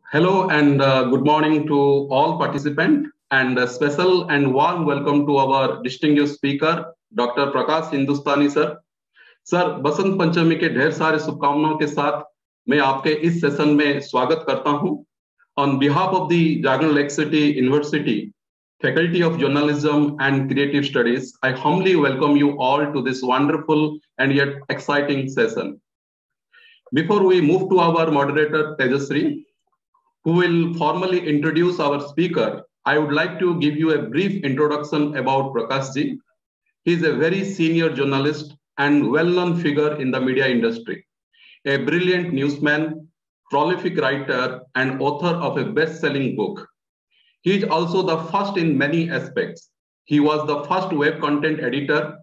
Hello and good morning to all participants and a special and warm welcome to our distinguished speaker, Dr. Prakash Hindustani sir. Sir Basant Panchami के ढेर सारे शुभकामनाओं के साथ मैं आपके इस सेशन में स्वागत करता हूं। On behalf of the Jagran Lake City University, Faculty of Journalism and Creative Studies, I humbly welcome you all to this wonderful and yet exciting session. Before we move to our moderator Tejasri, who will formally introduce our speaker, I would like to give you a brief introduction about Prakash ji. He is a very senior journalist and well-known figure in the media industry, a brilliant newsman, prolific writer, and author of a best-selling book. He is also the first in many aspects. He was the first web content editor,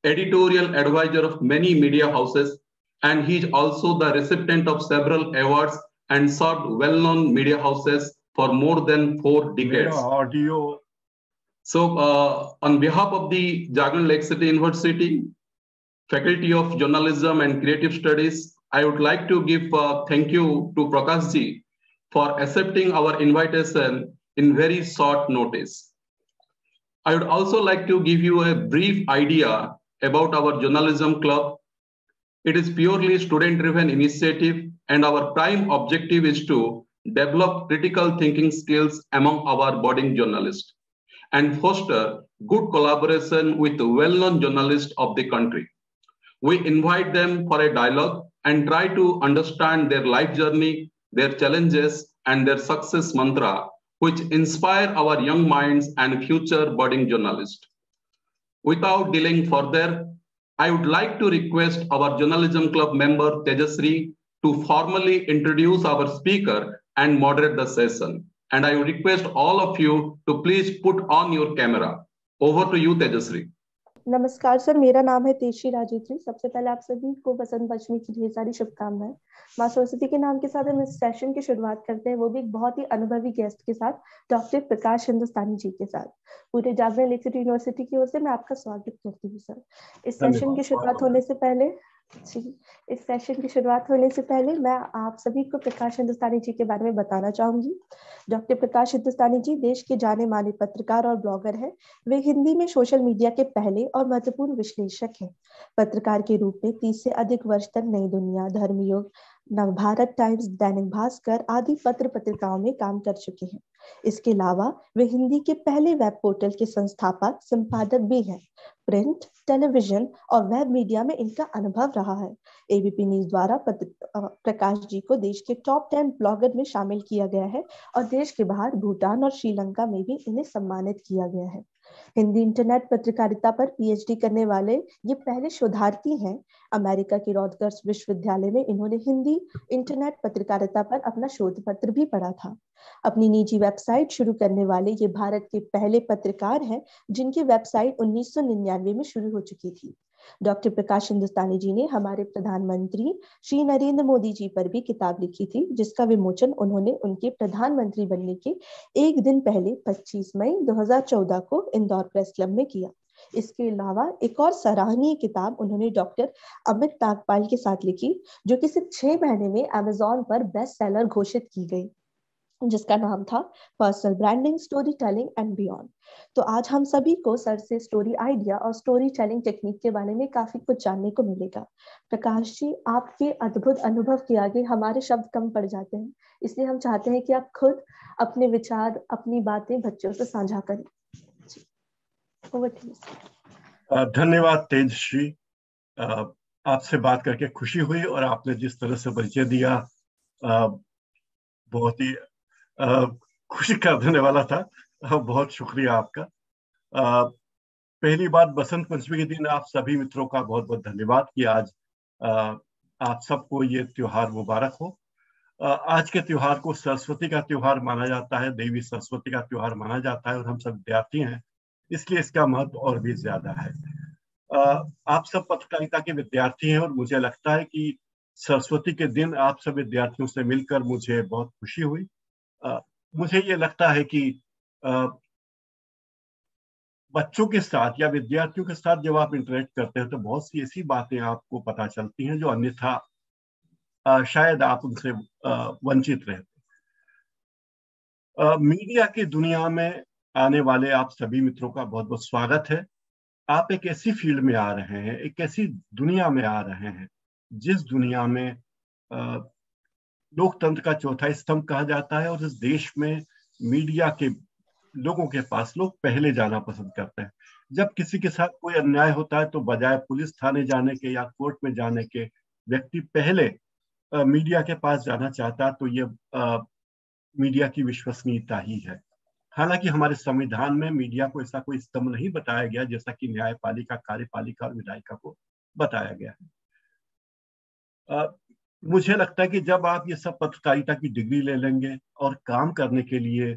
editorial advisor of many media houses, and he is also the recipient of several awards and served well-known media houses for more than 4 decades. So on behalf of the Jagran Lake City University, Faculty of Journalism and Creative Studies, I would like to give thank you to Prakash ji for accepting our invitation in very short notice. I would also like to give you a brief idea about our journalism club. It is purely student-driven initiative, and our prime objective is to develop critical thinking skills among our budding journalists and foster good collaboration with well-known journalists of the country. We invite them for a dialogue and try to understand their life journey, their challenges, and their success mantra, which inspire our young minds and future budding journalists. Without delaying further, I would like to request our journalism club member Tejasri to formally introduce our speaker and moderate the session. And I would request all of you to please put on your camera. Over to you, Tejasri. नमस्कार sir, मेरा नाम है तेजश्री राजेत्री। सबसे पहले आप सभी को बसंत पंचमी की ढेर सारी शुभकामनाएं। माँ सरस्वती के नाम के साथ हम इस सेशन की शुरुआत करते हैं, वो भी एक बहुत ही अनुभवी गेस्ट के साथ, डॉक्टर प्रकाश हिंदुस्तानी जी के साथ। पूरे जागरण लेक सिटी यूनिवर्सिटी की ओर से मैं आपका स्वागत करती हूँ सर। इस सेशन की शुरुआत होने से पहले मैं आप सभी को प्रकाश हिंदुस्तानी जी के बारे में बताना चाहूंगी। डॉक्टर प्रकाश हिंदुस्तानी जी देश के जाने माने पत्रकार और ब्लॉगर हैं। वे हिंदी में सोशल मीडिया के पहले और महत्वपूर्ण विश्लेषक हैं। पत्रकार के रूप में 30 से अधिक वर्ष तक नई दुनिया, धर्मयुग, नवभारत टाइम्स, दैनिक भास्कर आदि पत्र पत्रिकाओं में काम कर चुके हैं। इसके अलावा वे हिंदी के पहले वेब पोर्टल के संस्थापक संपादक भी हैं। प्रिंट, टेलीविजन और वेब मीडिया में इनका अनुभव रहा है। एबीपी न्यूज द्वारा प्रकाश जी को देश के टॉप 10 ब्लॉगर में शामिल किया गया है और देश के बाहर भूटान और श्रीलंका में भी इन्हें सम्मानित किया गया है। हिंदी इंटरनेट पत्रकारिता पर पीएचडी करने वाले ये पहले शोधार्थी हैं। अमेरिका के रॉटगर्स विश्वविद्यालय में इन्होंने हिंदी इंटरनेट पत्रकारिता पर अपना शोध पत्र भी पढ़ा था। अपनी निजी वेबसाइट शुरू करने वाले ये भारत के पहले पत्रकार हैं जिनकी वेबसाइट 1999 में शुरू हो चुकी थी। डॉक्टर प्रकाश हिंदुस्तानी जी ने हमारे प्रधानमंत्री श्री नरेंद्र मोदी जी पर भी किताब लिखी थी, जिसका विमोचन उन्होंने उनके प्रधानमंत्री बनने के एक दिन पहले 25 मई 2014 को इंदौर प्रेस क्लब में किया। इसके अलावा एक और सराहनीय किताब उन्होंने डॉक्टर अमित नागपाल के साथ लिखी, जो कि सिर्फ 6 महीने में अमेज़न पर बेस्ट सेलर घोषित की गई, जिसका नाम था personal branding, story telling and beyond. तो आज हम सभी को सर से स्टोरी आइडिया और स्टोरी टेलिंग टेक्निक के बारे में काफी कुछ जानने को मिलेगा। प्रकाश जी, आपके अद्भुत अनुभव के आगे हमारे शब्द कम पड़ जाते हैं, इसलिए हम चाहते हैं कि आप खुद अपने विचार, अपनी बातें बच्चों से साझा करें। धन्यवाद तेजश्री, आपसे बात करके खुशी हुई और आपने जिस तरह से परिचय दिया बहुत ही खुशी कर देने वाला था। बहुत शुक्रिया आपका। पहली बात, बसंत पंचमी के दिन आप सभी मित्रों का बहुत बहुत धन्यवाद कि आज आप सबको ये त्योहार मुबारक हो। आज के त्योहार को सरस्वती का त्योहार माना जाता है, देवी सरस्वती का त्योहार माना जाता है और हम सब विद्यार्थी हैं, इसलिए इसका महत्व और भी ज्यादा है। आप सब पत्रकारिता के विद्यार्थी हैं और मुझे लगता है कि सरस्वती के दिन आप सब विद्यार्थियों से मिलकर मुझे बहुत खुशी हुई। मुझे ये लगता है कि बच्चों के साथ या विद्यार्थियों के साथ जब आप इंटरेक्ट करते हैं तो बहुत सी ऐसी बातें आपको पता चलती हैं जो अन्यथा शायद आप उनसे वंचित रहते। मीडिया की दुनिया में आने वाले आप सभी मित्रों का बहुत बहुत स्वागत है। आप एक ऐसी फील्ड में आ रहे हैं, एक ऐसी दुनिया में आ रहे हैं जिस दुनिया में लोकतंत्र का चौथा स्तंभ कहा जाता है, और इस देश में मीडिया के लोगों के पास लोग पहले जाना पसंद करते हैं। जब किसी के साथ कोई अन्याय होता है तो बजाय पुलिस थाने जाने के या कोर्ट में जाने के व्यक्ति पहले मीडिया के पास जाना चाहता है, तो ये मीडिया की विश्वसनीयता ही है। हालांकि हमारे संविधान में मीडिया को ऐसा कोई स्तंभ नहीं बताया गया जैसा कि न्यायपालिका, कार्यपालिका और विधायिका को बताया गया है। मुझे लगता है कि जब आप ये सब पत्रकारिता की डिग्री ले लेंगे और काम करने के लिए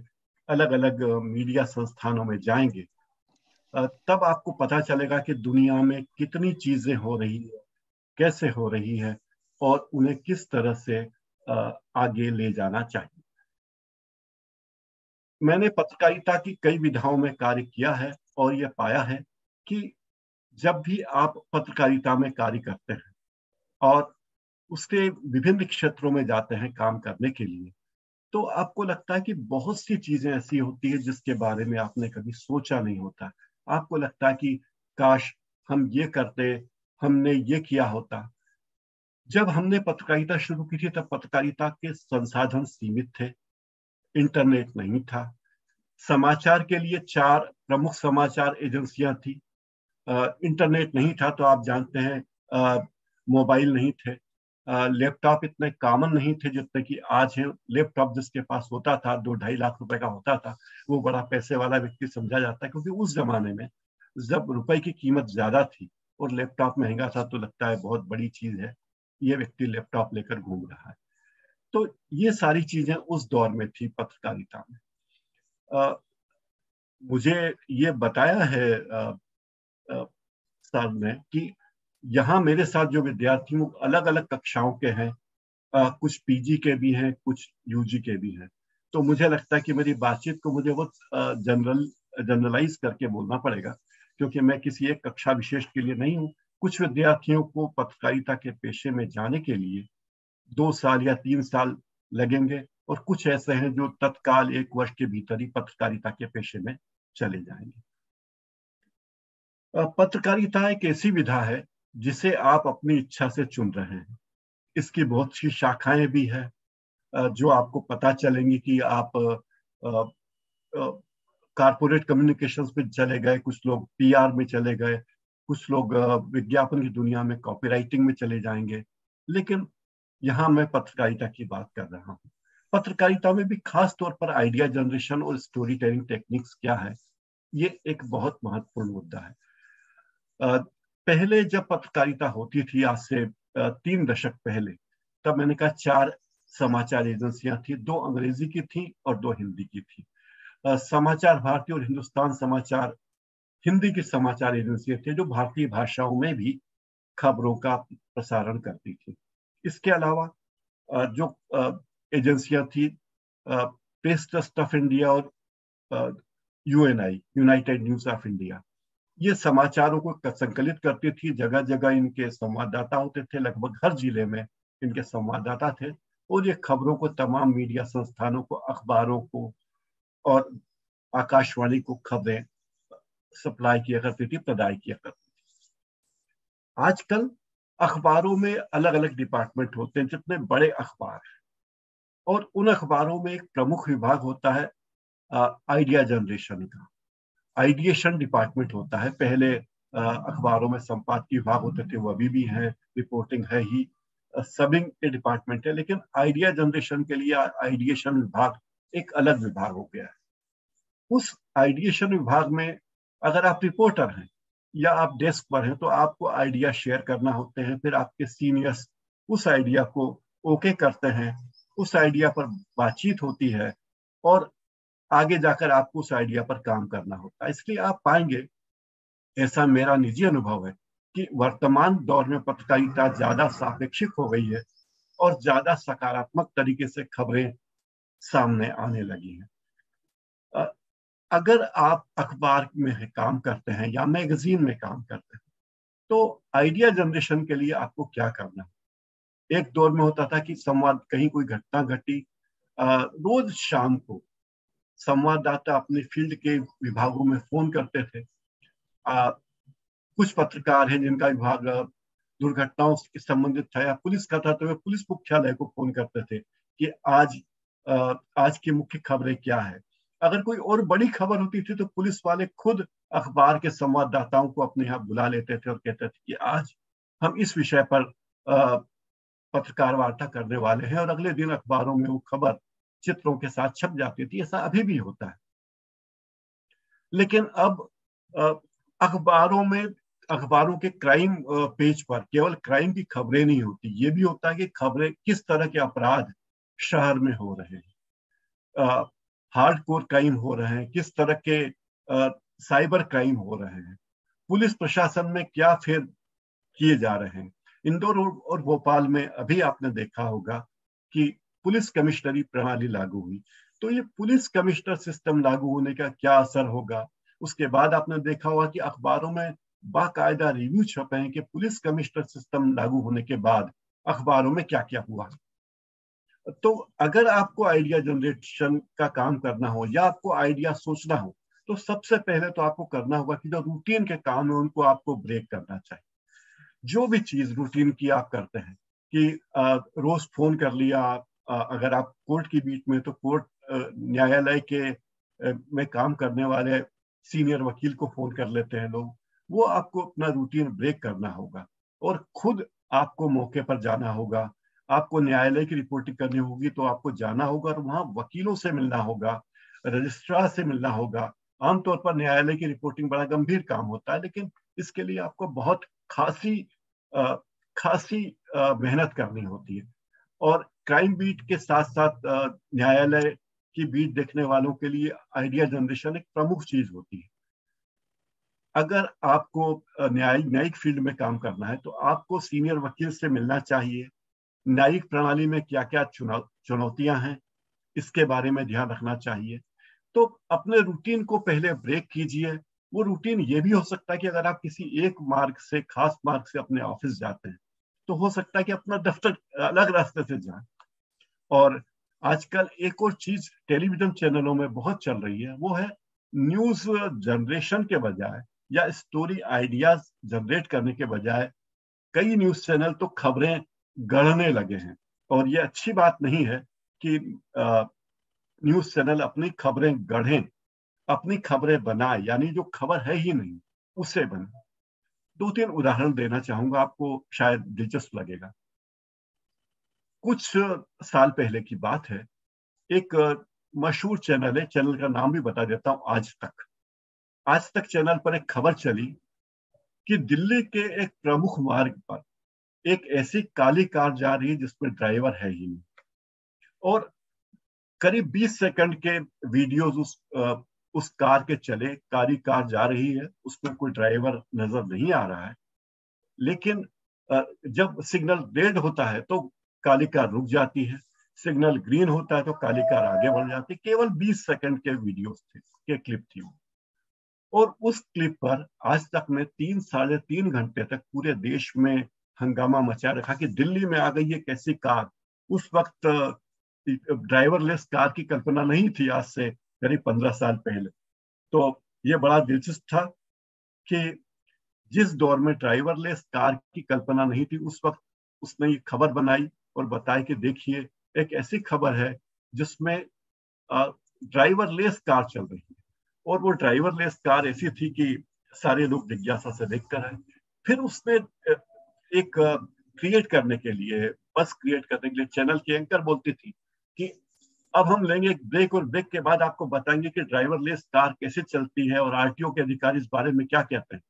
अलग अलग मीडिया संस्थानों में जाएंगे, तब आपको पता चलेगा कि दुनिया में कितनी चीजें हो रही है, कैसे हो रही है और उन्हें किस तरह से आगे ले जाना चाहिए। मैंने पत्रकारिता की कई विधाओं में कार्य किया है और यह पाया है कि जब भी आप पत्रकारिता में कार्य करते हैं और उसके विभिन्न क्षेत्रों में जाते हैं काम करने के लिए, तो आपको लगता है कि बहुत सी चीजें ऐसी होती है जिसके बारे में आपने कभी सोचा नहीं होता। आपको लगता है कि काश हम ये करते, हमने ये किया होता। जब हमने पत्रकारिता शुरू की थी तब पत्रकारिता के संसाधन सीमित थे, इंटरनेट नहीं था, समाचार के लिए 4 प्रमुख समाचार एजेंसियां थी, इंटरनेट नहीं था तो आप जानते हैं मोबाइल नहीं थे, लैपटॉप इतने कॉमन नहीं थे जितने कि आज हैं। लैपटॉप जिसके पास होता था 2-2.5 लाख रुपए का होता था, वो बड़ा पैसे वाला व्यक्ति समझा जाता है, क्योंकि उस जमाने में जब रुपए की कीमत ज्यादा थी और लैपटॉप महंगा था तो लगता है बहुत बड़ी चीज है, ये व्यक्ति लैपटॉप लेकर घूम रहा है। तो ये सारी चीजें उस दौर में थी पत्रकारिता में। मुझे ये बताया है सर ने कि यहाँ मेरे साथ जो विद्यार्थी वो अलग अलग कक्षाओं के हैं, कुछ पीजी के भी हैं, कुछ यूजी के भी हैं। तो मुझे लगता है कि मेरी बातचीत को मुझे वो जनरलाइज करके बोलना पड़ेगा, क्योंकि मैं किसी एक कक्षा विशेष के लिए नहीं हूँ। कुछ विद्यार्थियों को पत्रकारिता के पेशे में जाने के लिए 2 साल या 3 साल लगेंगे, और कुछ ऐसे हैं जो तत्काल 1 वर्ष के भीतर ही पत्रकारिता के पेशे में चले जाएंगे। पत्रकारिता एक ऐसी विधा है जिसे आप अपनी इच्छा से चुन रहे हैं। इसकी बहुत सी शाखाएं भी है जो आपको पता चलेंगी कि आप कारपोरेट कम्युनिकेशंस में चले गए, कुछ लोग पीआर में चले गए, कुछ लोग विज्ञापन की दुनिया में कॉपीराइटिंग में चले जाएंगे। लेकिन यहाँ मैं पत्रकारिता की बात कर रहा हूँ। पत्रकारिता में भी खास तौर पर आइडिया जनरेशन और स्टोरी टेलिंग टेक्निक्स क्या है, ये एक बहुत महत्वपूर्ण मुद्दा है। पहले जब पत्रकारिता होती थी, आज से 3 दशक पहले, तब मैंने कहा 4 समाचार एजेंसियां थी, 2 अंग्रेजी की थी और 2 हिंदी की थी। समाचार भारती और हिंदुस्तान समाचार हिंदी की समाचार एजेंसियां थी जो भारतीय भाषाओं में भी खबरों का प्रसारण करती थी। इसके अलावा जो एजेंसियां थी, प्रेस ट्रस्ट ऑफ इंडिया और Uni, United news of India, ये समाचारों को संकलित करती थी। जगह जगह इनके संवाददाता होते थे, लगभग हर जिले में इनके संवाददाता थे, और ये खबरों को तमाम मीडिया संस्थानों को, अखबारों को और आकाशवाणी को खबरें सप्लाई किया करती थी, प्रदाय किया करती थी। आजकल अखबारों में अलग अलग डिपार्टमेंट होते हैं, जितने बड़े अखबार हैं, और उन अखबारों में एक प्रमुख विभाग होता है आइडिया जनरेशन का। आइडिएशन डिपार्टमेंट होता है। पहले अखबारों में संपादकीय विभाग होते थे, वो अभी भी है, रिपोर्टिंग है ही, सबिंग के डिपार्टमेंट है, लेकिन आइडिया जनरेशन के लिए आइडिएशन विभाग एक अलग विभाग हो गया है। उस आइडिएशन विभाग में अगर आप रिपोर्टर हैं या आप डेस्क पर हैं तो आपको आइडिया शेयर करना होते हैं, फिर आपके सीनियर्स उस आइडिया को ओके करते हैं, उस आइडिया पर बातचीत होती है और आगे जाकर आपको उस आइडिया पर काम करना होता है। इसलिए आप पाएंगे, ऐसा मेरा निजी अनुभव है, कि वर्तमान दौर में पत्रकारिता ज्यादा सापेक्षिक हो गई है और ज्यादा सकारात्मक तरीके से खबरें सामने आने लगी हैं। अगर आप अखबार में काम करते हैं या मैगजीन में काम करते हैं तो आइडिया जनरेशन के लिए आपको क्या करना है। एक दौर में होता था कि संवाद, कहीं कोई घटना घटी, रोज शाम को संवाददाता अपने फील्ड के विभागों में फोन करते थे। कुछ पत्रकार हैं जिनका विभाग दुर्घटनाओं से संबंधित था या पुलिस का था, तो वे पुलिस मुख्यालय को फोन करते थे कि आज की मुख्य खबरें क्या है। अगर कोई और बड़ी खबर होती थी तो पुलिस वाले खुद अखबार के संवाददाताओं को अपने यहाँ बुला लेते थे और कहते थे कि आज हम इस विषय पर पत्रकार वार्ता करने वाले हैं, और अगले दिन अखबारों में वो खबर चित्रों के साथ छप जाती थी। ऐसा अभी भी होता है। लेकिन अब अखबारों के क्राइम पेज पर केवल क्राइम की खबरें नहीं होती, ये भी होता है कि खबरें किस तरह के अपराध शहर में हो रहे हैं, हार्डकोर क्राइम हो रहे हैं, किस तरह के साइबर क्राइम हो रहे हैं, पुलिस प्रशासन में क्या फेर किए जा रहे हैं। इंदौर और भोपाल में अभी आपने देखा होगा कि पुलिस कमिश्नरी प्रणाली लागू हुई, तो ये पुलिस कमिश्नर सिस्टम लागू होने का क्या असर होगा। उसके बाद आपने देखा होगा कि अखबारों में बाकायदा रिव्यू छपे हैं कि पुलिस कमिश्नर सिस्टम लागू होने के बाद अखबारों में क्या क्या हुआ। तो अगर आपको आइडिया जनरेशन का काम करना हो या आपको आइडिया सोचना हो, तो सबसे पहले तो आपको करना होगा कि जो रूटीन के काम है उनको आपको ब्रेक करना चाहिए। जो भी चीज रूटीन की आप करते हैं कि रोज फोन कर लिया, अगर आप कोर्ट की बीच में तो कोर्ट न्यायालय के में काम करने वाले सीनियर वकील को फोन कर लेते हैं लोग, वो आपको अपना रूटीन ब्रेक करना होगा और खुद आपको मौके पर जाना होगा। आपको न्यायालय की रिपोर्टिंग करनी होगी तो आपको जाना होगा और वहां वकीलों से मिलना होगा, रजिस्ट्रार से मिलना होगा। आमतौर पर न्यायालय की रिपोर्टिंग बड़ा गंभीर काम होता है, लेकिन इसके लिए आपको बहुत खासी मेहनत करनी होती है। और क्राइम बीट के साथ साथ न्यायालय की बीट देखने वालों के लिए आइडिया जनरेशन एक प्रमुख चीज होती है। अगर आपको न्यायिक फील्ड में काम करना है तो आपको सीनियर वकील से मिलना चाहिए। न्यायिक प्रणाली में क्या क्या चुनौतियां हैं इसके बारे में ध्यान रखना चाहिए। तो अपने रूटीन को पहले ब्रेक कीजिए। वो रूटीन ये भी हो सकता है कि अगर आप किसी एक मार्ग से, खास मार्ग से अपने ऑफिस जाते हैं तो हो सकता है कि अपना दफ्तर अलग रास्ते से जाए। और आजकल एक और चीज टेलीविजन चैनलों में बहुत चल रही है, वो है न्यूज जनरेशन के बजाय या स्टोरी आइडियाज जनरेट करने के बजाय कई न्यूज चैनल तो खबरें गढ़ने लगे हैं। और ये अच्छी बात नहीं है कि न्यूज चैनल अपनी खबरें गढ़ें, अपनी खबरें बनाए, यानी जो खबर है ही नहीं उसे बने। 2-3 उदाहरण देना चाहूंगा, आपको शायद दिलचस्प लगेगा। कुछ साल पहले की बात है, एक मशहूर चैनल है, चैनल का नाम भी बता देता हूं, आज तक चैनल पर एक खबर चली कि दिल्ली के एक प्रमुख मार्ग पर एक ऐसी काली कार जा रही है जिसमें ड्राइवर है ही नहीं। और करीब 20 सेकंड के वीडियोस उस कार के चले, काली कार जा रही है, उसमें कोई ड्राइवर नजर नहीं आ रहा है। लेकिन जब सिग्नल रेड होता है तो काली कार रुक जाती है, सिग्नल ग्रीन होता है तो काली कार आगे बढ़ जाती है। केवल 20 सेकंड के वीडियोस थे, के क्लिप थी वो। और उस क्लिप पर आज तक में 3-3.5 घंटे तक पूरे देश में हंगामा मचा रखा कि दिल्ली में आ गई एक ऐसी कार। उस वक्त ड्राइवरलेस कार की कल्पना नहीं थी, आज से करीब 15 साल पहले। तो ये बड़ा दिलचस्प था कि जिस दौर में ड्राइवरलेस कार की कल्पना नहीं थी, उस वक्त उसने ये खबर बनाई और बताई कि देखिए एक ऐसी खबर है जिसमें ड्राइवरलेस कार चल रही है। और वो ड्राइवरलेस कार ऐसी थी कि सारे लोग जिज्ञासा से देखकर आए। फिर उसने एक क्रिएट करने के लिए, बस क्रिएट करने के लिए, चैनल की एंकर बोलती थी कि अब हम लेंगे एक ब्रेक और ब्रेक के बाद आपको बताएंगे कि ड्राइवरलेस कार कैसे चलती है और आरटीओ के अधिकारी इस बारे में क्या कहते हैं।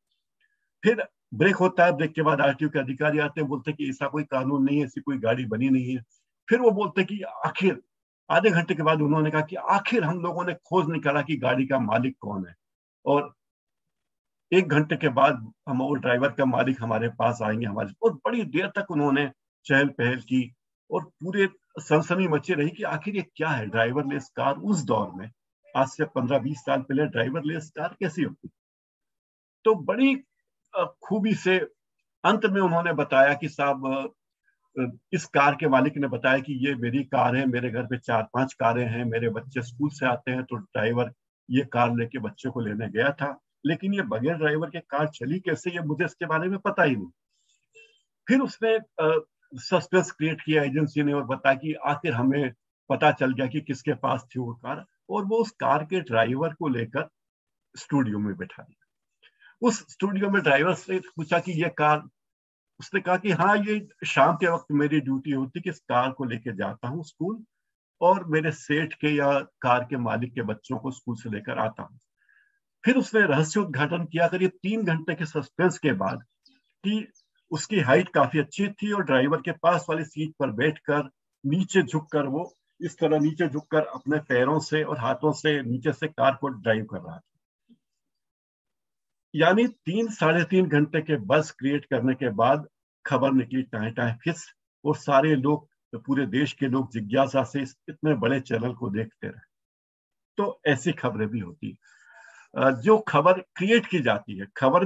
फिर ब्रेक होता है, ब्रेक के बाद आरटीओ के अधिकारी आते हैं, बोलते कि ऐसा कोई कानून नहीं है, ऐसी कोई गाड़ी बनी नहीं है। फिर वो बोलते कि आखिर, आधे घंटे के बाद उन्होंने कहा कि आखिर हम लोगों ने खोज निकाला कि गाड़ी का मालिक कौन है। और 1 घंटे के बाद हम और ड्राइवर का मालिक हमारे पास आएंगे हमारे। और बड़ी देर तक उन्होंने चहल पहल की और पूरे सनसनी मची रही कि आखिर ये क्या है ड्राइवरलेस कार। उस दौर में, आज से 15-20 साल पहले, ड्राइवरलेस कार कैसी होती। तो बड़ी खूबी से अंत में उन्होंने बताया कि साहब इस कार के मालिक ने बताया कि ये मेरी कार है, मेरे घर पे 4-5 कारें हैं, मेरे बच्चे स्कूल से आते हैं तो ड्राइवर ये कार लेके बच्चे को लेने गया था, लेकिन ये बगैर ड्राइवर के कार चली कैसे, ये मुझे इसके बारे में पता ही नहीं। फिर उसने सस्पेंस क्रिएट किया एजेंसी ने और बताया कि आखिर हमें पता चल गया कि किसके पास थी वो कार, और वो उस कार के ड्राइवर को लेकर स्टूडियो में बैठा दिया। उस स्टूडियो में ड्राइवर से पूछा कि ये कार, उसने कहा कि हाँ, ये शाम के वक्त मेरी ड्यूटी होती कि इस कार को लेके जाता हूँ स्कूल और मेरे सेठ के या कार के मालिक के बच्चों को स्कूल से लेकर आता हूँ। फिर उसने रहस्य उद्घाटन किया करीब 3 घंटे के सस्पेंस के बाद कि उसकी हाइट काफी अच्छी थी और ड्राइवर के पास वाली सीट पर बैठकर नीचे झुककर वो इस तरह नीचे झुककर अपने पैरों से और हाथों से नीचे से कार को ड्राइव कर रहा था। यानी 3-3.5 घंटे के बस क्रिएट करने के बाद खबर निकली टाए टाए फिस, और सारे लोग, पूरे देश के लोग जिज्ञासा से इस इतने बड़े चैनल को देखते रहे। तो ऐसी खबरें भी होती है। जो खबर क्रिएट की जाती है, खबर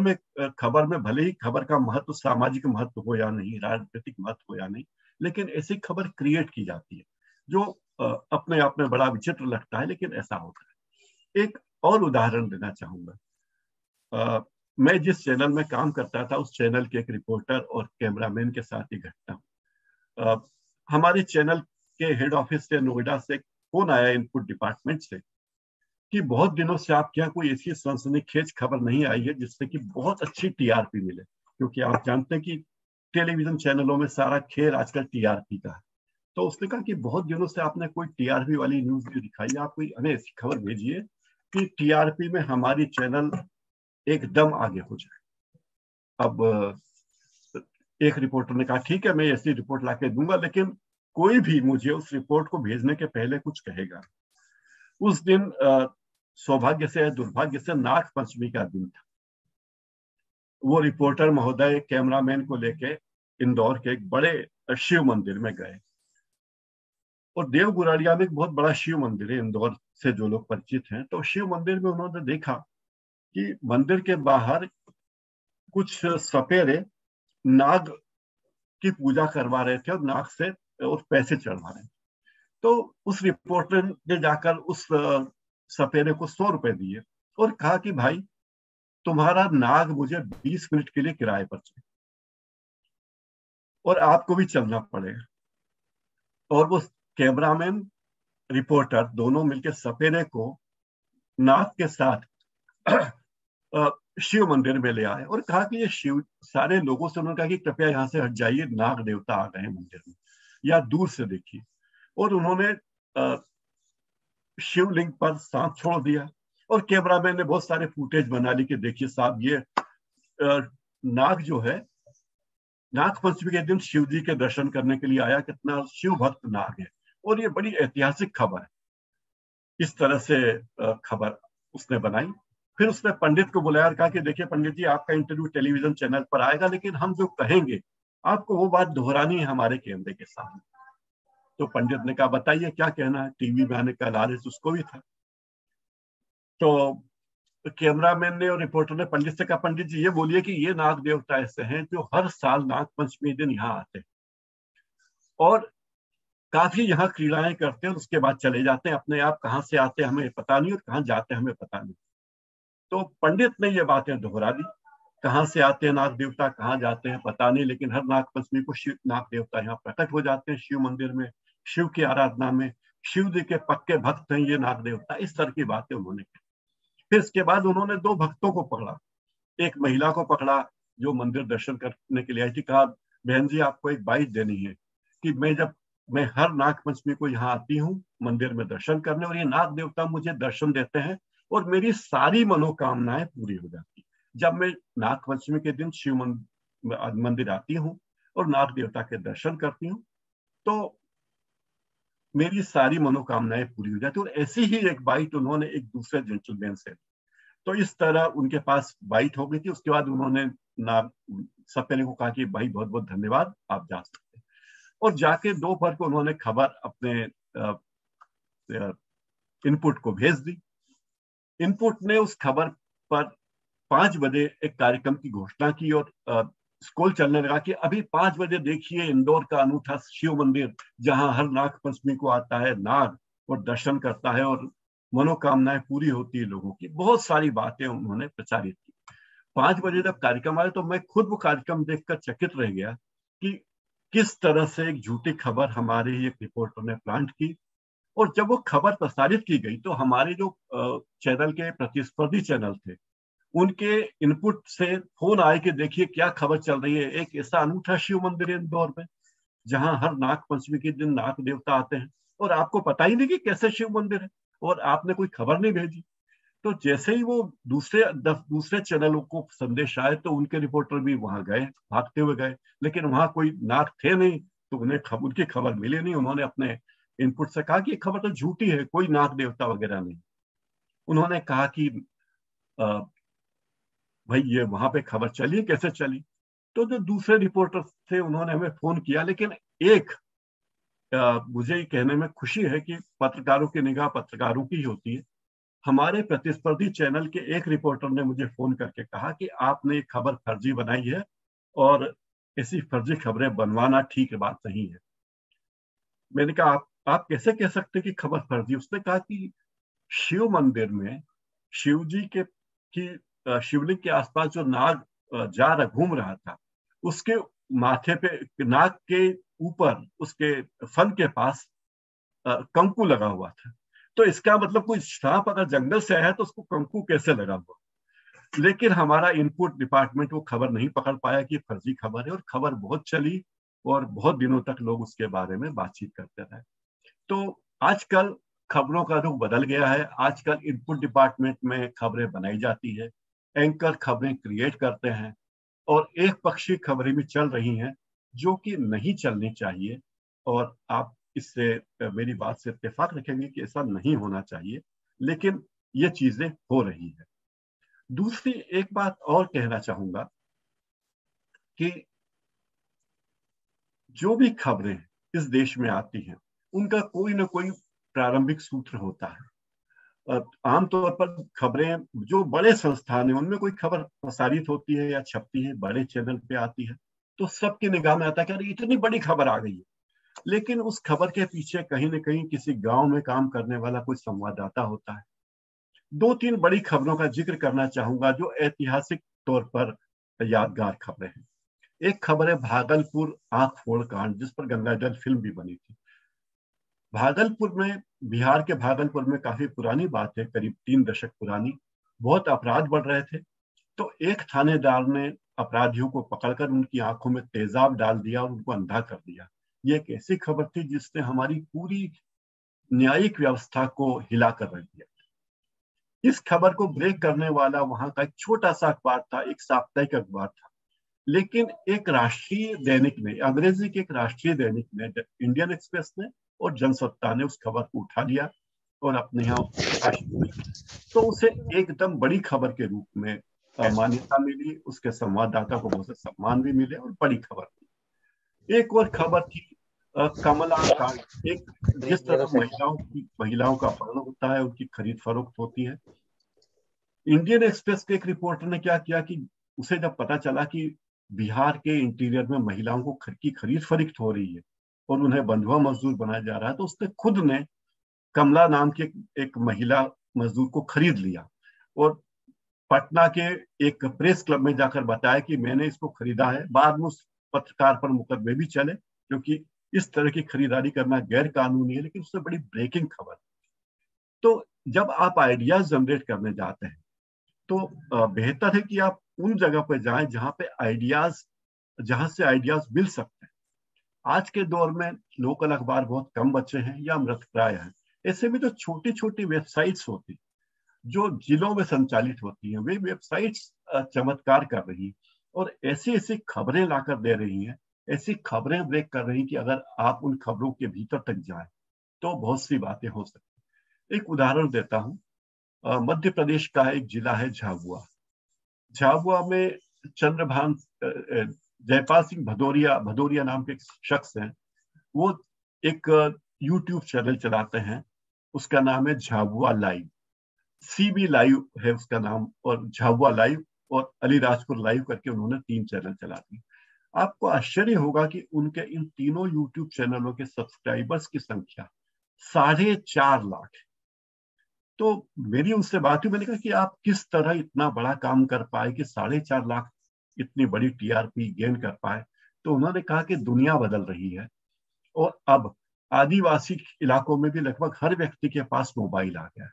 में भले ही खबर का महत्व सामाजिक महत्व हो या नहीं, राजनीतिक महत्व हो या नहीं, लेकिन ऐसी खबर क्रिएट की जाती है जो अपने आप में बड़ा विचित्र लगता है, लेकिन ऐसा होता है। एक और उदाहरण देना चाहूंगा। मैं जिस चैनल में काम करता था उस चैनल के एक रिपोर्टर और कैमरामैन के साथ ही घटना। हमारे चैनल के हेड ऑफिस से नोएडा से फोन आया इनपुट डिपार्टमेंट से कि बहुत दिनों से आपके यहाँ कोई ऐसी सनसनीखेज खबर नहीं आई है जिससे कि बहुत अच्छी टीआरपी मिले, क्योंकि आप जानते हैं कि टेलीविजन चैनलों में सारा खेल आजकल टीआरपी का है। तो उसने कहा कि बहुत दिनों से आपने कोई टीआरपी वाली न्यूज नहीं दिखाई, आप कोई हमें ऐसी खबर भेजिए कि टीआरपी में हमारी चैनल एकदम आगे हो जाए। अब एक रिपोर्टर ने कहा ठीक है, मैं ऐसी रिपोर्ट लाके दूंगा, लेकिन कोई भी मुझे उस रिपोर्ट को भेजने के पहले कुछ कहेगा। उस दिन सौभाग्य से दुर्भाग्य से नाग पंचमी का दिन था। वो रिपोर्टर महोदय कैमरामैन को लेके इंदौर के एक बड़े शिव मंदिर में गए, और देव गुराड़िया में एक बहुत बड़ा शिव मंदिर है, इंदौर से जो लोग परिचित हैं। तो शिव मंदिर में उन्होंने देखा कि मंदिर के बाहर कुछ सपेरे नाग की पूजा करवा रहे थे और नाग से और पैसे चढ़वा रहे थे। तो उस रिपोर्टर ने जाकर उस सपेरे को 100 रुपए दिए और कहा कि भाई तुम्हारा नाग मुझे 20 मिनट के लिए किराए पर चाहिए और आपको भी चलना पड़ेगा। और वो कैमरामैन रिपोर्टर दोनों मिलकर सपेरे को नाग के साथ शिव मंदिर में ले आए और कहा कि ये शिव, सारे लोगों से उन्होंने कहा कि कृपया यहाँ से हट जाइए, नाग देवता आ गए हैं मंदिर में, या दूर से देखिए। और उन्होंने शिवलिंग पर सांप छोड़ दिया और कैमरामैन ने बहुत सारे फुटेज बना ली कि देखिए साहब, ये नाग जो है, नाग पंचमी के दिन शिव जी के दर्शन करने के लिए आया, कितना शिव भक्त नाग है। और ये बड़ी ऐतिहासिक खबर है। इस तरह से खबर उसने बनाई। फिर उसने पंडित को बुलाया और कहा कि देखिए पंडित जी, आपका इंटरव्यू टेलीविजन चैनल पर आएगा, लेकिन हम जो कहेंगे आपको वो बात दोहरानी है हमारे कैमरे के सामने। तो पंडित ने कहा बताइए क्या कहना है, टीवी में आने का लालच उसको भी था। तो कैमरामैन ने और रिपोर्टर ने पंडित से कहा, पंडित जी ये बोलिए कि ये नाग देवता ऐसे हैं जो हर साल नाग पंचमी दिन यहाँ आते हैं और काफी यहाँ क्रीड़ाएं करते हैं और उसके बाद चले जाते हैं, अपने आप कहाँ से आते हैं हमें पता नहीं और कहाँ जाते हैं हमें पता नहीं। तो पंडित ने ये बातें दोहरा दी, कहाँ से आते हैं नाग देवता, कहाँ जाते हैं पता नहीं, लेकिन हर नाग पंचमी को शिव नाग देवता यहाँ प्रकट हो जाते हैं शिव मंदिर में, शिव की आराधना में, शिव जी के पक्के भक्त हैं ये नाग देवता। इस तरह की बातें उन्होंने की। फिर इसके बाद उन्होंने 2 भक्तों को पकड़ा, एक महिला को पकड़ा जो मंदिर दर्शन करने के लिए आई थी। कहा बहन जी आपको एक बाइट देनी है कि मैं हर नाग पंचमी को यहाँ आती हूँ मंदिर में दर्शन करने, और ये नाग देवता मुझे दर्शन देते हैं और मेरी सारी मनोकामनाएं पूरी हो जाती है। जब मैं नाग पंचमी के दिन शिव मंदिर आती हूँ और नाग देवता के दर्शन करती हूँ तो मेरी सारी मनोकामनाएं पूरी हो जाती है। और ऐसी ही एक बाइट उन्होंने एक दूसरे जेंटलमैन से, तो इस तरह उनके पास बाइट हो गई थी। उसके बाद उन्होंने नाग सपेरे को कहा कि भाई बहुत बहुत धन्यवाद, आप जा सकते हैं। और जाके दोपहर को उन्होंने खबर अपने इनपुट को भेज दी। इनपुट ने उस खबर पर 5 बजे एक कार्यक्रम की घोषणा की और स्कूल चलने लगा कि अभी 5 बजे देखिए इंदौर का अनूठा शिव मंदिर, जहां हर नाग पंचमी को आता है नाग और दर्शन करता है और मनोकामनाएं पूरी होती है लोगों की। बहुत सारी बातें उन्होंने प्रचारित की। 5 बजे जब कार्यक्रम आया तो मैं खुद वो कार्यक्रम देखकर चकित रह गया कि किस तरह से एक झूठी खबर हमारे एक रिपोर्टर ने प्लांट की। और जब वो खबर प्रसारित की गई तो हमारे जो चैनल के प्रतिस्पर्धी चैनल थे, उनके इनपुट से फोन आए कि देखिए क्या खबर चल रही है, एक ऐसा अनूठा शिव मंदिर है इंदौर में जहां हर नाग पंचमी के दिन नाग देवता आते हैं और आपको पता ही नहीं कि कैसे शिव मंदिर है और आपने कोई खबर नहीं भेजी। तो जैसे ही वो दूसरे चैनलों को संदेश आए तो उनके रिपोर्टर भी वहां गए, भागते हुए गए, लेकिन वहां कोई नाग थे नहीं, तो उन्हें उनकी खबर मिली नहीं। उन्होंने अपने इनपुट से कहा कि ये खबर तो झूठी है, कोई नाग देवता वगैरह नहीं। उन्होंने कहा कि भाई ये वहां पे खबर चली कैसे चली। तो जो दूसरे रिपोर्टर थे उन्होंने हमें फोन किया, लेकिन एक मुझे ये कहने में खुशी है कि पत्रकारों की निगाह पत्रकारों की ही होती है। हमारे प्रतिस्पर्धी चैनल के एक रिपोर्टर ने मुझे फोन करके कहा कि आपने ये खबर फर्जी बनाई है और ऐसी फर्जी खबरें बनवाना ठीक बात नहीं है। मैंने कहा आप कैसे कह सकते कि खबर फर्जी? उसने कहा कि शिव मंदिर में शिव जी के की शिवलिंग के आसपास जो नाग घूम रहा था, उसके माथे पे नाग के ऊपर उसके फन के पास कंकु लगा हुआ था। तो इसका मतलब कोई सांप अगर जंगल से आया तो उसको कंकु कैसे लगा हुआ? लेकिन हमारा इनपुट डिपार्टमेंट वो खबर नहीं पकड़ पाया कि फर्जी खबर है और खबर बहुत चली और बहुत दिनों तक लोग उसके बारे में बातचीत करते रहे। तो आजकल खबरों का रुख बदल गया है। आजकल इनपुट डिपार्टमेंट में खबरें बनाई जाती है, एंकर खबरें क्रिएट करते हैं और एक पक्षी खबरें भी चल रही हैं जो कि नहीं चलनी चाहिए। और आप इससे मेरी बात से इत्तेफाक रखेंगे कि ऐसा नहीं होना चाहिए, लेकिन ये चीजें हो रही है। दूसरी एक बात और कहना चाहूंगा कि जो भी खबरें इस देश में आती हैं उनका कोई ना कोई प्रारंभिक सूत्र होता है। आमतौर पर खबरें जो बड़े संस्थान है उनमें कोई खबर प्रसारित होती है या छपती है, बड़े चैनल पे आती है, तो सबकी निगाह में आता है कि अरे इतनी बड़ी खबर आ गई है। लेकिन उस खबर के पीछे कहीं ना कहीं किसी गांव में काम करने वाला कोई संवाददाता होता है। 2-3 बड़ी खबरों का जिक्र करना चाहूंगा जो ऐतिहासिक तौर पर यादगार खबरें हैं। एक खबर है भागलपुर आंख फोड़ कांड, जिस पर गंगाजल फिल्म भी बनी थी। भागलपुर में, बिहार के भागलपुर में काफी पुरानी बात है, करीब 3 दशक पुरानी, बहुत अपराध बढ़ रहे थे। तो एक थानेदार ने अपराधियों को पकड़कर उनकी आंखों में तेजाब डाल दिया और उनको अंधा कर दिया। ये एक ऐसी खबर थी जिसने हमारी पूरी न्यायिक व्यवस्था को हिलाकर रख दिया। इस खबर को ब्रेक करने वाला वहां का एक छोटा सा अखबार था, एक साप्ताहिक अखबार था, लेकिन एक राष्ट्रीय दैनिक ने, अंग्रेजी के एक राष्ट्रीय दैनिक ने, इंडियन एक्सप्रेस ने और जनसत्ता ने उस खबर को उठा लिया और अपने यहाँ प्रकाशित किया। तो उसे एकदम बड़ी खबर के रूप में मान्यता मिली, उसके संवाददाता को बहुत से सम्मान भी मिले और बड़ी खबर थी। एक और खबर थी कमला कांड। एक जिस तरह महिलाओं का अपहरण होता है, उनकी खरीद फरोख्त होती है, इंडियन एक्सप्रेस के एक रिपोर्टर ने क्या किया कि उसे जब पता चला कि बिहार के इंटीरियर में महिलाओं को की खरीद फरोख्त हो रही है और उन्हें बंधुआ मजदूर बनाया जा रहा है, तो उसने खुद ने कमला नाम की एक महिला मजदूर को खरीद लिया और पटना के एक प्रेस क्लब में जाकर बताया कि मैंने इसको खरीदा है। बाद में उस पत्रकार पर मुकदमे भी चले, क्योंकि इस तरह की खरीदारी करना गैर कानूनी है, लेकिन उससे बड़ी ब्रेकिंग खबर। तो जब आप आइडियाज जनरेट करने जाते हैं तो बेहतर है कि आप उन जगह पर जाएं जहां से आइडियाज मिल सकते हैं। आज के दौर में लोकल अखबार बहुत कम बचे हैं या मृतप्राय हैं। ऐसे में जो छोटी छोटी वेबसाइट्स होती जो जिलों में संचालित होती हैं, वे वेबसाइट्स चमत्कार कर रही और ऐसी ऐसी खबरें लाकर दे रही हैं, ऐसी खबरें ब्रेक कर रही कि अगर आप उन खबरों के भीतर तक जाएं तो बहुत सी बातें हो सकती। एक उदाहरण देता हूं, मध्य प्रदेश का एक जिला है झाबुआ। झाबुआ में चंद्रभान जयपाल सिंह भदौरिया नाम के एक शख्स हैं। वो एक यूट्यूब चैनल चलाते हैं, उसका नाम है झाबुआ लाइव, CB लाइव है उसका नाम, और झाबुआ लाइव और अलीराजपुर लाइव करके उन्होंने 3 चैनल चला दिए। आपको आश्चर्य होगा कि उनके इन तीनों यूट्यूब चैनलों के सब्सक्राइबर्स की संख्या 4.5 लाख। तो मेरी उनसे बात हुई, मैंने कहा कि आप किस तरह इतना बड़ा काम कर पाए कि 4.5 लाख इतनी बड़ी टीआरपी गेन कर पाए। तो उन्होंने कहा कि दुनिया बदल रही है और अब आदिवासी इलाकों में भी लगभग हर व्यक्ति के पास मोबाइल आ गया है।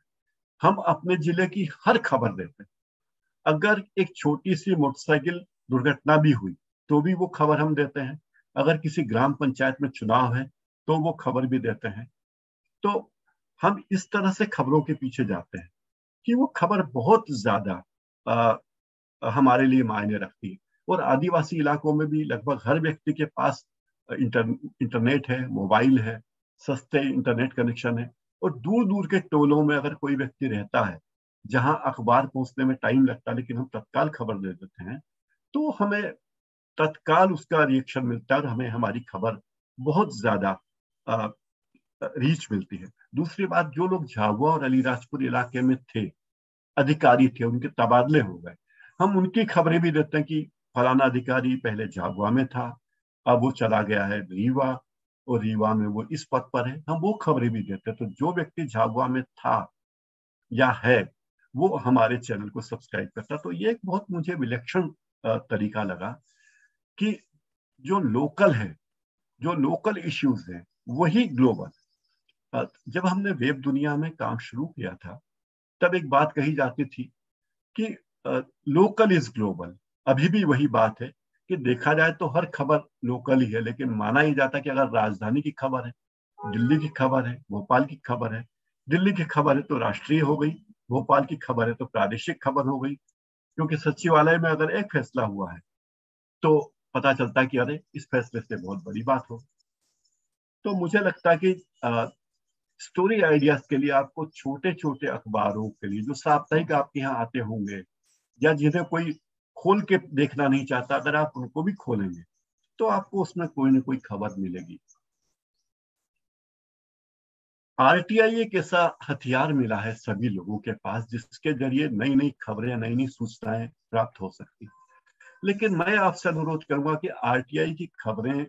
हम अपने जिले की हर खबर देते हैं। अगर एक छोटी सी मोटरसाइकिल दुर्घटना भी हुई तो भी वो खबर हम देते हैं। अगर किसी ग्राम पंचायत में चुनाव है तो वो खबर भी देते हैं। तो हम इस तरह से खबरों के पीछे जाते हैं कि वो खबर बहुत ज्यादा हमारे लिए मायने रखती है। और आदिवासी इलाकों में भी लगभग हर व्यक्ति के पास इंटरनेट है, मोबाइल है, सस्ते इंटरनेट कनेक्शन है। और दूर दूर के टोलों में अगर कोई व्यक्ति रहता है जहां अखबार पहुंचने में टाइम लगता है लेकिन हम तत्काल खबर दे देते हैं, तो हमें तत्काल उसका रिएक्शन मिलता है और हमें हमारी खबर बहुत ज्यादा रीच मिलती है। दूसरी बात, जो लोग झाबुआ और अलीराजपुर इलाके में थे, अधिकारी थे, उनके तबादले हो गए, हम उनकी खबरें भी देते हैं कि फलाना अधिकारी पहले झाबुआ में था, अब वो चला गया है रीवा और रीवा में वो इस पद पर है, हम वो खबरें भी देते हैं। तो जो व्यक्ति झाबुआ में था या है वो हमारे चैनल को सब्सक्राइब करता। तो ये एक बहुत मुझे विलक्षण तरीका लगा कि जो लोकल है, जो लोकल इश्यूज हैं, वही ग्लोबल। जब हमने वेब दुनिया में काम शुरू किया था तब एक बात कही जाती थी कि लोकल इज ग्लोबल। अभी भी वही बात है कि देखा जाए तो हर खबर लोकल ही है, लेकिन माना ही जाता कि अगर राजधानी की खबर है, दिल्ली की खबर है, भोपाल की खबर है, दिल्ली की खबर है तो राष्ट्रीय हो गई, भोपाल की खबर है तो प्रादेशिक खबर हो गई। क्योंकि सचिवालय में अगर एक फैसला हुआ है तो पता चलता है कि अरे इस फैसले से बहुत बड़ी बात हो। तो मुझे लगता है कि स्टोरी आइडियाज के लिए आपको छोटे छोटे अखबारों के लिए जो साप्ताहिक आपके यहाँ आते होंगे या जिन्हें कोई खोल के देखना नहीं चाहता, अगर आप उनको भी खोलेंगे तो आपको उसमें कोई ना कोई खबर मिलेगी। आरटीआई एक ऐसा हथियार मिला है सभी लोगों के पास जिसके जरिए नई नई खबरें, नई नई सूचनाएं प्राप्त हो सकती। लेकिन मैं आपसे अनुरोध करूंगा कि आरटीआई की खबरें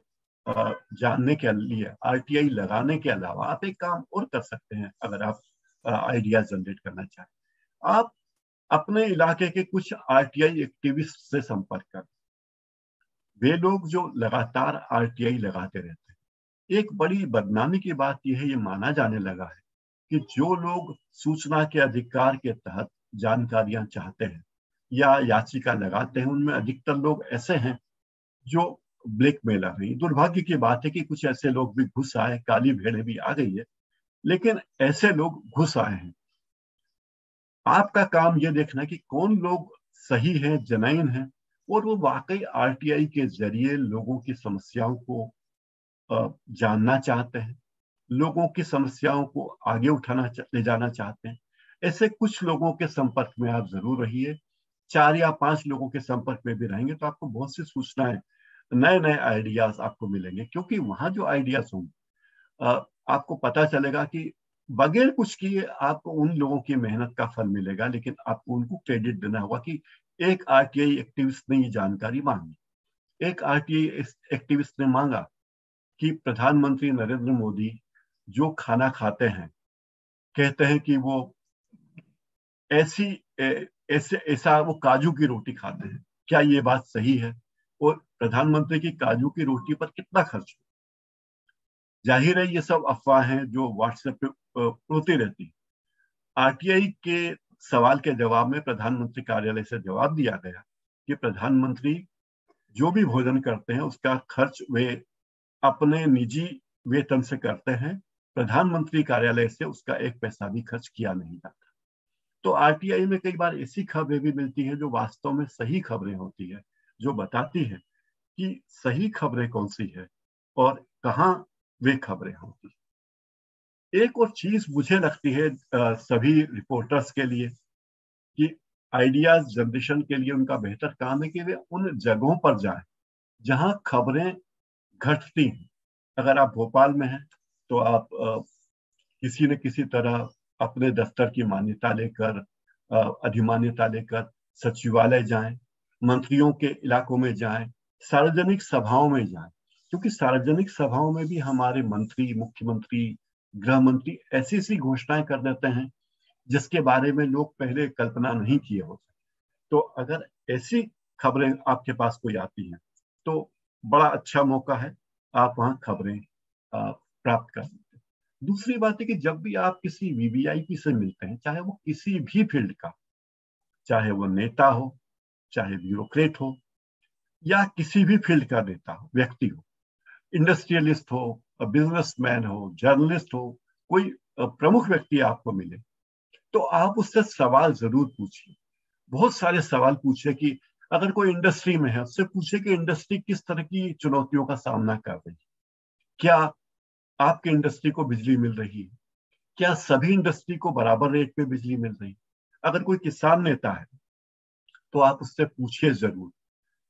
जानने के लिए, आरटीआई लगाने के अलावा आप एक काम और कर सकते हैं। अगर आप आइडिया जनरेट करना चाहें, आप अपने इलाके के कुछ आरटीआई एक्टिविस्ट से संपर्क करें। वे लोग जो लगातार आरटीआई लगाते रहते हैं। एक बड़ी बदनामी की बात यह है, ये माना जाने लगा है कि जो लोग सूचना के अधिकार के तहत जानकारियां चाहते हैं या याचिका लगाते हैं, उनमें अधिकतर लोग ऐसे हैं जो ब्लैकमेलर हैं। दुर्भाग्य की बात है कि कुछ ऐसे लोग भी घुस आए, काली भेड़ें भी आ गई है, लेकिन ऐसे लोग घुस आए हैं। आपका काम यह देखना कि कौन लोग सही हैं, जेन्युइन हैं और वो वाकई आरटीआई के जरिए लोगों की समस्याओं को जानना चाहते हैं, लोगों की समस्याओं को आगे ले जाना चाहते हैं। ऐसे कुछ लोगों के संपर्क में आप जरूर रहिए। 4 या 5 लोगों के संपर्क में भी रहेंगे तो आपको बहुत सी सूचनाएं, नए नए आइडियाज आपको मिलेंगे। क्योंकि वहां जो आइडियाज होंगे, आपको पता चलेगा कि बगैर कुछ किए आपको उन लोगों की मेहनत का फल मिलेगा, लेकिन आपको उनको क्रेडिट देना होगा कि एक आरटीआई एक्टिविस्ट ने ये जानकारी मांगी। एक आरटीआई एक्टिविस्ट ने मांगा कि प्रधानमंत्री नरेंद्र मोदी जो खाना खाते हैं, कहते हैं कि वो ऐसा वो काजू की रोटी खाते हैं, क्या ये बात सही है? और प्रधानमंत्री की काजू की रोटी पर कितना खर्च हो? जाहिर है ये सब अफवाह हैं जो व्हाट्सएप पे उड़ती रहती। आरटीआई के सवाल के जवाब में प्रधानमंत्री कार्यालय से जवाब दिया गया कि प्रधानमंत्री जो भी भोजन करते हैं उसका खर्च वे अपने निजी वेतन से करते हैं, प्रधानमंत्री कार्यालय से उसका एक पैसा भी खर्च किया नहीं जाता। तो आरटीआई में कई बार ऐसी खबरें भी मिलती हैं जो वास्तव में सही खबरें होती है, जो बताती है कि सही खबरें कौन सी है और कहाँ वे खबरें होती। एक और चीज मुझे लगती है सभी रिपोर्टर्स के लिए कि आइडियाज जनरेशन के लिए उनका बेहतर काम है कि वे उन जगहों पर जाएं जहां खबरें घटती हैं। अगर आप भोपाल में हैं तो आप किसी न किसी तरह अपने दफ्तर की मान्यता लेकर, अधिमान्यता लेकर सचिवालय जाएं, मंत्रियों के इलाकों में जाएं, सार्वजनिक सभाओं में जाएं, क्योंकि सार्वजनिक सभाओं में भी हमारे मंत्री, मुख्यमंत्री, गृह मंत्री ऐसी ऐसी घोषणाएं कर देते हैं जिसके बारे में लोग पहले कल्पना नहीं किए होते। तो अगर ऐसी खबरें आपके पास कोई आती हैं तो बड़ा अच्छा मौका है, आप वहां खबरें प्राप्त कर सकते हैं। दूसरी बात है कि जब भी आप किसी वीवीआईपी से मिलते हैं, चाहे वो किसी भी फील्ड का, चाहे वो नेता हो, चाहे ब्यूरोक्रेट हो, या किसी भी फील्ड का नेता हो, व्यक्ति हो, इंडस्ट्रियलिस्ट हो, बिजनेसमैन हो, जर्नलिस्ट हो, कोई प्रमुख व्यक्ति आपको मिले तो आप उससे सवाल जरूर पूछिए। बहुत सारे सवाल पूछिए कि अगर कोई इंडस्ट्री में है उससे पूछिए कि इंडस्ट्री किस तरह की चुनौतियों का सामना कर रही है। क्या आपके इंडस्ट्री को बिजली मिल रही है? क्या सभी इंडस्ट्री को बराबर रेट पे बिजली मिल रही है? अगर कोई किसान नेता है तो आप उससे पूछिए जरूर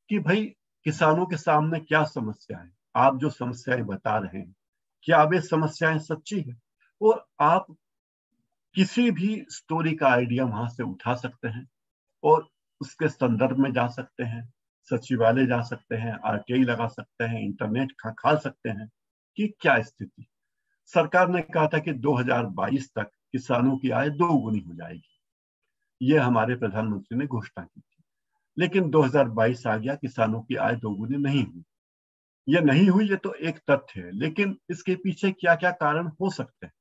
कि भाई किसानों के सामने क्या समस्या है, आप जो समस्याएं बता रहे हैं क्या वे समस्याएं सच्ची है? और आप किसी भी स्टोरी का आइडिया वहां से उठा सकते हैं और उसके संदर्भ में जा सकते हैं, सचिवालय जा सकते हैं, आरटीआई लगा सकते हैं, इंटरनेट खंगाल सकते हैं कि क्या स्थिति। सरकार ने कहा था कि 2022 तक किसानों की आय 2 गुनी हो जाएगी, ये हमारे प्रधानमंत्री ने घोषणा की थी। लेकिन 2022 आ गया, किसानों की आय 2 गुनी नहीं हुई। ये नहीं हुई, ये तो एक तथ्य है, लेकिन इसके पीछे क्या क्या कारण हो सकते हैं।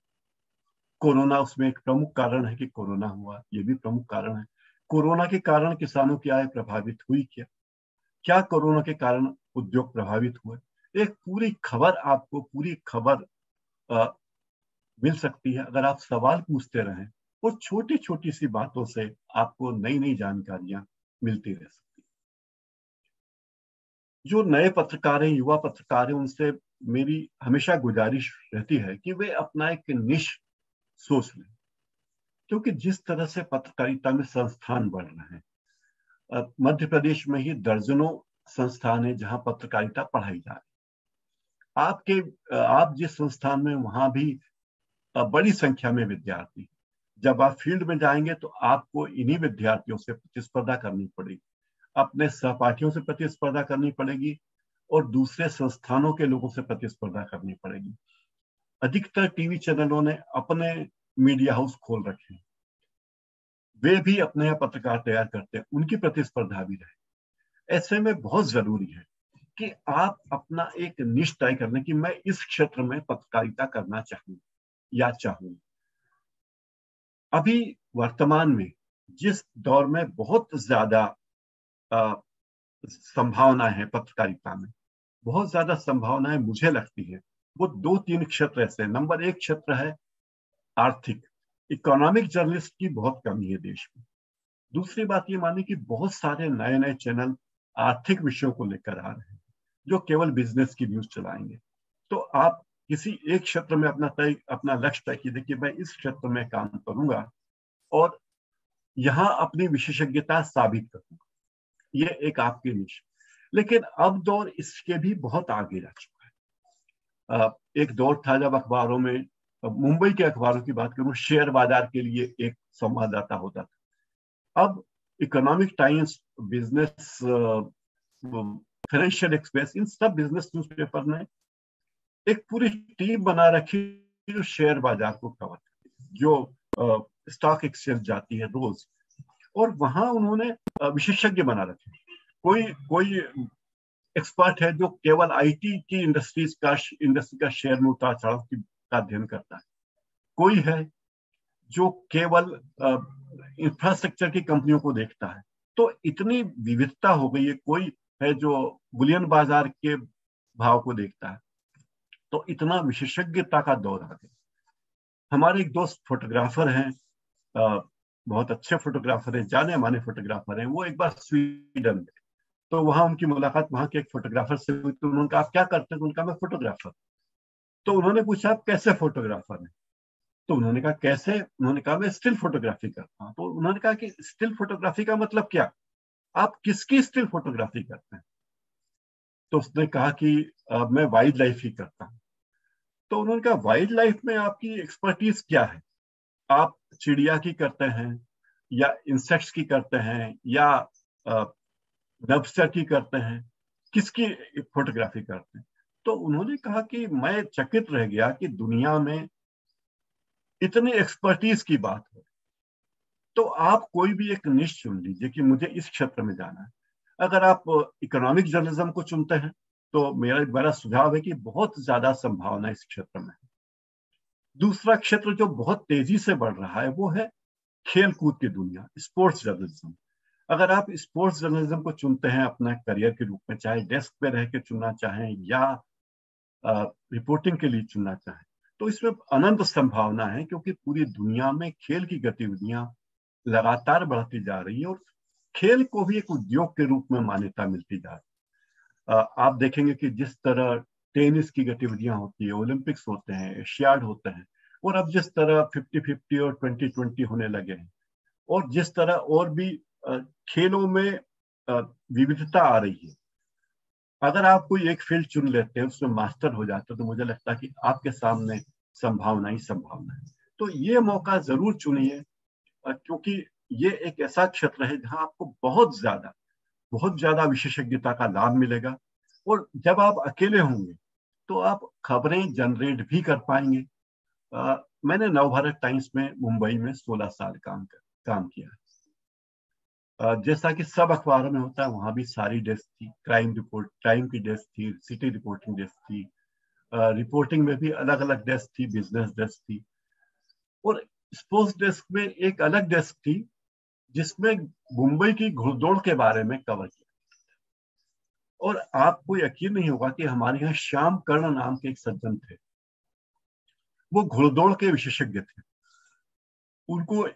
कोरोना उसमें एक प्रमुख कारण है कि कोरोना हुआ, ये भी प्रमुख कारण है। कोरोना के कारण किसानों की आय प्रभावित हुई क्या? क्या कोरोना के कारण उद्योग प्रभावित हुए? एक पूरी खबर, आपको पूरी खबर मिल सकती है अगर आप सवाल पूछते रहें। और छोटी छोटी सी बातों से आपको नई नई जानकारियां मिलती रह सकती है। जो नए पत्रकार हैं, युवा पत्रकार हैं, उनसे मेरी हमेशा गुजारिश रहती है कि वे अपना एक निश सोच लें, क्योंकि जिस तरह से पत्रकारिता में संस्थान बढ़ रहे हैं, मध्य प्रदेश में ही दर्जनों संस्थान है जहां पत्रकारिता पढ़ाई जा रही है। आप जिस संस्थान में, वहां भी बड़ी संख्या में विद्यार्थी। जब आप फील्ड में जाएंगे तो आपको इन्हीं विद्यार्थियों से प्रतिस्पर्धा करनी पड़ेगी, अपने सहपाठियों से प्रतिस्पर्धा करनी पड़ेगी और दूसरे संस्थानों के लोगों से प्रतिस्पर्धा करनी पड़ेगी। अधिकतर टीवी चैनलों ने अपने मीडिया हाउस खोल रखे हैं, वे भी अपने यहाँ पत्रकार तैयार करते हैं, उनकी प्रतिस्पर्धा भी रहे। ऐसे में बहुत जरूरी है कि आप अपना एक निश तय करने कि मैं इस क्षेत्र में पत्रकारिता करना चाहूँ या चाहूँ। अभी वर्तमान में जिस दौर में बहुत ज्यादा संभावना है पत्रकारिता में, बहुत ज्यादा संभावनाएं मुझे लगती है, वो 2-3 क्षेत्र ऐसे हैं। नंबर 1 क्षेत्र है आर्थिक, इकोनॉमिक जर्नलिस्ट की बहुत कमी है देश में। दूसरी बात ये मानी कि बहुत सारे नए नए चैनल आर्थिक विषयों को लेकर आ रहे हैं जो केवल बिजनेस की न्यूज चलाएंगे। तो आप किसी एक क्षेत्र में अपना लक्ष्य तय कीजिए कि मैं इस क्षेत्र में काम करूंगा और यहां अपनी विशेषज्ञता साबित करूंगा। ये एक आपकी निश। लेकिन अब दौर इसके भी बहुत आगे जा चुका है। एक दौर था जब अखबारों में, मुंबई के अखबारों की बात करूं, शेयर बाजार के लिए एक संवाददाता होता था। अब Economic Times, business, Financial Express, इन सब बिजनेस न्यूज़पेपर ने एक पूरी टीम बना रखी जो शेयर बाजार को कवर करती है, जो स्टॉक एक्सचेंज जाती है रोज, और वहां उन्होंने विशेषज्ञ बना रखे। कोई एक्सपर्ट है जो केवल आईटी की इंडस्ट्री का शेयर में उतार चढ़ाव का अध्ययन करता है। कोई है जो केवल इंफ्रास्ट्रक्चर की कंपनियों को देखता है। तो इतनी विविधता हो गई है। कोई है जो बुलियन बाजार के भाव को देखता है। तो इतना विशेषज्ञता का दौर आ गया। हमारे एक दोस्त फोटोग्राफर हैं, बहुत अच्छे फोटोग्राफर हैं, जाने माने फोटोग्राफर हैं। वो एक बार स्वीडन में, तो वहां उनकी मुलाकात वहां के एक फोटोग्राफर से हुई। तो उन्होंने कहा आप क्या करते हैं? उनका मैं फोटोग्राफर। तो उन्होंने पूछा आप कैसे फोटोग्राफर हैं? तो उन्होंने कहा कैसे? उन्होंने कहा मैं स्टिल फोटोग्राफी करता हूँ। तो उन्होंने कहा कि स्टिल फोटोग्राफी का मतलब क्या? आप किसकी स्टिल फोटोग्राफी करते हैं? तो उसने कहा कि मैं वाइल्ड लाइफ ही करता हूँ। तो उन्होंने कहा वाइल्ड लाइफ में आपकी एक्सपर्टीज क्या है? आप चिड़िया की करते हैं, या इंसेक्ट्स की करते हैं या लॉबस्टर की करते हैं, किसकी फोटोग्राफी करते हैं। तो उन्होंने कहा कि मैं चकित रह गया कि दुनिया में इतनी एक्सपर्टीज की बात है, तो आप कोई भी एक निश चुन लीजिए कि मुझे इस क्षेत्र में जाना है। अगर आप इकोनॉमिक जर्नलिज्म को चुनते हैं तो मेरा सुझाव है कि बहुत ज्यादा संभावना इस क्षेत्र में है। दूसरा क्षेत्र जो बहुत तेजी से बढ़ रहा है वो है खेल कूद की दुनिया, स्पोर्ट्स जर्नलिज्म। अगर आप स्पोर्ट्स जर्नलिज्म को चुनते हैं अपना करियर के रूप में, चाहे डेस्क पे रह के चुनना चाहें या रिपोर्टिंग के लिए चुनना चाहें, तो इसमें अनंत संभावना है, क्योंकि पूरी दुनिया में खेल की गतिविधियां लगातार बढ़ती जा रही है और खेल को भी एक उद्योग के रूप में मान्यता मिलती जा रही है। आप देखेंगे कि जिस तरह टेनिस की गतिविधियां होती है, ओलंपिक्स होते हैं, एशियाड होते हैं, और अब जिस तरह 50-50 और 20-20 होने लगे हैं, और जिस तरह और भी खेलों में विविधता आ रही है, अगर आप कोई एक फील्ड चुन लेते हैं, उसमें मास्टर हो जाते हैं, तो मुझे लगता है कि आपके सामने संभावना ही संभावना है। तो ये मौका जरूर चुनिए, क्योंकि ये एक ऐसा क्षेत्र है जहां आपको बहुत ज्यादा विशेषज्ञता का लाभ मिलेगा, और जब आप अकेले होंगे तो आप खबरें जनरेट भी कर पाएंगे। मैंने नवभारत टाइम्स में मुंबई में 16 साल काम किया। जैसा कि सब अखबारों में होता है, वहां भी सारी डेस्क थी, क्राइम की डेस्क थी, सिटी रिपोर्टिंग डेस्क थी, रिपोर्टिंग में भी अलग अलग डेस्क थी, बिजनेस डेस्क थी, और स्पोर्ट्स डेस्क में एक अलग डेस्क थी जिसमें मुंबई की घुड़दौड़ के बारे में कवर किया। और आपको यकीन नहीं होगा कि हमारे यहाँ श्याम कर्ण नाम के एक सज्जन थे, वो घुड़दौड़ के विशेषज्ञ थे। उनको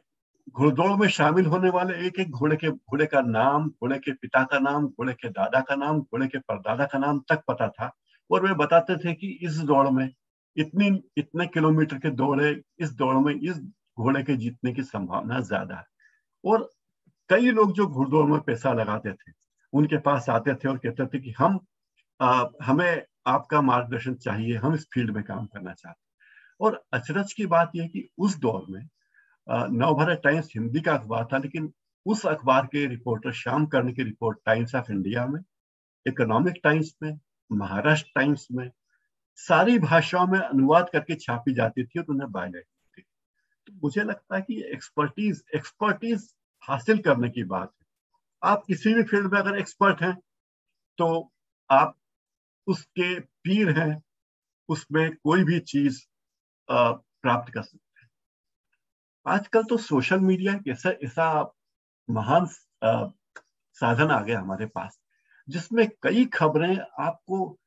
घुड़दौड़ में शामिल होने वाले एक एक घोड़े का नाम, घोड़े के पिता का नाम, घोड़े के दादा का नाम, घोड़े के परदादा का नाम तक पता था। और वे बताते थे कि इस दौड़ में इतने किलोमीटर के दौड़े, इस दौड़ में इस घोड़े के जीतने की संभावना ज्यादा है। और कई लोग जो घुड़दौड़ में पैसा लगाते थे उनके पास आते थे और कहते थे कि हमें आपका मार्गदर्शन चाहिए, हम इस फील्ड में काम करना चाहते हैं। और अचरज की बात यह कि उस दौर में नवभारत टाइम्स हिंदी का अखबार था, लेकिन उस अखबार के रिपोर्टर श्याम कर्ण की रिपोर्ट टाइम्स ऑफ इंडिया में, इकोनॉमिक टाइम्स में, महाराष्ट्र टाइम्स में, सारी भाषाओं में अनुवाद करके छापी जाती थी और उन्हें बायलाइट थी। तो मुझे लगता है कि एक्सपर्टीज हासिल करने की बात है। आप किसी भी फील्ड में अगर एक्सपर्ट हैं तो आप उसके पीर हैं, उसमें कोई भी चीज प्राप्त कर सकते हैं। आजकल तो सोशल मीडिया एक ऐसा महान साधन आ गया हमारे पास, जिसमें कई खबरें आपको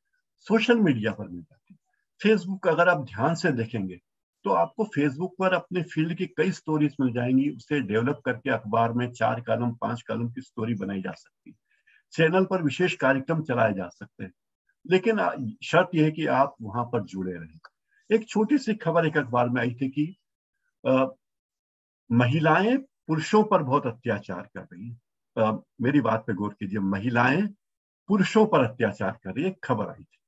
सोशल मीडिया पर मिल जाती है। फेसबुक अगर आप ध्यान से देखेंगे तो आपको फेसबुक पर अपने फील्ड की कई स्टोरीज मिल जाएंगी, उसे डेवलप करके अखबार में 4 कॉलम 5 कॉलम की स्टोरी बनाई जा सकती है। चैनल पर विशेष कार्यक्रम चलाए जा सकते हैं, लेकिन शर्त यह है कि आप वहां पर जुड़े रहें। एक छोटी सी खबर एक अखबार में आई थी कि महिलाएं पुरुषों पर बहुत अत्याचार कर रही हैं। मेरी बात पे गौर कीजिए, महिलाएं पुरुषों पर अत्याचार कर रही है, खबर आई थी।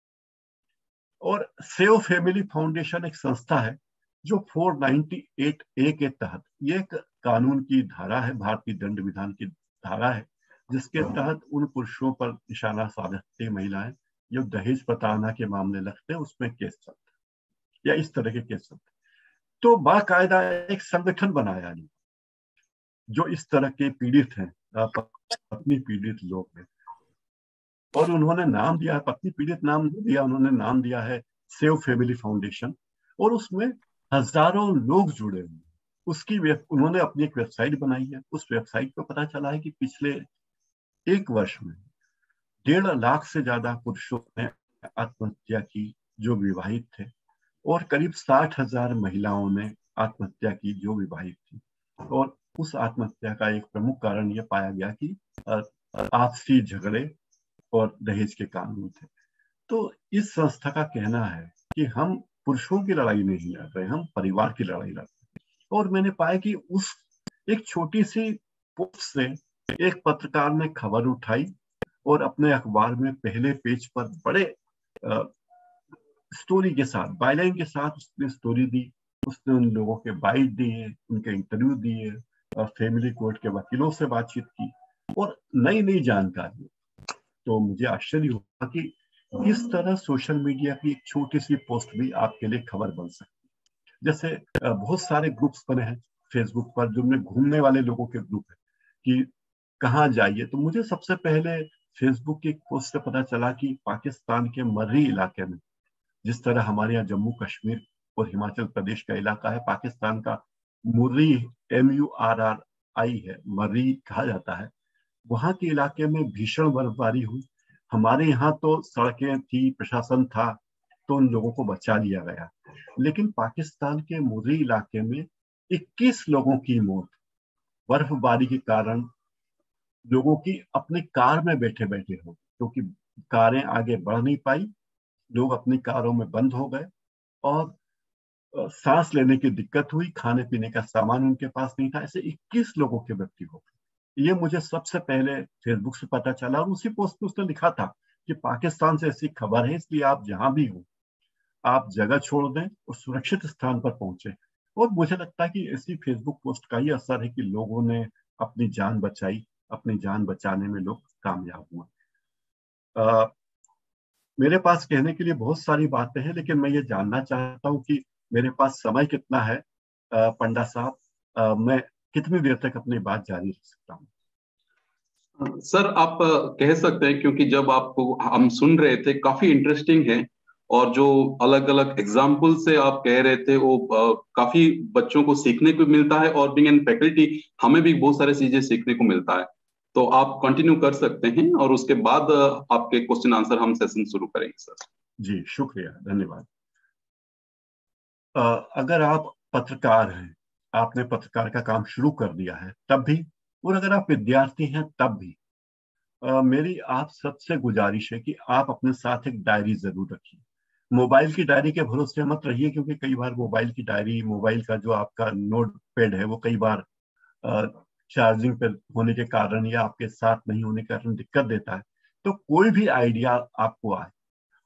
और सेव फैमिली फाउंडेशन एक संस्था है जो 498A के तहत, ये एक कानून की धारा है, भारतीय दंड विधान की धारा है, जिसके तहत उन पुरुषों पर निशाना साधती महिलाएं जो दहेज प्रताड़ना के मामले लगते हैं, उसमें केस चलता है या इस तरह के केस चलते हैं। तो बाकायदा एक संगठन बनाया जो इस तरह के पीड़ित हैं, पत्नी पीड़ित लोग हैं, और उन्होंने नाम दिया है, पत्नी पीड़ित नाम दिया, उन्होंने नाम दिया है सेव फैमिली फाउंडेशन, और उसमें हजारों लोग जुड़े हुए। उन्होंने अपनी एक वेबसाइट बनाई है। उस वेबसाइट पर पता चला है कि पिछले एक वर्ष में 1.5 लाख से ज्यादा पुरुषों ने आत्महत्या की जो विवाहित थे, और करीब 60,000 महिलाओं ने आत्महत्या की जो विवाहित थी। और उस आत्महत्या का एक प्रमुख कारण यह पाया गया कि आपसी झगड़े और दहेज के कानून थे। तो इस संस्था का कहना है कि हम पुरुषों की लड़ाई नहीं लड़ रहे, हम परिवार की लड़ाई लड़ रहे हैं। और मैंने पाया कि उस एक छोटी सी पोस्ट से एक पत्रकार ने खबर उठाई और अपने अखबार में पहले पेज पर बड़े स्टोरी के साथ, बायलाइन के साथ उसने स्टोरी दी। उसने उन लोगों के बाइट दिए, उनके इंटरव्यू दिए, फैमिली कोर्ट के वकीलों से बातचीत की और नई नई जानकारी। तो मुझे आश्चर्य हुआ कि इस तरह सोशल मीडिया की एक छोटी सी पोस्ट भी आपके लिए खबर बन सकती है। जैसे बहुत सारे ग्रुप्स बने हैं फेसबुक पर जिनमें घूमने वाले लोगों के ग्रुप है कि कहाँ जाइए। तो मुझे सबसे पहले फेसबुक की एक पोस्ट से पता चला कि पाकिस्तान के मर्री इलाके में, जिस तरह हमारे यहाँ जम्मू कश्मीर और हिमाचल प्रदेश का इलाका है, पाकिस्तान का मुर्री MURRI है, मर्री कहा जाता है, वहां के इलाके में भीषण बर्फबारी हुई। हमारे यहाँ तो सड़कें थी, प्रशासन था, तो उन लोगों को बचा लिया गया। लेकिन पाकिस्तान के मुर्री इलाके में 21 लोगों की मौत बर्फबारी के कारण, लोगों की अपनी कार में बैठे बैठे हो, क्योंकि कारें आगे बढ़ नहीं पाई, लोग अपनी कारों में बंद हो गए और सांस लेने की दिक्कत हुई, खाने पीने का सामान उनके पास नहीं था। ऐसे 21 लोगों की मृत्यु हो गई। ये मुझे सबसे पहले फेसबुक से पता चला और उसी पोस्ट में उसने लिखा था कि पाकिस्तान से ऐसी खबर है, इसलिए आप जहां भी हो आप जगह छोड़ दें और सुरक्षित स्थान पर पहुंचे। और मुझे लगता है कि ऐसी फेसबुक पोस्ट का ही असर है कि लोगों ने अपनी जान बचाई, अपनी जान बचाने में लोग कामयाब हुए। मेरे पास कहने के लिए बहुत सारी बातें हैं, लेकिन मैं ये जानना चाहता हूँ कि मेरे पास समय कितना है। पंडा साहब, मैं कितनी देर तक अपनी बात जारी रख सकता हूँ? सर आप कह सकते हैं, क्योंकि जब आपको हम सुन रहे थे काफी इंटरेस्टिंग है, और जो अलग अलग एग्जाम्पल से आप कह रहे थे वो काफी बच्चों को सीखने को मिलता है, और बीइंग एन फैकल्टी हमें भी बहुत सारी चीजें सीखने को मिलता है। तो आप कंटिन्यू कर सकते हैं और उसके बाद आपके क्वेश्चन आंसर हम सेशन शुरू करेंगे सर। जी शुक्रिया, धन्यवाद। अगर आप पत्रकार हैं, आपने पत्रकार का काम शुरू कर दिया है तब भी, और अगर आप विद्यार्थी हैं तब भी, मेरी आप सबसे गुजारिश है कि आप अपने साथ एक डायरी जरूर रखिए। मोबाइल की डायरी के भरोसे मत रहिए, क्योंकि कई बार मोबाइल की डायरी, मोबाइल का जो आपका नोट पैड है, वो कई बार चार्जिंग पे होने के कारण या आपके साथ नहीं होने के कारण दिक्कत देता है। तो कोई भी आइडिया आपको आए,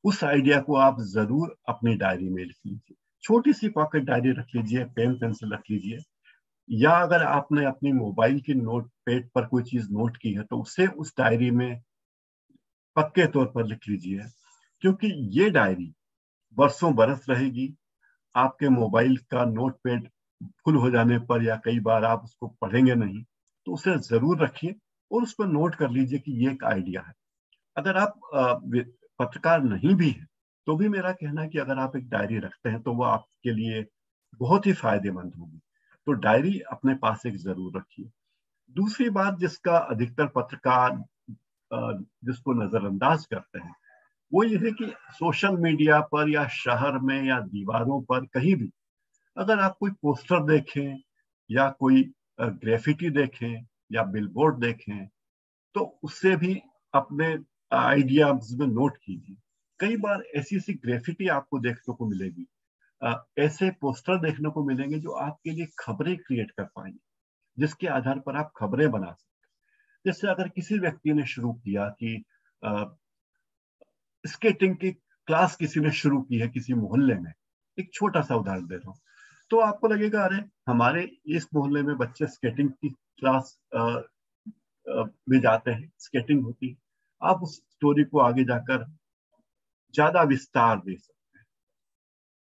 उस आइडिया को आप जरूर अपनी डायरी में लिख लीजिए। छोटी सी पॉकेट डायरी रख लीजिए, पेन पेंसिल रख लीजिए, या अगर आपने अपनी मोबाइल की नोट पैड पर कोई चीज नोट की है तो उसे उस डायरी में पक्के तौर पर लिख लीजिए, क्योंकि ये डायरी बरसों बरस रहेगी। आपके मोबाइल का नोट पैड फुल हो जाने पर या कई बार आप उसको पढ़ेंगे नहीं, तो उसे जरूर रखिए और उस पर नोट कर लीजिए कि ये एक आइडिया है। अगर आप पत्रकार नहीं भी हैं तो भी मेरा कहना है कि अगर आप एक डायरी रखते हैं तो वो आपके लिए बहुत ही फायदेमंद होगी। तो डायरी अपने पास एक जरूर रखिए। दूसरी बात जिसका अधिकतर पत्रकार जिसको नजरअंदाज करते हैं, वो ये है कि सोशल मीडिया पर या शहर में या दीवारों पर कहीं भी अगर आप कोई पोस्टर देखें या कोई ग्रेफिटी देखें या बिलबोर्ड देखें, तो उससे भी अपने आइडियाज में नोट कीजिए। कई बार ऐसी ऐसी ग्रेफिटी आपको देखने को मिलेगी, ऐसे पोस्टर देखने को मिलेंगे जो आपके लिए खबरें क्रिएट कर पाएंगे, जिसके आधार पर आप खबरें बना सकते हैं। जैसे अगर किसी व्यक्ति ने शुरू किया कि स्केटिंग की क्लास किसी ने शुरू की है किसी मोहल्ले में, एक छोटा सा उदाहरण दे रहा हूँ, तो आपको लगेगा अरे हमारे इस मोहल्ले में बच्चे स्केटिंग की क्लास में जाते हैं, स्केटिंग होती है। आप उस स्टोरी को आगे जाकर ज्यादा विस्तार दे सकते हैं।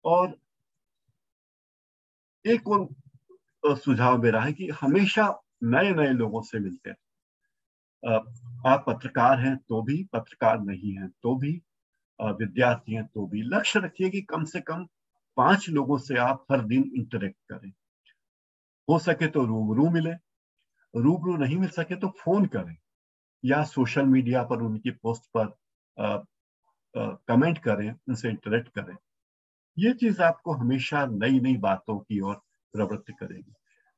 और एक और सुझाव मेरा है कि हमेशा नए नए लोगों से मिलते हैं। आप पत्रकार हैं तो भी, पत्रकार नहीं हैं तो भी, विद्यार्थी हैं तो भी, लक्ष्य रखिए कि कम से कम 5 लोगों से आप हर दिन इंटरेक्ट करें। हो सके तो रूबरू मिले, रूबरू नहीं मिल सके तो फोन करें या सोशल मीडिया पर उनकी पोस्ट पर कमेंट करें, उनसे इंटरेक्ट करें। ये चीज आपको हमेशा नई नई बातों की ओर प्रवृत्त करेगी।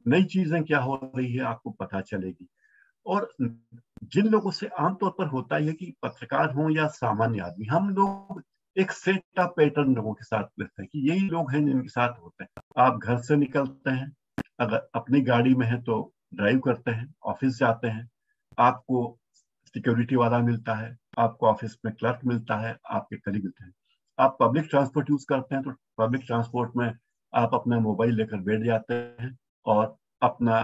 नई चीजें क्या हो रही है आपको पता चलेगी। और जिन लोगों से आमतौर पर होता है कि पत्रकार हों या सामान्य आदमी, हम लोग एक सेट ऑफ पैटर्न लोगों के साथ रहते हैं कि यही लोग हैं जिनके साथ होते हैं। आप घर से निकलते हैं, अगर अपनी गाड़ी में है तो ड्राइव करते हैं, ऑफिस जाते हैं, आपको सिक्योरिटी वाला मिलता है, आपको ऑफिस में क्लर्क मिलता है, आपके कलीग मिलते हैं। आप पब्लिक ट्रांसपोर्ट यूज करते हैं तो पब्लिक ट्रांसपोर्ट में आप अपना मोबाइल लेकर बैठ जाते हैं और अपना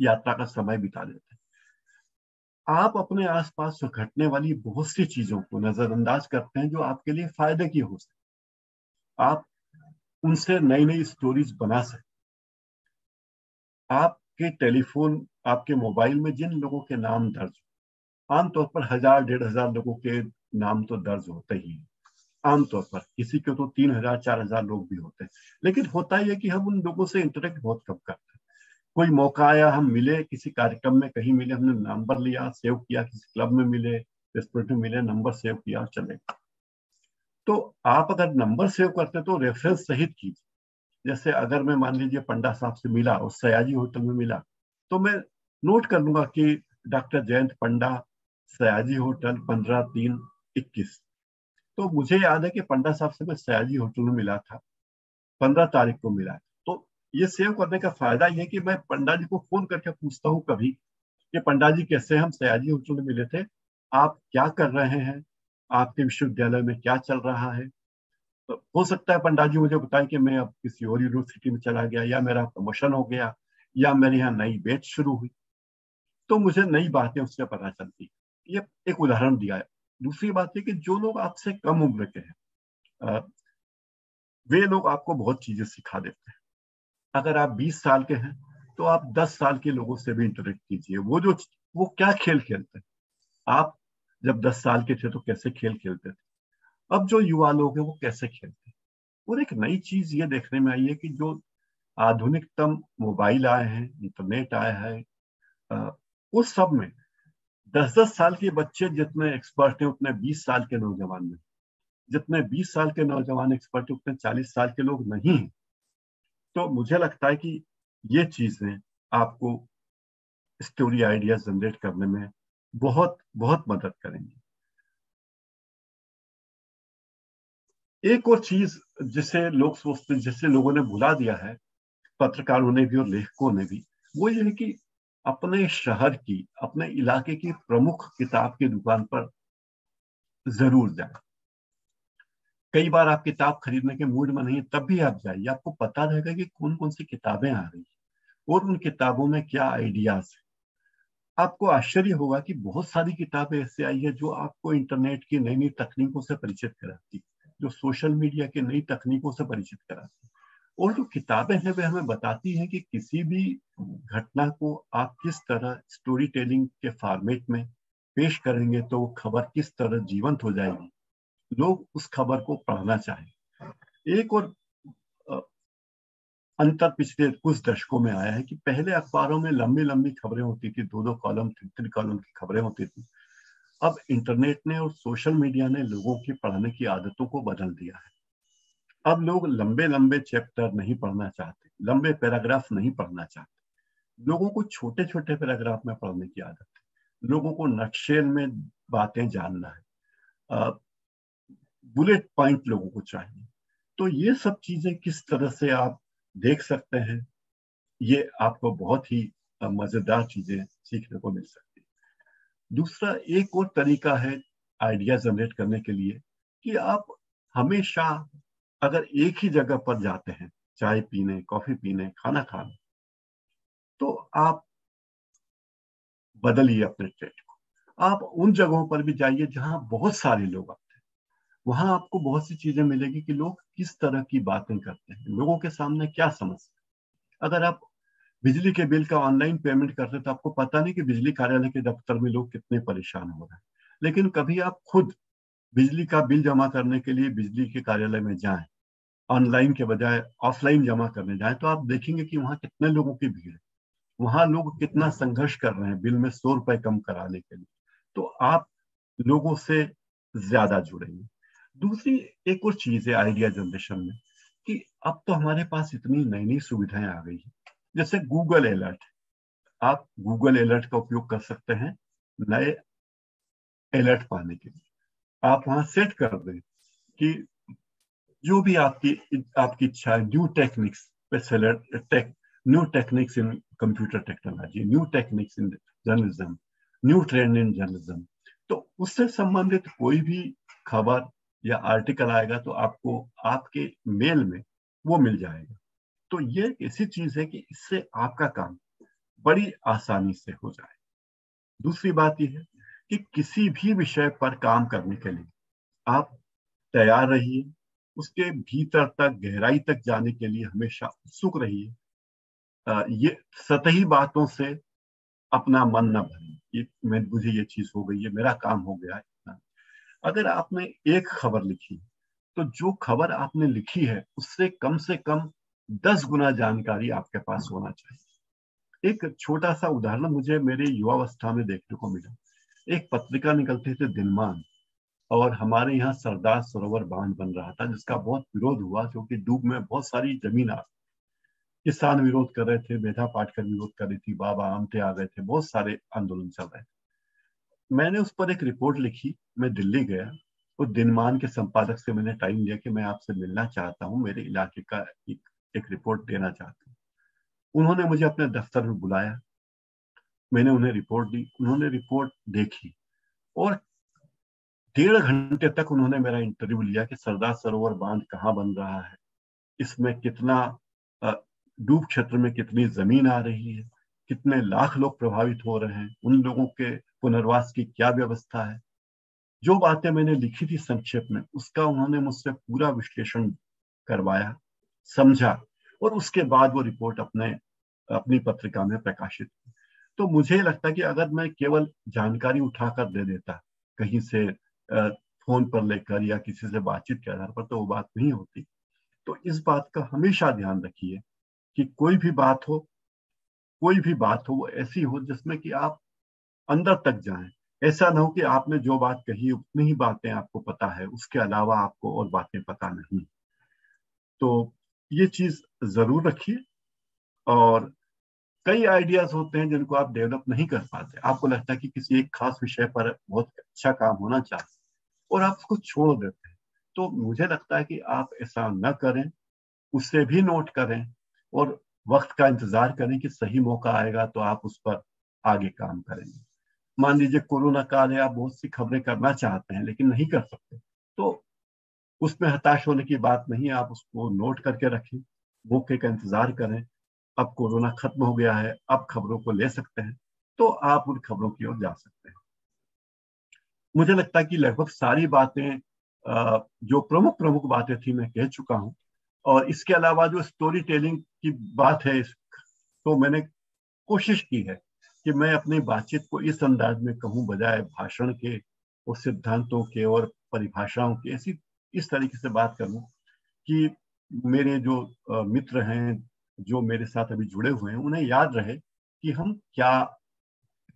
यात्रा का समय बिता देते हैं। आप अपने आसपास घटने वाली बहुत सी चीजों को नजरअंदाज करते हैं जो आपके लिए फायदे की हो सकती। आप उनसे नई नई स्टोरीज बना सकते। आपके टेलीफोन, आपके मोबाइल में जिन लोगों के नाम दर्ज, आमतौर पर 1000 1500 लोगों के नाम तो दर्ज होते ही हैं। आमतौर पर किसी के तो 3000 4000 लोग भी होते हैं, लेकिन होता ही है कि हम उन लोगों से इंटरेक्ट बहुत कम करते हैं। कोई मौका आया, हम मिले, किसी कार्यक्रम में कहीं मिले, हमने नंबर लिया, सेव किया, किसी क्लब में मिले, रेस्टोरेंट में मिले, नंबर सेव किया और चले गए। तो आप अगर नंबर सेव करते तो रेफरेंस सहित कीजिए। जैसे अगर मैं मान लीजिए पंडा साहब से मिला और सयाजी होटल में मिला, तो मैं नोट कर लूंगा कि डॉक्टर जयंत पंडा, सयाजी होटल, 15/3/21। तो मुझे याद है कि पंडा साहब से मैं सयाजी होटल में मिला था, 15 तारीख को मिला। तो ये सेव करने का फायदा ये है कि मैं पंडा जी को फोन करके पूछता हूँ कभी कि पंडा जी कैसे, हम सयाजी होटल में मिले थे, आप क्या कर रहे हैं, आपके विश्वविद्यालय में क्या चल रहा है। तो हो सकता है पंडा जी मुझे बताएं कि मैं अब किसी और यूनिवर्सिटी में चला गया, या मेरा प्रमोशन हो गया, या मेरे यहाँ नई बैच शुरू हुई, तो मुझे नई बातें उससे पता चलती। ये एक उदाहरण दिया है। दूसरी बात है कि जो लोग आपसे कम उम्र के हैं, वे लोग आपको बहुत चीजें सिखा देते हैं। अगर आप 20 साल के हैं तो आप 10 साल के लोगों से भी इंटरेक्ट कीजिए। वो क्या खेल खेलते हैं, आप जब 10 साल के थे तो कैसे खेल खेलते थे, अब जो युवा लोग हैं वो कैसे खेलते हैं। और एक नई चीज ये देखने में आई है कि जो आधुनिकतम मोबाइल आए हैं, इंटरनेट आया है, उस सब में 10-10 साल के बच्चे जितने एक्सपर्ट हैं उतने 20 साल के नौजवान में, जितने 20 साल के नौजवान एक्सपर्ट उतने 40 साल के लोग नहीं हैं। तो मुझे लगता है कि ये चीजें आपको स्टोरी आइडियाज जनरेट करने में बहुत बहुत मदद करेंगी। एक और चीज जिसे लोग सोचते, जिसे लोगों ने भुला दिया है, पत्रकारों ने भी और लेखकों ने भी, वो ये है कि अपने शहर की, अपने इलाके की प्रमुख किताब की दुकान पर जरूर जाए। कई बार आप किताब खरीदने के मूड में नहीं है, तब भी आप जाइए, आपको पता रहेगा कि कौन कौन सी किताबें आ रही हैं और उन किताबों में क्या आइडियाज है। आपको आश्चर्य होगा कि बहुत सारी किताबें ऐसे आई है जो आपको इंटरनेट की नई नई तकनीकों से परिचित कराती, जो सोशल मीडिया की नई तकनीकों से परिचित कराती। और जो किताबें हैं वे हमें बताती हैं कि किसी भी घटना को आप किस तरह स्टोरी टेलिंग के फॉर्मेट में पेश करेंगे तो वो खबर किस तरह जीवंत हो जाएगी, लोग उस खबर को पढ़ना चाहें। एक और अंतर पिछले कुछ दशकों में आया है कि पहले अखबारों में लंबी लंबी खबरें होती थी, 2-2 कॉलम 3-3 कॉलम की खबरें होती थी। अब इंटरनेट ने और सोशल मीडिया ने लोगों की पढ़ने की आदतों को बदल दिया है। अब लोग लंबे लंबे चैप्टर नहीं पढ़ना चाहते, लंबे पैराग्राफ नहीं पढ़ना चाहते। लोगों को छोटे छोटे पैराग्राफ में पढ़ने की आदत है। लोगों को नक्शेल में बातें जानना है, बुलेट पॉइंट लोगों को चाहिए। तो ये सब चीजें किस तरह से आप देख सकते हैं, ये आपको बहुत ही मजेदार चीजें सीखने को मिल सकती है। दूसरा एक और तरीका है आइडिया जनरेट करने के लिए कि आप हमेशा अगर एक ही जगह पर जाते हैं, चाय पीने, कॉफी पीने, खाना खाने, तो आप बदलिए अपने ट्रेड को। आप उन जगहों पर भी जाइए जहां बहुत सारे लोग आते हैं। वहां आपको बहुत सी चीजें मिलेगी कि लोग किस तरह की बातें करते हैं, लोगों के सामने क्या समस्या। अगर आप बिजली के बिल का ऑनलाइन पेमेंट करते तो आपको पता नहीं कि बिजली कार्यालय के दफ्तर में लोग कितने परेशान हो रहे हैं। लेकिन कभी आप खुद बिजली का बिल जमा करने के लिए बिजली के कार्यालय में जाएं, ऑनलाइन के बजाय ऑफलाइन जमा करने जाएं, तो आप देखेंगे कि वहां कितने लोगों की भीड़ है, वहां लोग कितना संघर्ष कर रहे हैं बिल में 100 रुपए कम कराने के लिए। तो आप लोगों से ज्यादा जुड़ेंगे। दूसरी एक और चीज है आइडिया जनरेशन में कि अब तो हमारे पास इतनी नई नई सुविधाएं आ गई है, जैसे गूगल अलर्ट। आप गूगल अलर्ट का उपयोग कर सकते हैं नए अलर्ट पाने के लिए। आप वहां सेट कर दें कि जो भी आपकी इच्छा है, new techniques new techniques in computer technology, new techniques in journalism, new trend in journalism, तो उससे संबंधित कोई भी खबर या आर्टिकल आएगा तो आपको आपके मेल में वो मिल जाएगा। तो ये ऐसी चीज है कि इससे आपका काम बड़ी आसानी से हो जाए। दूसरी बात यह है कि किसी भी विषय पर काम करने के लिए आप तैयार रहिए, उसके भीतर तक गहराई तक जाने के लिए हमेशा उत्सुक रहिए। ये सतही बातों से अपना मन न भरिए, मुझे ये चीज हो गई है, मेरा काम हो गया है। अगर आपने एक खबर लिखी तो जो खबर आपने लिखी है उससे कम 10 गुना जानकारी आपके पास होना चाहिए। एक छोटा सा उदाहरण मुझे मेरे युवावस्था में देखने को मिला। एक पत्रिका निकलती थी दिनमान, और हमारे यहाँ सरदार सरोवर बांध बन रहा था जिसका बहुत विरोध हुआ, क्योंकि डूब में बहुत सारी जमीन आ, किसान विरोध कर रहे थे, मेधा पाटकर विरोध कर रही थी, बाबा आमटे आ गए थे, बहुत सारे आंदोलन चल रहे थे। मैंने उस पर एक रिपोर्ट लिखी। मैं दिल्ली गया और दिनमान के संपादक से मैंने टाइम लिया कि मैं आपसे मिलना चाहता हूँ, मेरे इलाके का एक रिपोर्ट देना चाहता हूँ। उन्होंने मुझे अपने दफ्तर में बुलाया, मैंने उन्हें रिपोर्ट दी, उन्होंने रिपोर्ट देखी और 1.5 घंटे तक उन्होंने मेरा इंटरव्यू लिया कि सरदार सरोवर बांध कहाँ बन रहा है, इसमें कितना डूब क्षेत्र में कितनी जमीन आ रही है, कितने लाख लोग प्रभावित हो रहे हैं, उन लोगों के पुनर्वास की क्या व्यवस्था है। जो बातें मैंने लिखी थी संक्षेप में, उसका उन्होंने मुझसे पूरा विश्लेषण करवाया, समझा, और उसके बाद वो रिपोर्ट अपनी पत्रिका में प्रकाशित की। तो मुझे लगता कि अगर मैं केवल जानकारी उठाकर दे देता कहीं से फोन पर लेकर या किसी से बातचीत के आधार पर, तो वो बात नहीं होती। तो इस बात का हमेशा ध्यान रखिए कि कोई भी बात हो वो ऐसी हो जिसमें कि आप अंदर तक जाएं। ऐसा ना हो कि आपने जो बात कही उतनी ही बातें आपको पता है, उसके अलावा आपको और बातें पता नहीं। तो ये चीज जरूर रखिए। और कई आइडियाज होते हैं जिनको आप डेवलप नहीं कर पाते, आपको लगता है कि किसी एक खास विषय पर बहुत अच्छा काम होना चाहिए और आप उसको छोड़ देते हैं। तो मुझे लगता है कि आप ऐसा न करें, उससे भी नोट करें और वक्त का इंतजार करें कि सही मौका आएगा तो आप उस पर आगे काम करेंगे। मान लीजिए कोरोना काल है, आप बहुत सी खबरें करना चाहते हैं लेकिन नहीं कर सकते, तो उसमें हताश होने की बात नहीं है। आप उसको नोट करके रखें, मौके का इंतजार करें। अब कोरोना खत्म हो गया है, अब खबरों को ले सकते हैं, तो आप उन खबरों की ओर जा सकते हैं। मुझे लगता है कि लगभग सारी बातें, जो प्रमुख प्रमुख बातें थी, मैं कह चुका हूं। और इसके अलावा जो स्टोरी टेलिंग की बात है, तो मैंने कोशिश की है कि मैं अपनी बातचीत को इस अंदाज में कहूं, बजाय भाषण के और सिद्धांतों के और परिभाषाओं के, इस तरीके से बात करूं कि मेरे जो मित्र हैं, जो मेरे साथ अभी जुड़े हुए हैं, उन्हें याद रहे कि हम क्या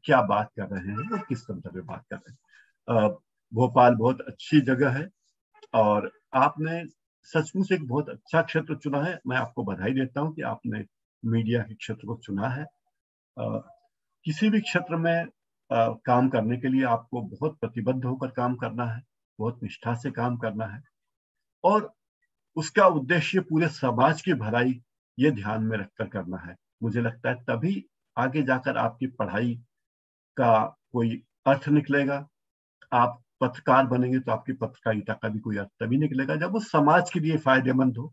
क्या बात कर रहे हैं और किस संदर्भ में बात कर रहे हैं। भोपाल बहुत अच्छी जगह है और आपने सचमुच एक बहुत अच्छा क्षेत्र चुना है। मैं आपको बधाई देता हूं कि आपने मीडिया के क्षेत्र को चुना है। किसी भी क्षेत्र में काम करने के लिए आपको बहुत प्रतिबद्ध होकर काम करना है, बहुत निष्ठा से काम करना है, और उसका उद्देश्य पूरे समाज की भलाई ये ध्यान में रखकर करना है। मुझे लगता है तभी आगे जाकर आपकी पढ़ाई का कोई अर्थ निकलेगा। आप पत्रकार बनेंगे तो आपकी पत्रकारिता का भी कोई अर्थ तभी निकलेगा जब वो समाज के लिए फायदेमंद हो,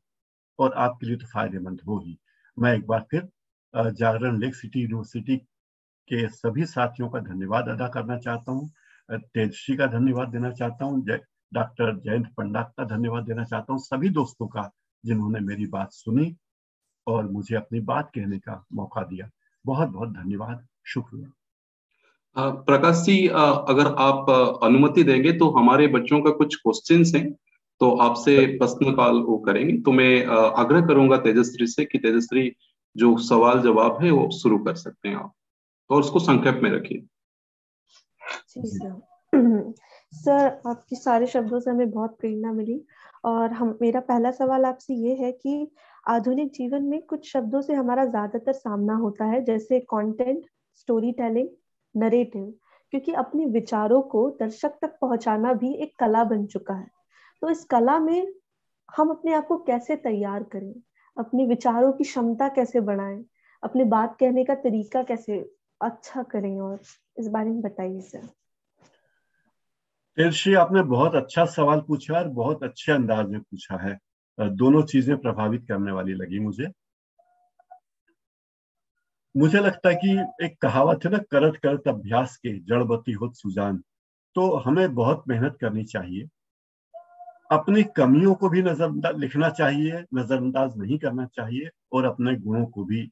और आपके लिए तो फायदेमंद हो ही। मैं एक बार फिर जागरण लेक सिटी यूनिवर्सिटी के सभी साथियों का धन्यवाद अदा करना चाहता हूँ। तेजश्री का धन्यवाद देना चाहता हूँ, डॉक्टर जयंत पंडा का धन्यवाद देना चाहता हूँ, सभी दोस्तों का जिन्होंने मेरी बात सुनी और मुझे अपनी बात कहने का मौका दिया। बहुत बहुत धन्यवाद, शुक्रिया। प्रकाश जी, अगर आप अनुमति देंगे तो हमारे बच्चों का कुछ क्वेश्चंस हैं, तो आपसे प्रश्न काल वो करेंगे। तो मैं आग्रह करूंगा तेजश्री से कि तेजश्री जो सवाल जवाब है वो शुरू कर सकते हैं आप, और उसको संक्षेप में रखिए। जी सर। सर, आपके सारे शब्दों से हमें बहुत प्रेरणा मिली, और मेरा पहला सवाल आपसे ये है कि आधुनिक जीवन में कुछ शब्दों से हमारा ज्यादातर सामना होता है, जैसे कंटेंट, स्टोरी टेलिंग, नरेटिव, क्योंकि अपने विचारों को दर्शक तक पहुंचाना भी एक कला बन चुका है। तो इस कला में हम अपने आप को कैसे तैयार करें, अपने विचारों की क्षमता कैसे बढ़ाएं, अपनी बात कहने का तरीका कैसे अच्छा करें, और इस बारे में बताइए सर। तेजश्री, आपने बहुत अच्छा सवाल पूछा और बहुत अच्छे अंदाज में पूछा है। दोनों चीजें प्रभावित करने वाली लगी मुझे। मुझे लगता है कि एक कहावत है ना, करत करत अभ्यास के जड़बती होत सुजान। तो हमें बहुत मेहनत करनी चाहिए, अपनी कमियों को भी लिखना चाहिए, नजरअंदाज नहीं करना चाहिए, और अपने गुणों को भी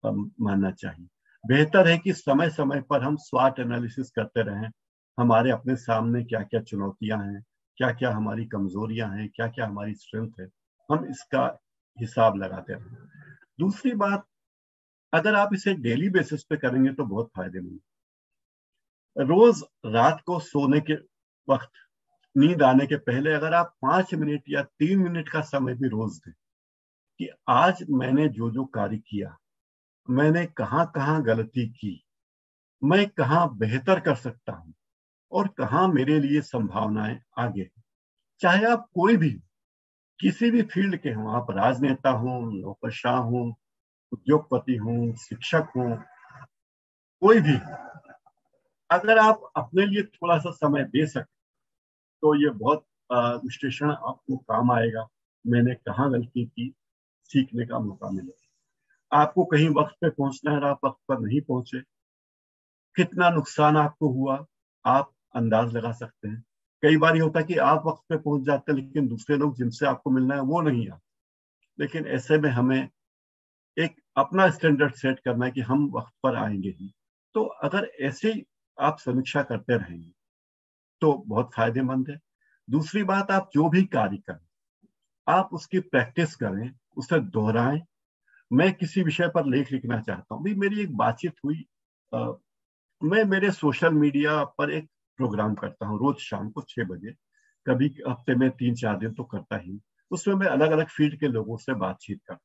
मानना चाहिए। बेहतर है कि समय समय पर हम स्वॉट एनालिसिस करते रहें, हमारे अपने सामने क्या क्या चुनौतियां हैं, क्या क्या हमारी कमजोरियां हैं, क्या क्या हमारी स्ट्रेंथ है, हम इसका हिसाब लगाते रहें। दूसरी बात, अगर आप इसे डेली बेसिस पे करेंगे तो बहुत फायदेमंद। रोज रात को सोने के वक्त, नींद आने के पहले, अगर आप 5 मिनट या 3 मिनट का समय भी रोज दें कि आज मैंने जो जो कार्य किया, मैंने कहाँ कहाँ गलती की, मैं कहाँ बेहतर कर सकता हूँ, और कहाँ मेरे लिए संभावनाएं आगे हैं। चाहे आप कोई भी, किसी भी फील्ड के हों, आप राजनेता हों, नौकरशाह हों, उद्योगपति हों, शिक्षक हों, कोई भी, अगर आप अपने लिए थोड़ा सा समय दे सकते तो ये बहुत विश्लेषण आपको काम आएगा। मैंने कहाँ गलती की, सीखने का मौका मिलेगा। आपको कहीं वक्त पे पहुंचना है और आप वक्त पर नहीं पहुंचे, कितना नुकसान आपको हुआ, आप अंदाज लगा सकते हैं। कई बार ये होता है कि आप वक्त पे पहुंच जाते हैं, लेकिन दूसरे लोग जिनसे आपको मिलना है वो नहीं आते। लेकिन ऐसे में हमें एक अपना स्टैंडर्ड सेट करना है कि हम वक्त पर आएंगे ही। तो अगर ऐसे ही आप समीक्षा करते रहेंगे तो बहुत फायदेमंद है। दूसरी बात, आप जो भी कार्य करें, आप उसकी प्रैक्टिस करें, उसे दोहराएं। मैं किसी विषय पर लेख लिखना चाहता हूँ, भी मेरी एक बातचीत हुई, मैं मेरे सोशल मीडिया पर एक प्रोग्राम करता हूँ रोज शाम को 6 बजे, कभी हफ्ते में 3-4 दिन तो करता ही। उसमें मैं अलग अलग फील्ड के लोगों से बातचीत करता हूँ,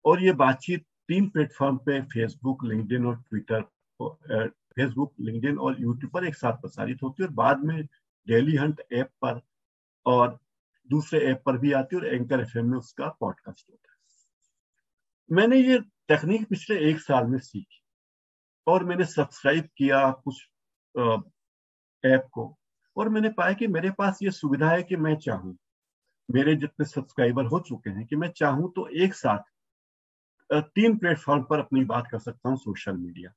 और ये बातचीत 3 प्लेटफॉर्म पे, फेसबुक, लिंक्डइन और ट्विटर, फेसबुक, लिंक्डइन और यूट्यूब पर एक साथ प्रसारित होती है, और बाद में डेली हंट ऐप पर और दूसरे ऐप पर भी आती है, और एंकर एफएम में उसका पॉडकास्ट होता है। मैंने ये तकनीक पिछले 1 साल में सीखी, और मैंने सब्सक्राइब किया कुछ ऐप को, और मैंने पाया कि मेरे पास ये सुविधा है कि मैं चाहूँ, मेरे जितने सब्सक्राइबर हो चुके हैं, कि मैं चाहूँ तो एक साथ 3 प्लेटफॉर्म पर अपनी बात कर सकता हूँ, सोशल मीडिया,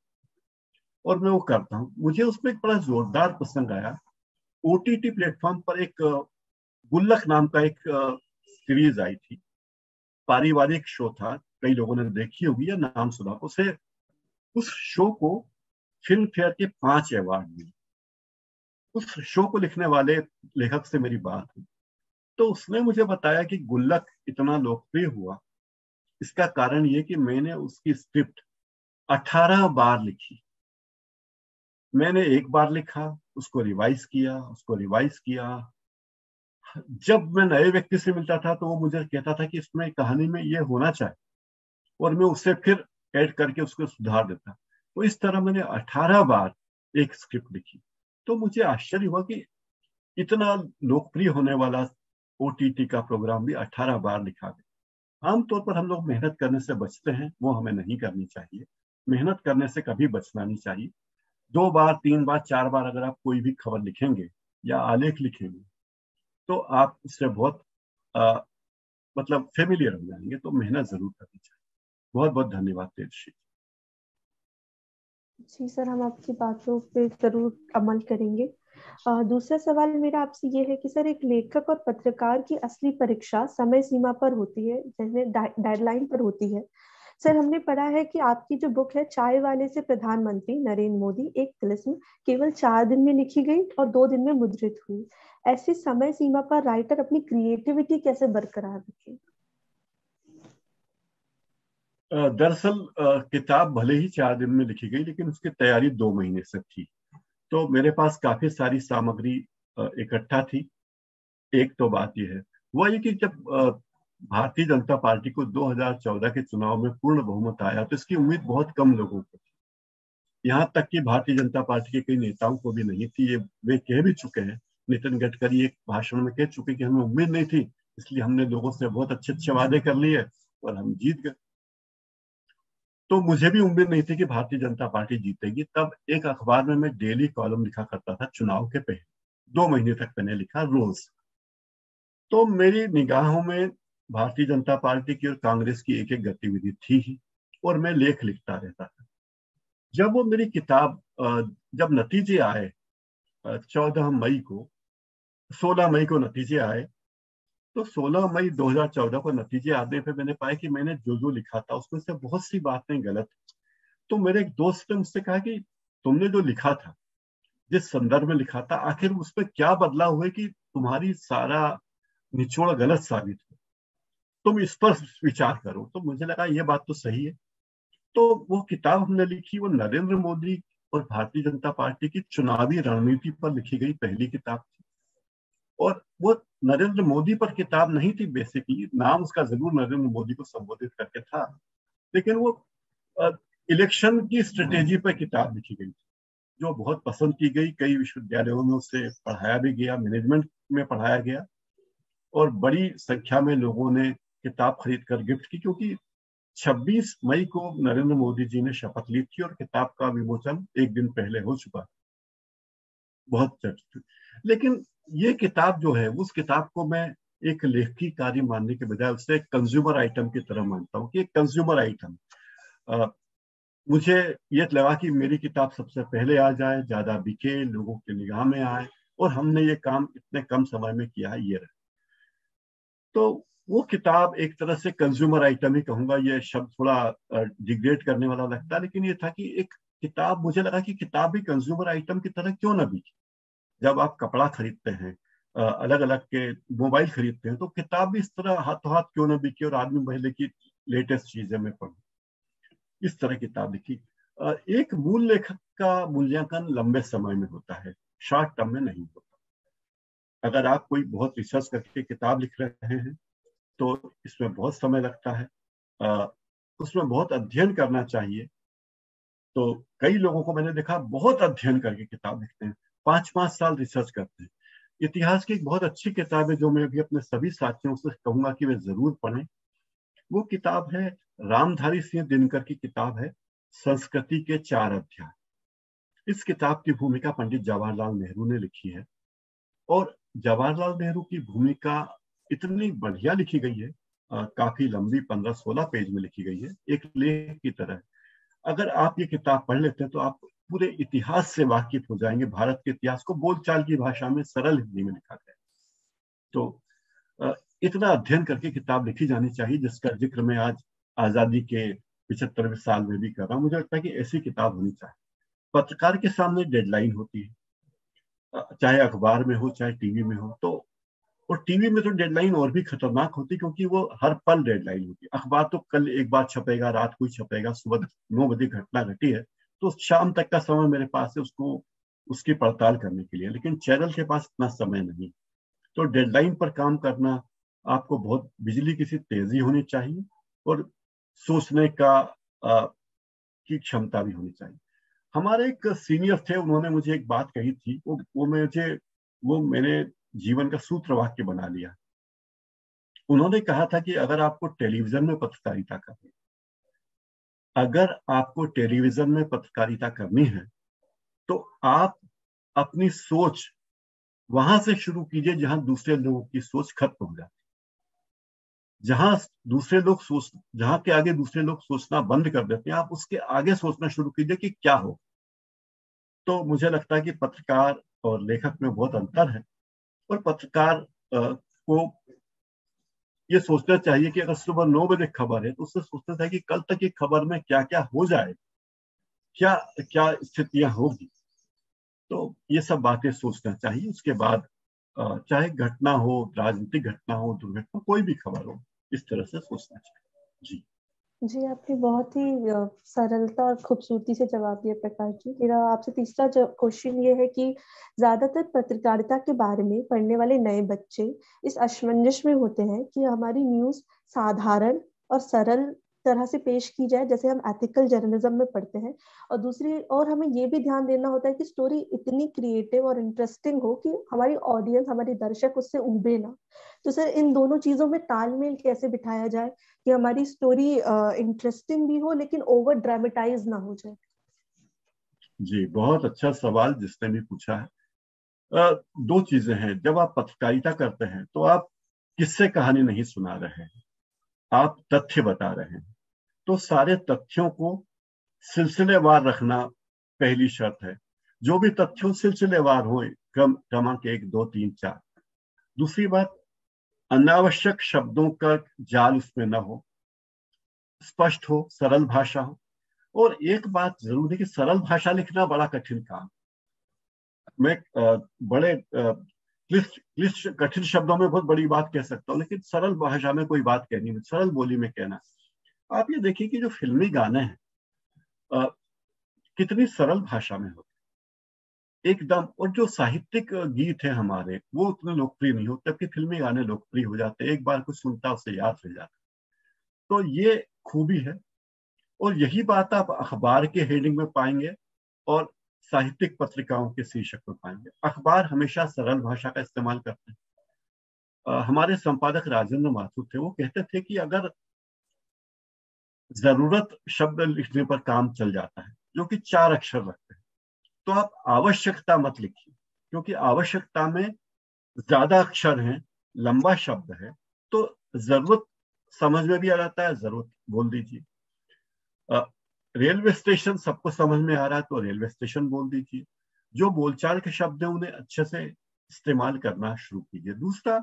और मैं वो करता हूँ। मुझे उसमें एक बड़ा जोरदार प्रसंग आया। ओटीटी प्लेटफॉर्म पर एक गुल्लक नाम का एक सीरीज आई थी, पारिवारिक शो था, कई लोगों ने देखी होगी या नाम सुना। उस शो को फिल्म फेयर के 5 अवार्ड मिले। उस शो को लिखने वाले लेखक से मेरी बात हुई, तो उसने मुझे बताया कि गुल्लक इतना लोकप्रिय हुआ, इसका कारण ये कि मैंने उसकी स्क्रिप्ट 18 बार लिखी। मैंने एक बार लिखा, उसको रिवाइज किया, उसको रिवाइज किया। जब मैं नए व्यक्ति से मिलता था तो वो मुझे कहता था कि इसमें कहानी में ये होना चाहिए, और मैं उससे फिर ऐड करके उसको सुधार देता। तो इस तरह मैंने 18 बार एक स्क्रिप्ट लिखी। तो मुझे आश्चर्य हुआ कि इतना लोकप्रिय होने वाला ओटीटी का प्रोग्राम भी 18 बार लिखा गया। आमतौर पर हम लोग मेहनत करने से बचते हैं, वो हमें नहीं करनी चाहिए। मेहनत करने से कभी बचना नहीं चाहिए। 2 बार, 3 बार, 4 बार अगर आप कोई भी खबर लिखेंगे या आलेख लिखेंगे तो आप उससे बहुत आ, मतलब फेमिलियर हो जाएंगे। तो मेहनत जरूर करनी चाहिए। बहुत बहुत धन्यवाद तेजश्री। जी सर, हम आपकी बातों पे जरूर अमल करेंगे। दूसरा सवाल मेरा आपसे ये है कि सर, एक लेखक और पत्रकार की असली परीक्षा समय सीमा पर होती है, जैसे डेडलाइन पर होती है। सर, हमने पढ़ा है कि आपकी जो बुक है चाय वाले से प्रधानमंत्री नरेंद्र मोदी, एक तिलिस्म, केवल 4 दिन में लिखी गई और 2 दिन में मुद्रित हुई। ऐसी समय सीमा पर राइटर अपनी क्रिएटिविटी कैसे बरकरार रखे? दरअसल किताब भले ही 4 दिन में लिखी गई, लेकिन उसकी तैयारी 2 महीने से थी। तो मेरे पास काफी सारी सामग्री इकट्ठा थी। एक तो बात यह है, वो ये कि जब भारतीय जनता पार्टी को 2014 के चुनाव में पूर्ण बहुमत आया तो इसकी उम्मीद बहुत कम लोगों को थी। यहाँ तक कि भारतीय जनता पार्टी के कई नेताओं को भी नहीं थी। ये वे कह भी चुके हैं, नितिन गडकरी एक भाषण में कह चुके कि हमें उम्मीद नहीं थी, इसलिए हमने लोगों से बहुत अच्छे अच्छे वादे कर लिए और हम जीत गए। तो मुझे भी उम्मीद नहीं थी कि भारतीय जनता पार्टी जीतेगी। तब एक अखबार में मैं डेली कॉलम लिखा करता था चुनाव के पहले। 2 महीने तक मैंने लिखा रोज। तो मेरी निगाहों में भारतीय जनता पार्टी की और कांग्रेस की एक एक गतिविधि थी ही। और मैं लेख लिखता रहता था। जब वो मेरी किताब जब नतीजे आए 14 मई को, 16 मई को नतीजे आए, तो 16 मई 2014 को नतीजे आने पे मैंने पाया कि मैंने जो जो लिखा था उसमें से बहुत सी बातें गलत। तो मेरे एक दोस्त ने मुझसे कहा कि तुमने जो लिखा था, जिस संदर्भ में लिखा था, आखिर उस पर क्या बदलाव हुए कि तुम्हारी सारा निचोड़ गलत साबित हो, तुम इस पर विचार करो। तो मुझे लगा ये बात तो सही है। तो वो किताब हमने लिखी, वो नरेंद्र मोदी और भारतीय जनता पार्टी की चुनावी रणनीति पर लिखी गई पहली किताब थी। और वो नरेंद्र मोदी पर किताब नहीं थी, बेसिकली नाम उसका जरूर नरेंद्र मोदी को संबोधित करके था, लेकिन वो इलेक्शन की स्ट्रेटेजी पर किताब लिखी गई थी, जो बहुत पसंद की गई। कई विश्वविद्यालयों में उससे पढ़ाया भी गया, मैनेजमेंट में पढ़ाया गया, और बड़ी संख्या में लोगों ने किताब खरीद कर गिफ्ट की, क्योंकि 26 मई को नरेंद्र मोदी जी ने शपथ ली थी और किताब का विमोचन एक दिन पहले हो चुका, बहुत चर्चित। लेकिन ये किताब जो है, उस किताब को मैं एक लेखकी कार्य मानने के बजाय उससे एक कंज्यूमर आइटम की तरह मानता हूँ कि एक कंज्यूमर आइटम। मुझे ये लगा कि मेरी किताब सबसे पहले आ जाए, ज्यादा बिके, लोगों की निगाह में आए, और हमने ये काम इतने कम समय में किया है, ये रहे। तो वो किताब एक तरह से कंज्यूमर आइटम ही कहूंगा, ये शब्द थोड़ा डिग्रेड करने वाला लगता है, लेकिन ये था कि एक किताब, मुझे लगा कि किताब भी कंज्यूमर आइटम की तरह क्यों ना बिके। जब आप कपड़ा खरीदते हैं, अलग अलग के मोबाइल खरीदते हैं, तो किताब भी इस तरह हाथों हाथ क्यों ना बिके और आदमी पहले की लेटेस्ट चीजें में पढ़े। इस तरह किताब लिखी। एक मूल लेखक का मूल्यांकन लंबे समय में होता है, शॉर्ट टर्म में नहीं होता। अगर आप कोई बहुत रिसर्च करके किताब लिख रहे हैं तो इसमें बहुत समय लगता है, उसमें बहुत अध्ययन करना चाहिए। तो कई लोगों को मैंने देखा बहुत अध्ययन करके किताब लिखते हैं, 5-5 साल रिसर्च करते हैं। इतिहास की एक बहुत अच्छी किताब है जो मैं भी अपने सभी साथियों से कहूंगा कि वे जरूर पढ़ें। वो किताब है रामधारी सिंह दिनकर की किताब है, संस्कृति के 4 अध्याय। इस किताब की भूमिका पंडित जवाहरलाल नेहरू ने लिखी है, और जवाहरलाल नेहरू की भूमिका इतनी बढ़िया लिखी गई है, काफी लंबी 15-16 पेज में लिखी गई है, एक लेख की तरह। अगर आप ये किताब पढ़ लेते हैं तो आप पूरे इतिहास से वाकिफ हो जाएंगे। भारत के इतिहास को बोलचाल की भाषा में सरल हिंदी में लिखा गया। तो इतना अध्ययन करके किताब लिखी जानी चाहिए, जिसका जिक्र मैं आज आजादी के 75वें साल में भी कर रहा हूँ। मुझे लगता है कि ऐसी किताब होनी चाहिए। पत्रकार के सामने डेडलाइन होती है, चाहे अखबार में हो चाहे टीवी में हो। तो और टीवी में तो डेडलाइन और भी खतरनाक होती, क्योंकि वो हर पल डेडलाइन होती है। अखबार तो कल एक बार छपेगा, रात को ही छपेगा, सुबह 9 बजे घटना घटी है तो शाम तक का समय मेरे पास है उसको उसकी पड़ताल करने के लिए, लेकिन चैनल के पास इतना समय नहीं। तो डेडलाइन पर काम करना, आपको बहुत बिजली की सी तेजी होनी चाहिए, और सोचने का की क्षमता भी होनी चाहिए। हमारे एक सीनियर थे, उन्होंने मुझे एक बात कही थी, वो मैंने जीवन का सूत्र वाक्य बना लिया। उन्होंने कहा था कि अगर आपको टेलीविजन में पत्रकारिता करनी है तो आप अपनी सोच वहां से शुरू कीजिए जहां दूसरे लोगों की सोच खत्म हो जाती। जहां के आगे दूसरे लोग सोचना बंद कर देते हैं, आप उसके आगे सोचना शुरू कीजिए कि क्या हो। तो मुझे लगता है कि पत्रकार और लेखक में बहुत अंतर है, और पत्रकार को ये सोचना चाहिए कि अगर सुबह 9 बजे खबर है तो उससे सोचना चाहिए कि कल तक की खबर में क्या क्या हो जाए, क्या क्या स्थितियां होगी। तो ये सब बातें सोचना चाहिए। उसके बाद चाहे घटना हो, राजनीतिक घटना हो, दुर्घटना, कोई भी खबर हो, इस तरह से सोचना चाहिए। जी जी, आपने बहुत ही सरलता और खूबसूरती से जवाब दिया प्रकाश जी। मेरा आपसे तीसरा क्वेश्चन ये है कि ज्यादातर पत्रकारिता के बारे में पढ़ने वाले नए बच्चे इस असमंजस में होते हैं कि हमारी न्यूज साधारण और सरल तरह से पेश की जाए, जैसे हम एथिकल जर्नलिज्म में पढ़ते हैं, और दूसरी और हमें ये भी ध्यान देना होता है कि स्टोरी इतनी क्रिएटिव और इंटरेस्टिंग हो कि हमारी ऑडियंस, हमारे दर्शक उससे उबे ना। तो सर, इन दोनों चीजों में तालमेल कैसे बिठाया जाए कि हमारी स्टोरी इंटरेस्टिंग भी हो लेकिन ओवर ड्रामेटाइज ना हो जाए? जी, बहुत अच्छा सवाल जिसने भी पूछा है। दो चीजें हैं। जब आप पत्रकारिता करते हैं तो आप किस्से कहानी नहीं सुना रहे हैं, आप तथ्य बता रहे हैं। तो सारे तथ्यों को सिलसिलेवार रखना पहली शर्त है। जो भी तथ्यों सिलसिलेवार हो, क्रमांक 1, 2, 3, 4। दूसरी बात, अनावश्यक शब्दों का जाल उसमें न हो, स्पष्ट हो, सरल भाषा हो। और एक बात जरूर है कि सरल भाषा लिखना बड़ा कठिन काम। मैं बड़े क्लिष्ट कठिन शब्दों में बहुत बड़ी बात कह सकता हूँ, लेकिन सरल भाषा में कोई बात कहनी, सरल बोली में कहना। आप ये देखिए कि जो फिल्मी गाने हैं कितनी सरल भाषा में होते एकदम, और जो साहित्यिक गीत है हमारे वो उतने लोकप्रिय नहीं होते, जबकि फिल्मी गाने लोकप्रिय हो जाते हैं। एक बार कुछ सुनता उसे याद रह जाता। तो ये खूबी है, और यही बात आप अखबार के हेडिंग में पाएंगे और साहित्यिक पत्रिकाओं के शीर्षक में पाएंगे। अखबार हमेशा सरल भाषा का इस्तेमाल करते हैं। हमारे संपादक राजेंद्र माथुर थे, वो कहते थे कि अगर जरूरत शब्द लिखने पर काम चल जाता है जो कि 4 अक्षर रखते हैं, तो आप आवश्यकता मत लिखिए, क्योंकि आवश्यकता में ज्यादा अक्षर हैं, लंबा शब्द है, तो जरूरत समझ में भी आ जाता है, जरूरत बोल दीजिए। रेलवे स्टेशन सबको समझ में आ रहा है, तो रेलवे स्टेशन बोल दीजिए। जो बोलचाल के शब्द हैं उन्हें अच्छे से इस्तेमाल करना शुरू कीजिए। दूसरा,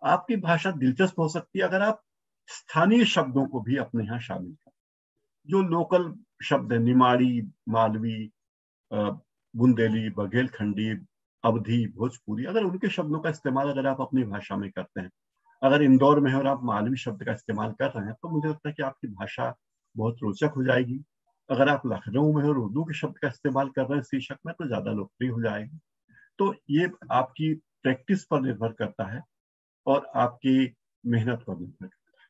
आपकी भाषा दिलचस्प हो सकती है अगर आप स्थानीय शब्दों को भी अपने यहाँ शामिल करें। जो लोकल शब्द है, निमाड़ी, मालवी, बुंदेली, बघेलखंडी, अवधी, भोजपुरी, अगर उनके शब्दों का इस्तेमाल अगर आप अपनी भाषा में करते हैं, अगर इंदौर में है और आप मालवी शब्द का इस्तेमाल कर रहे हैं, तो मुझे लगता है कि आपकी भाषा बहुत रोचक हो जाएगी। अगर आप लखनऊ में और उर्दू के शब्द का इस्तेमाल कर रहे हैं शीर्षक में, तो ज्यादा लोकप्रिय हो जाएगी। तो ये आपकी प्रैक्टिस पर निर्भर करता है और आपकी मेहनत पर निर्भर करता है।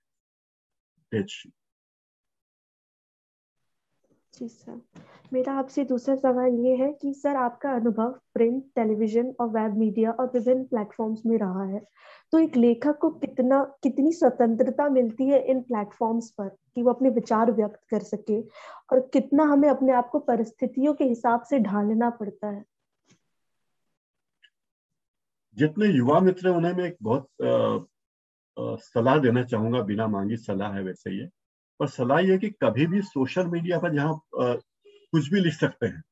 तेजश्री। जी सर, मेरा आपसे दूसरा सवाल ये है कि सर आपका अनुभव प्रिंट, टेलीविजन और वेब मीडिया और विभिन्न प्लेटफॉर्म्स में रहा है, तो एक लेखक को कितनी स्वतंत्रता मिलती है इन प्लेटफॉर्म्स पर कि वो अपने विचार व्यक्त कर सके, और कितना हमें अपने आप को परिस्थितियों के हिसाब से ढालना पड़ता है? जितने युवा मित्र हैं उन्हें मैं एक बहुत सलाह देना चाहूंगा, बिना मांगी सलाह है वैसे ये, पर सलाह ये कि कभी भी सोशल मीडिया पर जहाँ कुछ भी लिख सकते हैं,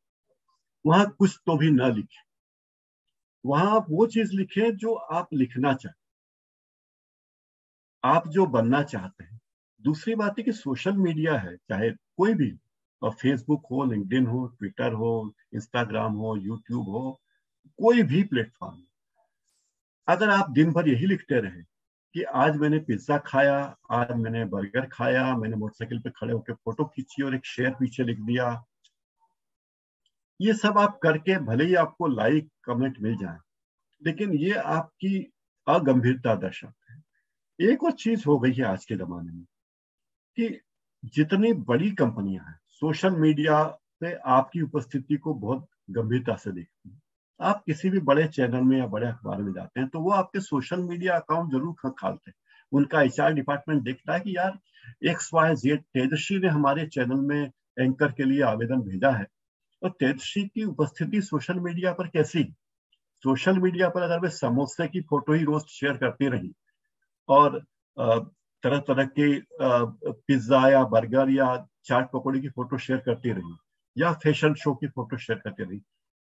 वहां कुछ तो भी ना लिखें। वहां आप वो चीज लिखें जो आप लिखना चाहते, आप जो बनना चाहते हैं। दूसरी बात है कि सोशल मीडिया है, चाहे कोई भी, और फेसबुक हो, लिंक्डइन हो, ट्विटर हो, इंस्टाग्राम हो, यूट्यूब हो, कोई भी प्लेटफॉर्म, अगर आप दिन भर यही लिखते रहे कि आज मैंने पिज्जा खाया, आज मैंने बर्गर खाया, मैंने मोटरसाइकिल पे खड़े होकर फोटो खींची और एक शेयर पीछे लिख दिया, ये सब आप करके भले ही आपको लाइक कमेंट मिल जाए, लेकिन ये आपकी अगंभीरता दर्शाता है। एक और चीज हो गई है आज के जमाने में कि जितनी बड़ी कंपनियां हैं, सोशल मीडिया पे आपकी उपस्थिति को बहुत गंभीरता से देखती हैं। आप किसी भी बड़े चैनल में या बड़े अखबार में जाते हैं तो वो आपके सोशल मीडिया अकाउंट जरूर खंगालते हैं। उनका एचआर डिपार्टमेंट देखता है कि यार XYZ तेजश्री ने हमारे चैनल में एंकर के लिए आवेदन भेजा है, और तेजश्री की उपस्थिति सोशल मीडिया पर कैसी। सोशल मीडिया पर अगर वे समोसे की फोटो ही रोज शेयर करती रही और तरह तरह के पिज्जा या बर्गर या चाट पकौड़ी की फोटो शेयर करती रही या फैशन शो की फोटो शेयर करती रही,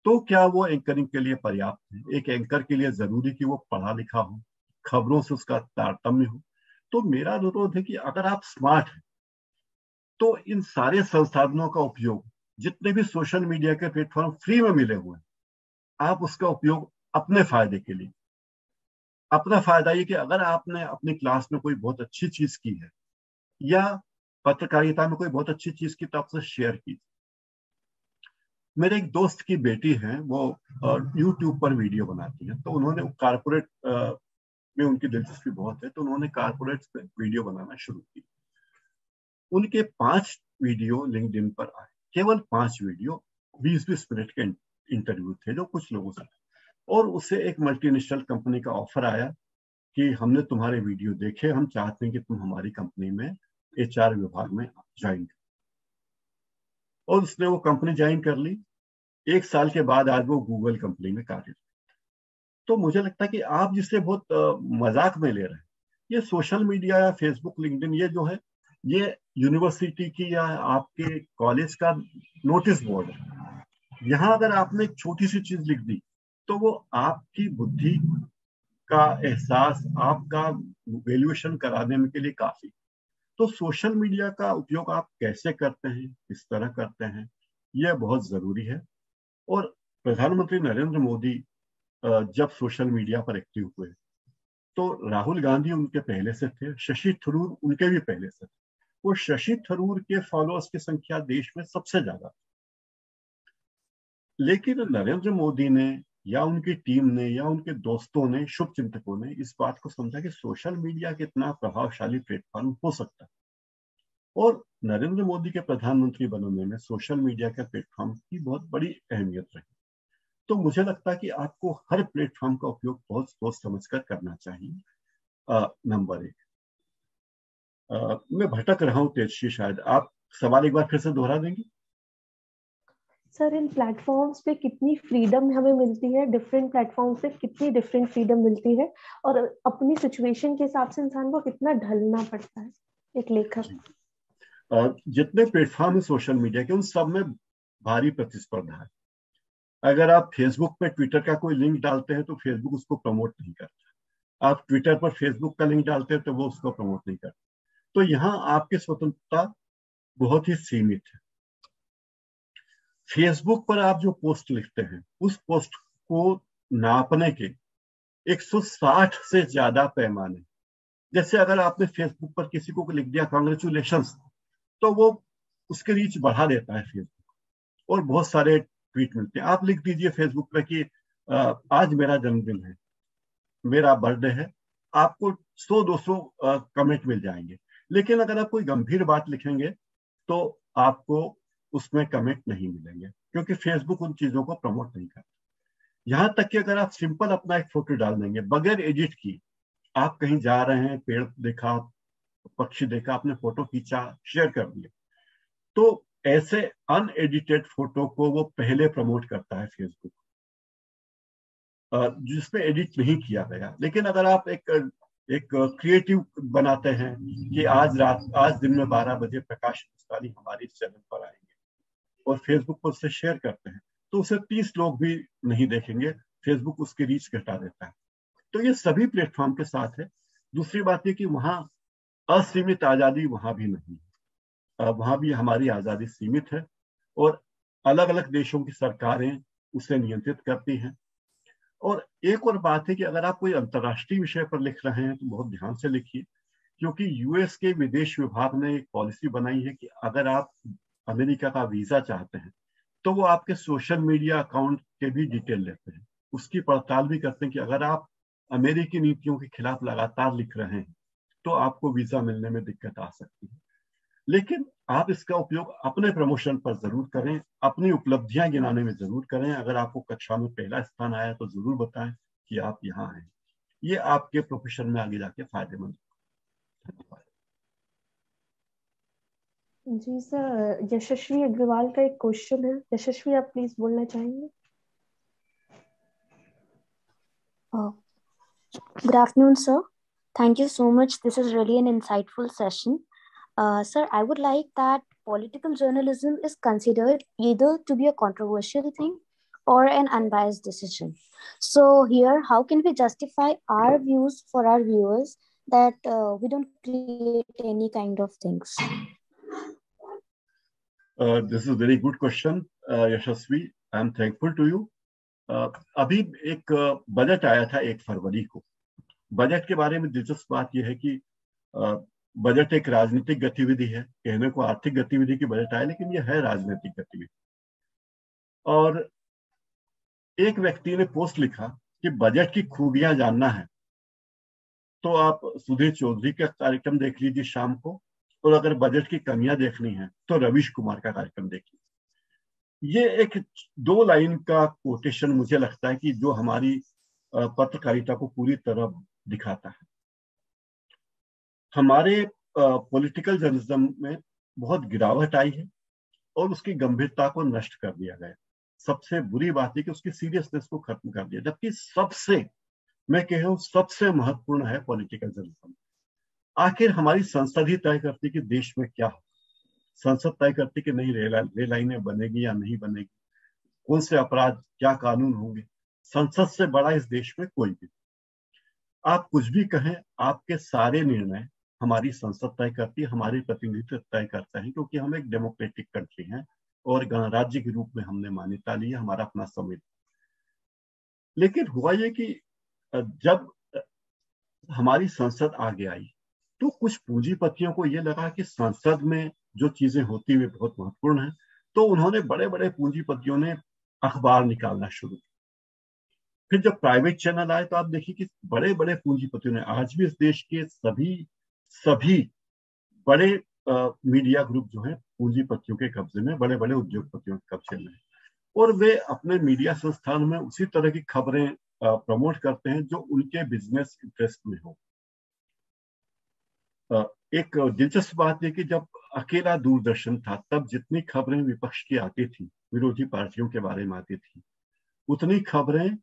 तो क्या वो एंकरिंग के लिए पर्याप्त है? एक एंकर के लिए जरूरी कि वो पढ़ा लिखा हो, खबरों से उसका तारतम्य हो। तो मेरा अनुरोध है कि अगर आप स्मार्ट हैं तो इन सारे संसाधनों का उपयोग, जितने भी सोशल मीडिया के प्लेटफॉर्म फ्री में मिले हुए हैं, आप उसका उपयोग अपने फायदे के लिए। अपना फायदा ये कि अगर आपने अपनी क्लास में कोई बहुत अच्छी चीज की है या पत्रकारिता में कोई बहुत अच्छी चीज की, तो आपसे शेयर की। मेरे एक दोस्त की बेटी है, वो यूट्यूब पर वीडियो बनाती है, तो उन्होंने कारपोरेट में उनकी दिलचस्पी बहुत है, तो उन्होंने कारपोरेट पे वीडियो बनाना शुरू की। उनके 5 वीडियो लिंक्डइन पर आए, केवल 5 वीडियो, 20-20 मिनट के इंटरव्यू थे जो कुछ लोगों से, और उसे एक मल्टीनेशनल कंपनी का ऑफर आया कि हमने तुम्हारे वीडियो देखे, हम चाहते हैं कि तुम हमारी कंपनी में HR विभाग में ज्वाइन करो। और उसने वो कंपनी ज्वाइन कर ली। 1 साल के बाद आज वो गूगल कंपनी में कार्यरत। तो मुझे लगता है कि आप जिसे बहुत मजाक में ले रहे हैं, ये सोशल मीडिया या फेसबुक, लिंक्डइन, ये जो है ये यूनिवर्सिटी की या आपके कॉलेज का नोटिस बोर्ड है। यहाँ अगर आपने एक छोटी सी चीज लिख दी तो वो आपकी बुद्धि का एहसास, आपका वैल्यूएशन कराने में के लिए काफी। तो सोशल मीडिया का उपयोग आप कैसे करते हैं, किस तरह करते हैं, यह बहुत जरूरी है। और प्रधानमंत्री नरेंद्र मोदी जब सोशल मीडिया पर एक्टिव हुए तो राहुल गांधी उनके पहले से थे, शशि थरूर उनके भी पहले से थे। वो शशि थरूर के फॉलोअर्स की संख्या देश में सबसे ज्यादा, लेकिन नरेंद्र मोदी ने या उनकी टीम ने या उनके दोस्तों ने, शुभ चिंतकों ने इस बात को समझा कि सोशल मीडिया कितना प्रभावशाली प्लेटफॉर्म हो सकता है, और नरेंद्र मोदी के प्रधानमंत्री बनने में सोशल मीडिया के प्लेटफॉर्म की बहुत बड़ी अहमियत रही। तो मुझे लगता है कि आपको हर प्लेटफॉर्म का उपयोग बहुत सोच समझकर करना चाहिए। नंबर एक। मैं भटक रहा हूं तेजस्वी, शायद आप सवाल एक बार फिर से दोहरा देंगे? सर, इन प्लेटफॉर्म्स पे कितनी फ्रीडम हमें मिलती है, डिफरेंट प्लेटफॉर्म से कितनी डिफरेंट फ्रीडम मिलती है, और अपनी सिचुएशन के हिसाब से इंसान को कितना ढलना पड़ता है एक लेखक। जितने प्लेटफॉर्म है सोशल मीडिया के, उन सब में भारी प्रतिस्पर्धा है। अगर आप फेसबुक पे ट्विटर का कोई लिंक डालते हैं तो फेसबुक उसको प्रमोट नहीं करता। आप ट्विटर पर फेसबुक का लिंक डालते हैं तो वो उसको प्रमोट नहीं करता। तो यहाँ आपकी स्वतंत्रता बहुत ही सीमित है। फेसबुक पर आप जो पोस्ट लिखते हैं उस पोस्ट को नापने के 160 से ज्यादा पैमाने। जैसे अगर आपने फेसबुक पर किसी को लिख दिया कांग्रेचुलेशंस, तो वो उसके रीच बढ़ा देता है फेसबुक, और बहुत सारे ट्वीट मिलते हैं। आप लिख दीजिए फेसबुक पे कि आज मेरा जन्मदिन है, मेरा बर्थडे है, आपको 100-200 कमेंट मिल जाएंगे। लेकिन अगर आप कोई गंभीर बात लिखेंगे तो आपको उसमें कमेंट नहीं मिलेंगे, क्योंकि फेसबुक उन चीजों को प्रमोट नहीं करता। यहां तक कि अगर आप सिंपल अपना एक फोटो डाल देंगे बगैर एडिट की, आप कहीं जा रहे हैं, पेड़ देखा, पक्षी देखा, आपने फोटो खींचा, शेयर कर दिया, तो ऐसे अनएडिटेड फोटो को वो पहले प्रमोट करता है फेसबुक, जिसमें एडिट नहीं किया गया। लेकिन अगर आप एक क्रिएटिव बनाते हैं कि आज दिन में 12 बजे प्रकाश हिंदुस्तानी हमारी चैनल पर आएंगे, और फेसबुक पर उसे शेयर करते हैं, तो उसे 30 लोग भी नहीं देखेंगे, फेसबुक उसकी रीच घटा देता है। तो ये सभी प्लेटफॉर्म के साथ है। दूसरी बात है कि वहाँ असीमित आजादी वहां भी नहीं है, वहां भी हमारी आजादी सीमित है, और अलग अलग देशों की सरकारें उसे नियंत्रित करती हैं। और एक और बात है कि अगर आप कोई अंतर्राष्ट्रीय विषय पर लिख रहे हैं तो बहुत ध्यान से लिखिए, क्योंकि यूएस के विदेश विभाग ने एक पॉलिसी बनाई है कि अगर आप अमेरिका का वीजा चाहते हैं तो वो आपके सोशल मीडिया अकाउंट के भी डिटेल लेते हैं, उसकी पड़ताल भी करते हैं कि अगर आप अमेरिकी नीतियों के खिलाफ लगातार लिख रहे हैं तो आपको वीजा मिलने में दिक्कत आ सकती है। लेकिन आप इसका उपयोग अपने प्रमोशन पर जरूर करें, अपनी उपलब्धियां गिनाने में जरूर करें। अगर आपको कक्षा में पहला स्थान आया तो जरूर बताएं कि आप यहाँ हैं। ये आपके प्रोफेशन में आगे जाके फायदेमंद। धन्यवाद। जी सर, यशस्वी अग्रवाल का एक क्वेश्चन है। यशस्वी, आप प्लीज बोलना चाहेंगे? Good afternoon, sir. Thank you so much. This is really an insightful session. Sir, I would like that political journalism is considered either to be a controversial thing or an unbiased decision. So here, how can we justify our views for our viewers that we don't create any kind of things? This is a very good question, Yashasvi. I am thankful to you. अभी एक budget आया था 1 फरवरी को। Budget के बारे में दिलचस्प बात यह है कि बजट एक राजनीतिक गतिविधि है। कहने को आर्थिक गतिविधि की बजट आया, लेकिन यह है राजनीतिक गतिविधि। और एक व्यक्ति ने पोस्ट लिखा कि बजट की खूबियां जानना है तो आप सुधीर चौधरी का कार्यक्रम देख लीजिए शाम को, और अगर बजट की कमियां देखनी है तो रवीश कुमार का कार्यक्रम देखिए। ये एक 2 लाइन का कोटेशन मुझे लगता है कि जो हमारी पत्रकारिता को पूरी तरह दिखाता है। हमारे पॉलिटिकल जर्नलिज्म में बहुत गिरावट आई है और उसकी गंभीरता को नष्ट कर दिया गया। सबसे बुरी बात है कि उसकी सीरियसनेस को खत्म कर दिया, जबकि सबसे, मैं कह रहा हूं, सबसे महत्वपूर्ण है पॉलिटिकल जर्नलिज्म। आखिर हमारी संसद ही तय करती कि देश में क्या हो, संसद तय करती कि नहीं रेल लाइनें बनेगी या नहीं बनेगी, कौन से अपराध, क्या कानून होंगे। संसद से बड़ा इस देश में कोई भी। आप कुछ भी कहें, आपके सारे निर्णय हमारी संसद तय करती है, हमारे प्रतिनिधित्व तय करता है, क्योंकि हम एक डेमोक्रेटिक कंट्री हैं और गणराज्य के रूप में हमने मान्यता ली है, हमारा अपना संविधान। लेकिन हुआ ये कि जब हमारी संसद आगे आई तो कुछ पूंजीपतियों को ये लगा कि संसद में जो चीजें होती हुई बहुत महत्वपूर्ण है, तो उन्होंने, बड़े बड़े पूंजीपतियों ने अखबार निकालना शुरू किया। फिर जब प्राइवेट चैनल आए तो आप देखिए कि बड़े बड़े पूंजीपतियों ने, आज भी इस देश के सभी बड़े मीडिया ग्रुप जो है पूंजीपतियों के कब्जे में, बड़े बड़े उद्योगपतियों के कब्जे में, और वे अपने मीडिया संस्थान में उसी तरह की खबरें प्रमोट करते हैं जो उनके बिजनेस इंटरेस्ट में हो। एक दिलचस्प बात यह कि जब अकेला दूरदर्शन था तब जितनी खबरें विपक्ष की आती थी, विरोधी पार्टियों के बारे में आती थी, उतनी खबरें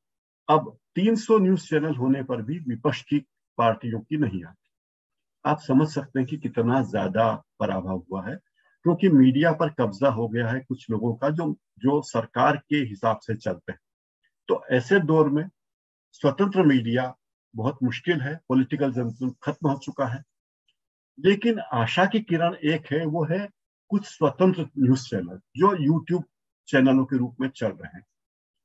अब 300 न्यूज चैनल होने पर भी विपक्ष की पार्टियों की नहीं आती। आप समझ सकते हैं कि कितना ज्यादा पराभव हुआ है, क्योंकि मीडिया पर कब्जा हो गया है कुछ लोगों का जो सरकार के हिसाब से चलते हैं। तो ऐसे दौर में स्वतंत्र मीडिया बहुत मुश्किल है, पॉलिटिकल जर्नलिज्म खत्म हो चुका है। लेकिन आशा की किरण एक है, वो है कुछ स्वतंत्र न्यूज चैनल जो यूट्यूब चैनलों के रूप में चल रहे हैं।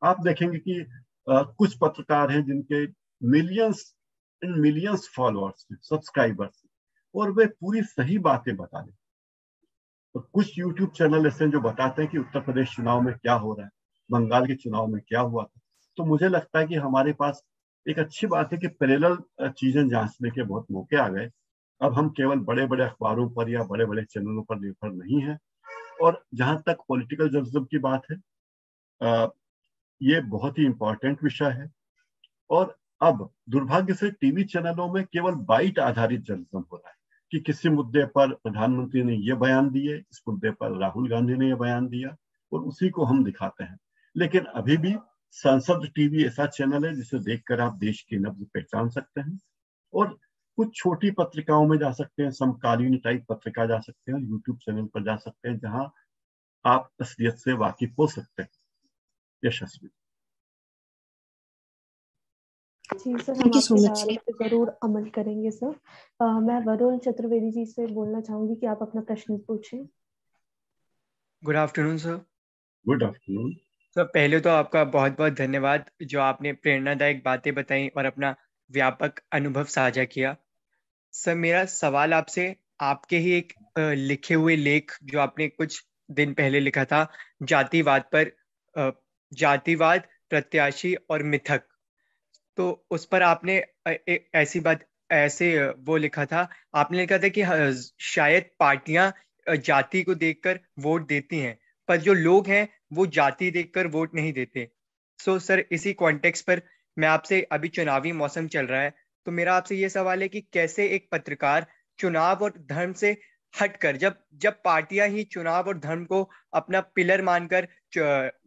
आप देखेंगे कि कुछ पत्रकार हैं जिनके मिलियंस फॉलोअर्स, सब्सक्राइबर्स, और वे पूरी सही बातें बता रहे हैं। तो कुछ यूट्यूब चैनल ऐसे हैं जो बताते हैं कि उत्तर प्रदेश चुनाव में क्या हो रहा है, बंगाल के चुनाव में क्या हुआ था। तो मुझे लगता है कि हमारे पास एक अच्छी बात है कि पैरेलल चीजें जांचने के बहुत मौके आ गए। अब हम केवल बड़े बड़े अखबारों पर या बड़े बड़े चैनलों पर निर्भर नहीं है। और जहां तक पॉलिटिकल जर्नलिज्म की बात है, ये बहुत ही इंपॉर्टेंट विषय है। और अब दुर्भाग्य से टीवी चैनलों में केवल बाइट आधारित जर्नलिज्म हो रहा है कि किसी मुद्दे पर प्रधानमंत्री ने ये बयान दिए, इस मुद्दे पर राहुल गांधी ने ये बयान दिया, और उसी को हम दिखाते हैं। लेकिन अभी भी संसद टीवी ऐसा चैनल है जिसे देखकर आप देश की नब्ज पहचान सकते हैं। और कुछ छोटी पत्रिकाओं में जा सकते हैं, समकालीन टाइप पत्रिका जा सकते हैं, यूट्यूब चैनल पर जा सकते हैं, जहां आप असलियत से वाकिफ हो सकते हैं। यशस्वी जी सर, हम आपके सवालों पे जरूर अमल करेंगे सर। मैं वरुण चतुर्वेदी जी से बोलना चाहूंगी कि आप अपना प्रश्न पूछें। Good afternoon sir. Good afternoon sir, पहले तो आपका बहुत बहुत धन्यवाद जो आपने प्रेरणादायक बातें बताई और अपना व्यापक अनुभव साझा किया। सर, मेरा सवाल आपसे आपके ही एक लिखे हुए लेख जो आपने कुछ दिन पहले लिखा था, जातिवाद पर, जातिवाद, प्रत्याशी और मिथक, तो उस पर आपने ऐसी बात, ऐसे वो लिखा था, आपने लिखा था कि शायद पार्टियां जाति को देखकर वोट देती हैं, पर जो लोग हैं वो जाति देखकर वोट नहीं देते। सो सर, इसी कॉन्टेक्स्ट पर मैं आपसे, अभी चुनावी मौसम चल रहा है, तो मेरा आपसे ये सवाल है कि कैसे एक पत्रकार चुनाव और धर्म से हटकर, जब पार्टियां ही चुनाव और धर्म को अपना पिलर मानकर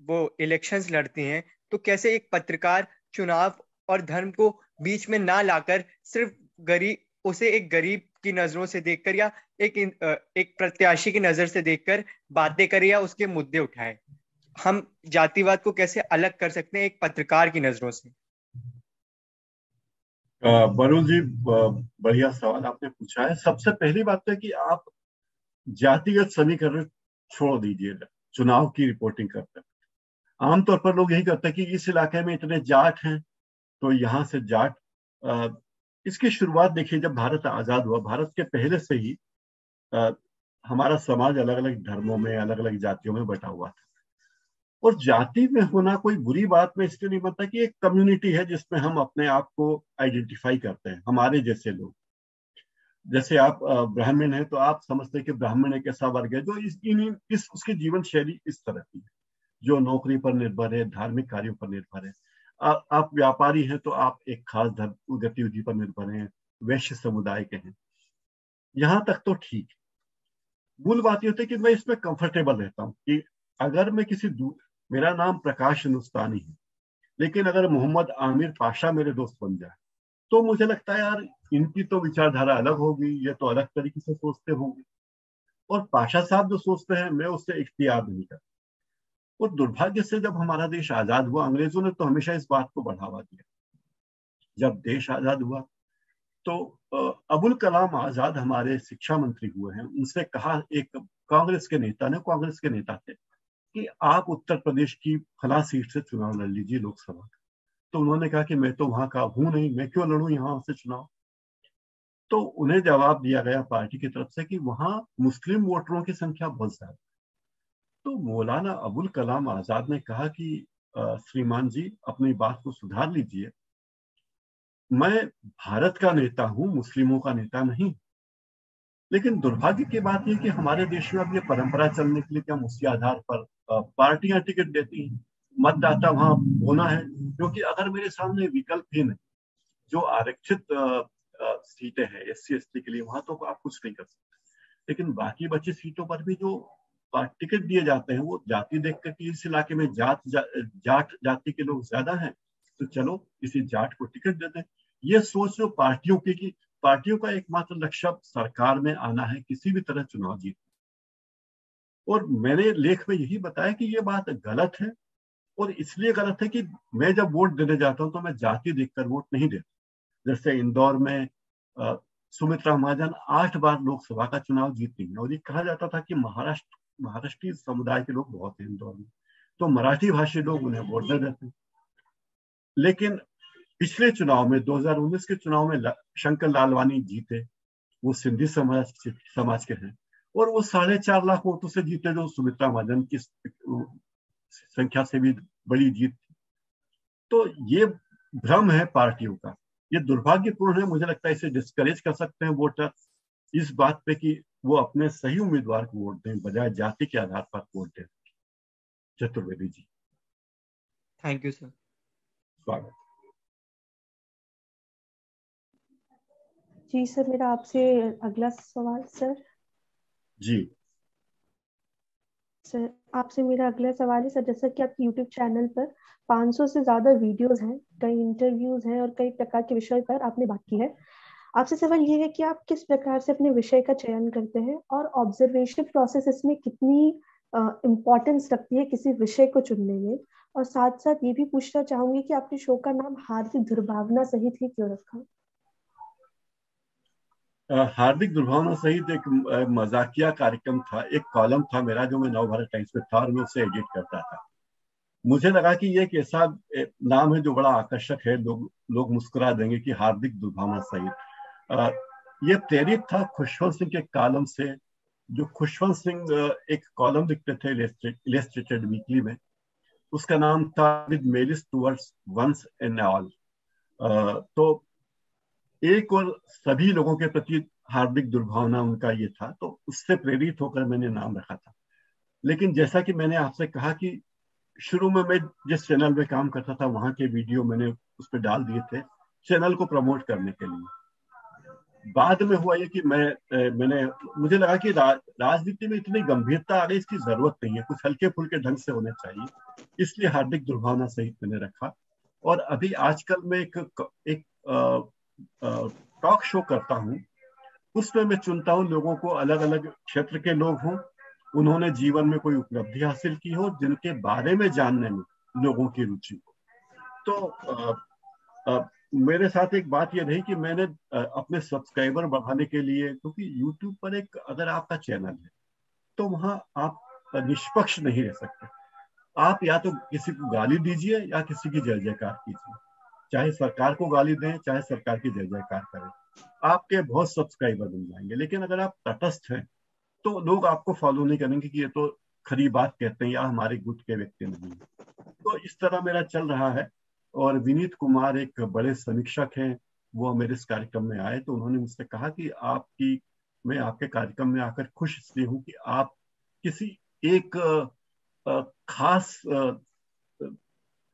वो इलेक्शंस लड़ती हैं, तो कैसे एक पत्रकार चुनाव और धर्म को बीच में ना लाकर सिर्फ उसे एक गरीब की नजरों से देखकर या एक प्रत्याशी की नजर से देखकर बातें करे या उसके मुद्दे उठाए। हम जातिवाद को कैसे अलग कर सकते हैं एक पत्रकार की नजरों से? वरुण जी, बढ़िया सवाल आपने पूछा है। सबसे पहली बात है कि आप जातिगत समीकरण छोड़ दीजिए चुनाव की रिपोर्टिंग करते हैं। आमतौर पर लोग यही करते हैं कि इस इलाके में इतने जाट हैं तो यहाँ से जाट। इसकी शुरुआत देखिए, जब भारत आजाद हुआ, भारत के पहले से ही हमारा समाज अलग अलग धर्मों में, अलग अलग जातियों में बटा हुआ था। और जाति में होना कोई बुरी बात में इसलिए नहीं बनता कि एक कम्युनिटी है जिसमें हम अपने आप को आइडेंटिफाई करते हैं, हमारे जैसे लोग। जैसे आप ब्राह्मण हैं तो आप समझते हैं कि ब्राह्मण एक ऐसा वर्ग है जो उसकी जीवन शैली इस तरह की है, जो नौकरी पर निर्भर है, धार्मिक कार्यों पर निर्भर है। आप व्यापारी हैं तो आप एक खास गतिविधि पर निर्भर हैं, वैश्य समुदाय के हैं। यहां तक तो ठीक। मूल बात यह होती है कि मैं इसमें कंफर्टेबल रहता हूं कि अगर मैं मेरा नाम प्रकाश हिंदुस्तानी है, लेकिन अगर मोहम्मद आमिर पाशा मेरे दोस्त बन जाए तो मुझे लगता है यार इनकी तो विचारधारा अलग होगी, ये तो अलग तरीके से सोचते होंगे, और पाशा साहब जो सोचते हैं मैं उससे इख्तियार नहीं करता। और दुर्भाग्य से जब हमारा देश आजाद हुआ, अंग्रेजों ने तो हमेशा इस बात को बढ़ावा दिया। जब देश आजाद हुआ तो अबुल कलाम आजाद हमारे शिक्षा मंत्री हुए हैं, उनसे कहा एक कांग्रेस के नेता थे कि आप उत्तर प्रदेश की फला सीट से चुनाव लड़ लीजिए लोकसभा का। तो उन्होंने कहा कि मैं तो वहां का हूं नहीं, मैं क्यों लड़ूं यहाँ से चुनाव। तो उन्हें जवाब दिया गया पार्टी की तरफ से कि वहां मुस्लिम वोटरों की संख्या बहुत ज्यादा। तो मौलाना अबुल कलाम आजाद ने कहा कि श्रीमान जी अपनी बात को सुधार लीजिए, मैं भारत का नेता हूं, मुस्लिमों का नेता नहीं। लेकिन दुर्भाग्य की बात यह कि हमारे देश में अब ये परंपरा चलने के लिए क्या उसी आधार पर पार्टियां टिकट देती हैं, मतदाता वहां होना है, क्योंकि अगर मेरे सामने विकल्प ही नहीं, जो आरक्षित सीटें हैं SC ST के लिए, वहां तो आप कुछ नहीं कर सकते। लेकिन बाकी बची सीटों पर भी जो टिकट दिए जाते हैं वो जाति देख कर कि इस इलाके में जाट जाति के लोग ज्यादा हैं, तो चलो किसी जाट को टिकट दे दें। ये सोच जो पार्टियों की कि पार्टियों का एकमात्र लक्ष्य सरकार में आना है, किसी भी तरह चुनाव जीत। और मैंने लेख में यही बताया कि ये बात गलत है, और इसलिए गलत है कि मैं जब वोट देने जाता हूं तो मैं जाति देखकर वोट नहीं देता। जैसे इंदौर में सुमित्रा महाजन 8 बार लोकसभा का चुनाव जीती है, और ये कहा जाता था कि महाराष्ट्रीय समुदाय के लोग बहुत हैं इंदौर में, तो मराठी भाषी लोग उन्हें वोट दे देते हैं। लेकिन पिछले चुनाव में 2019 के चुनाव में शंकर लालवानी जीते, वो सिंधी समाज के हैं, और वो 4.5 लाख वोटों से जीते, जो सुमित्रा महाजन की संख्या से भी बड़ी जीत थी। तो ये भ्रम है पार्टियों का, ये दुर्भाग्यपूर्ण है। मुझे लगता है इसे डिस्करेज कर सकते हैं वोटर इस बात पे कि वो अपने सही उम्मीदवार को वोट दें, बजाय जाति के आधार पर वोट दें। Chaturvedi ji. Thank you sir. स्वागत। जी सर, मेरा आपसे अगला सवाल सर। जी सर, आपसे मेरा अगला सवाल है सर, जैसा कि आपके YouTube चैनल पर 500 से ज्यादा वीडियोस हैं, कई इंटरव्यूज हैं और कई प्रकार के विषय पर आपने बात की है। आपसे सवाल ये है कि आप किस प्रकार से अपने विषय का चयन करते हैं और ऑब्जर्वेशन प्रोसेस इसमें कितनी इम्पोर्टेंस रखती है किसी विषय को चुनने में। और साथ साथ ये भी पूछना चाहूंगी कि आपने शो का नाम हार्दिक दुर्भावना सहित ही क्यों रखा? हार्दिक दुर्भावना सहित एक मजाकिया कार्यक्रम था, एक कॉलम था मेरा जो मैं नवभारत टाइम्स में था और मैं उसे एडिट करता था। मुझे लगा कि ये एक ऐसा नाम है जो बड़ा आकर्षक है, लोग मुस्कुरा देंगे कि हार्दिक दुर्भावना सहित। ये प्रेरित था खुशवंत सिंह के कॉलम से, जो खुशवंत सिंह एक कॉलम लिखते थे इलस्ट्रेटेड वीकली में, उसका नाम था with malice towards once and all. तो एक और सभी लोगों के प्रति हार्दिक दुर्भावना उनका ये था, तो उससे प्रेरित होकर मैंने नाम रखा था। लेकिन जैसा कि मैंने आपसे कहा कि शुरू में मैं जिस चैनल में काम करता था वहां के वीडियो मैंने उस पर डाल दिए थे चैनल को प्रमोट करने के लिए। बाद में हुआ ये कि मुझे लगा कि राजनीति में इतनी गंभीरता आ गई, इसकी जरूरत नहीं है, कुछ हल्के फुल्के ढंग से होने चाहिए, इसलिए हार्दिक दुर्भावना सहित मैंने रखा। और अभी आजकल मैं एक टॉक शो करता हूँ, उसमें मैं चुनता हूँ लोगों को, अलग अलग क्षेत्र के लोग हों, उन्होंने जीवन में कोई उपलब्धि हासिल की हो, जिनके बारे में जानने में लोगों की रुचि हो। तो मेरे साथ एक बात यह रही कि मैंने अपने सब्सक्राइबर बढ़ाने के लिए, क्योंकि YouTube पर एक अगर आपका चैनल है तो वहां आप निष्पक्ष नहीं रह सकते। आप या तो किसी को गाली दीजिए या किसी की जय जयकार कीजिए, चाहे सरकार को गाली दें चाहे सरकार की जय जयकार करें, आपके बहुत सब्सक्राइबर बन जाएंगे। लेकिन अगर आप तटस्थ हैं तो लोग आपको फॉलो नहीं करेंगे कि ये तो खरी बात कहते हैं या हमारे गुट के व्यक्ति नहीं। तो इस तरह मेरा चल रहा है। और विनीत कुमार एक बड़े समीक्षक हैं, वो मेरे इस कार्यक्रम में आए तो उन्होंने मुझसे कहा कि मैं आपके कार्यक्रम में आकर खुश इसलिए हूँ कि आप किसी एक खास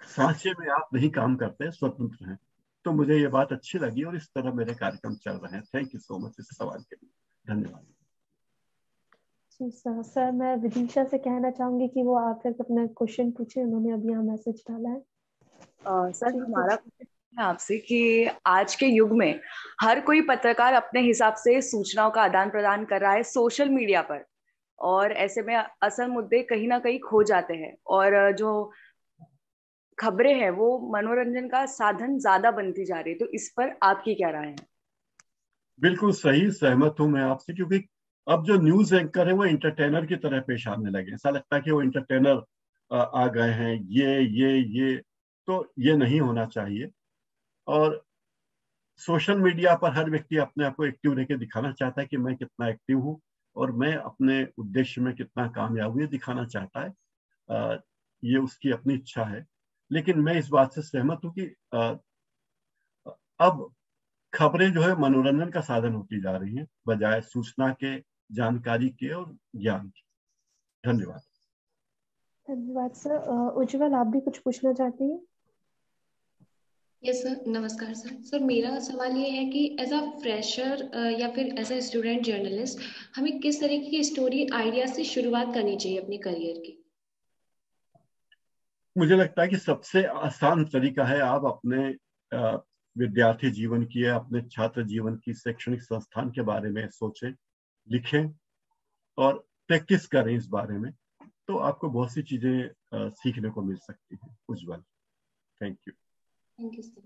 सांचे में आप नहीं काम करते, स्वतंत्र हैं। तो मुझे ये बात अच्छी लगी और इस तरह मेरे कार्यक्रम चल रहे हैं। थैंक यू सो मच इस सवाल के लिए, धन्यवाद। जी सर, मैं विदिशा से कहना चाहूंगी कि वो आकर अपना क्वेश्चन पूछे, उन्होंने अभी यहाँ मैसेज डाला है। सर हमारा आपसे कि आज के युग में हर कोई पत्रकार अपने हिसाब से सूचनाओं का आदान प्रदान कर रहा है सोशल मीडिया पर, और ऐसे में असल मुद्दे कहीं ना कहीं खो जाते हैं और जो खबरें हैं वो मनोरंजन का साधन ज्यादा बनती जा रही है। तो इस पर आपकी क्या राय है? बिल्कुल सही, सहमत हूं मैं आपसे, क्योंकि अब जो न्यूज एंकर है वो एंटरटेनर की तरह पेश आने लगे। ऐसा लगता है कि वो एंटरटेनर आ गए हैं, ये तो ये नहीं होना चाहिए। और सोशल मीडिया पर हर व्यक्ति अपने आप को एक्टिव रह के दिखाना चाहता है कि मैं कितना एक्टिव हूँ और मैं अपने उद्देश्य में कितना कामयाब हूँ, ये दिखाना चाहता है। ये उसकी अपनी इच्छा है। लेकिन मैं इस बात से सहमत हूँ कि अब खबरें जो है मनोरंजन का साधन होती जा रही हैं बजाय सूचना के, जानकारी के और ज्ञान के। धन्यवाद। धन्यवाद सर। उज्जवल, आप भी कुछ पूछना चाहती हैं? यस सर, नमस्कार सर। सर मेरा सवाल ये है कि एज अ फ्रेशर या फिर एज अ स्टूडेंट जर्नलिस्ट हमें किस तरीके की स्टोरी आइडिया से शुरुआत करनी चाहिए अपने करियर की? मुझे लगता है कि सबसे आसान तरीका है आप अपने विद्यार्थी जीवन की या अपने छात्र जीवन की शैक्षणिक संस्थान के बारे में सोचें, लिखें और प्रैक्टिस करें इस बारे में। तो आपको बहुत सी चीजें सीखने को मिल सकती हैं। Ujjwal, thank you. Thank you sir.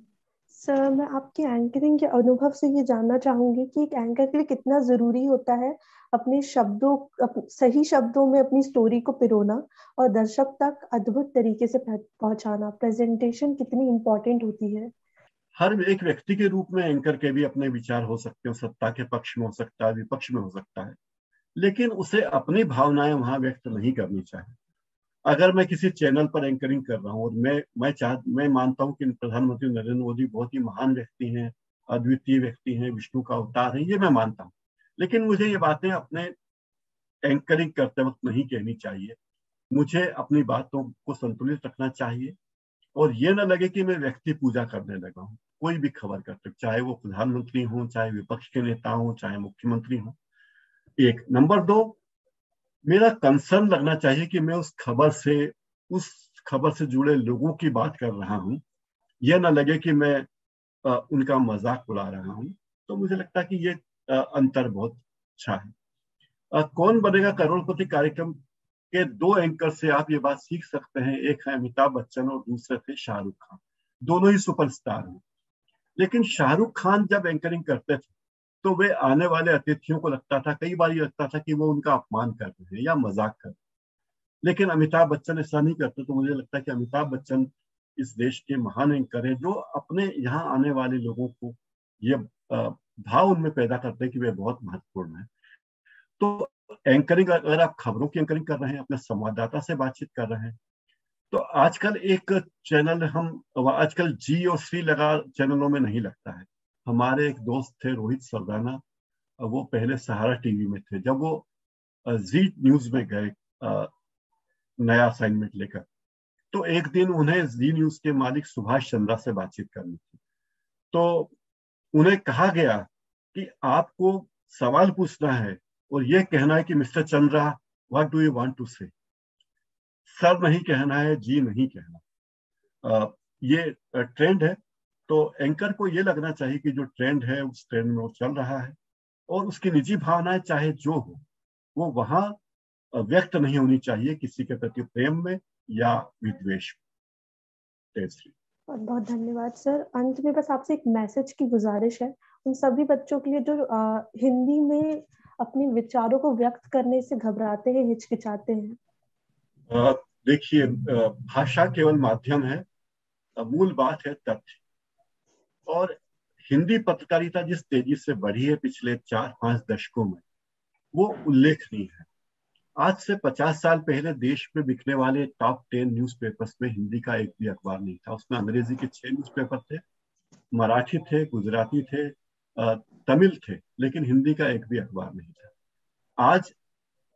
Sir, मैं आपके एंकरिंग के अनुभव से ये जानना चाहूंगी कि एक एंकर के लिए कितना जरूरी होता है अपने सही शब्दों में अपनी स्टोरी को पिरोना और दर्शक तक अद्भुत तरीके से पहुंचाना। प्रेजेंटेशन कितनी इम्पोर्टेंट होती है? हर एक व्यक्ति के रूप में एंकर के भी अपने विचार हो सकते हैं, सत्ता के पक्ष में हो सकता है, विपक्ष में हो सकता है, लेकिन उसे अपनी भावनाएं वहां व्यक्त नहीं करनी चाहिए। अगर मैं किसी चैनल पर एंकरिंग कर रहा हूँ और मैं मानता हूँ कि प्रधानमंत्री नरेंद्र मोदी बहुत ही महान व्यक्ति हैं, अद्वितीय व्यक्ति हैं, विष्णु का अवतार है, ये मैं मानता हूँ, लेकिन मुझे ये बातें अपने एंकरिंग करते वक्त नहीं कहनी चाहिए। मुझे अपनी बातों को संतुलित रखना चाहिए और ये ना लगे कि मैं व्यक्ति पूजा करने लगा हूँ कोई भी खबर करते, चाहे वो प्रधानमंत्री हो, चाहे विपक्ष के नेता हो, चाहे मुख्यमंत्री हो। एक नंबर दो, मेरा कंसर्न लगना चाहिए कि मैं उस खबर से जुड़े लोगों की बात कर रहा हूँ, यह ना लगे कि मैं उनका मजाक उड़ा रहा हूँ। तो मुझे लगता है कि ये अंतर बहुत अच्छा है। कौन बनेगा करोड़पति कार्यक्रम के दो एंकर से आप ये बात सीख सकते हैं। एक है अमिताभ बच्चन और दूसरे थे शाहरुख खान। दोनों ही सुपरस्टार हैं, लेकिन शाहरुख खान जब एंकरिंग करते थे तो वे आने वाले अतिथियों को कई बार ये लगता था कि वो उनका अपमान कर रहे हैं या मजाक कर रहे हैं, लेकिन अमिताभ बच्चन ऐसा नहीं करते। तो मुझे लगता है कि अमिताभ बच्चन इस देश के महान एंकर हैं जो अपने यहाँ आने वाले लोगों को ये भाव उनमें पैदा करते हैं कि वे बहुत महत्वपूर्ण है। तो एंकरिंग, अगर आप खबरों की एंकरिंग कर रहे हैं, अपने संवाददाता से बातचीत कर रहे हैं, तो आजकल एक चैनल आजकल जी और सी लगा चैनलों में नहीं लगता है। हमारे एक दोस्त थे रोहित सरदाना, वो पहले सहारा टीवी में थे। जब वो जी न्यूज में गए नया असाइनमेंट लेकर, तो एक दिन उन्हें जी न्यूज के मालिक सुभाष चंद्रा से बातचीत करनी थी। तो उन्हें कहा गया कि आपको सवाल पूछना है और यह कहना है कि mister Chandra, what do you want to say. Sir नहीं कहना है, जी नहीं कहना। ये ट्रेंड है। तो एंकर को ये लगना चाहिए कि जो ट्रेंड है उस ट्रेंड में वो चल रहा है और उसकी निजी भावनाएं चाहे जो हो वो वहां व्यक्त नहीं होनी चाहिए किसी के प्रति प्रेम में या विद्वेष में। बहुत बहुत धन्यवाद सर। अंत में बस आपसे एक मैसेज की गुजारिश है उन सभी बच्चों के लिए जो हिंदी में अपने विचारों को व्यक्त करने से घबराते हैं, हिचकिचाते हैं। देखिए, भाषा केवल माध्यम है, मूल बात है तथ्य। और हिंदी पत्रकारिता जिस तेजी से बढ़ी है पिछले 4-5 दशकों में, वो उल्लेखनीय है। आज से 50 साल पहले देश में बिकने वाले टॉप 10 न्यूज़पेपर्स में हिंदी का एक भी अखबार नहीं था। उसमें अंग्रेजी के 6 न्यूज़पेपर थे, मराठी थे, गुजराती थे, तमिल थे, लेकिन हिंदी का एक भी अखबार नहीं था। आज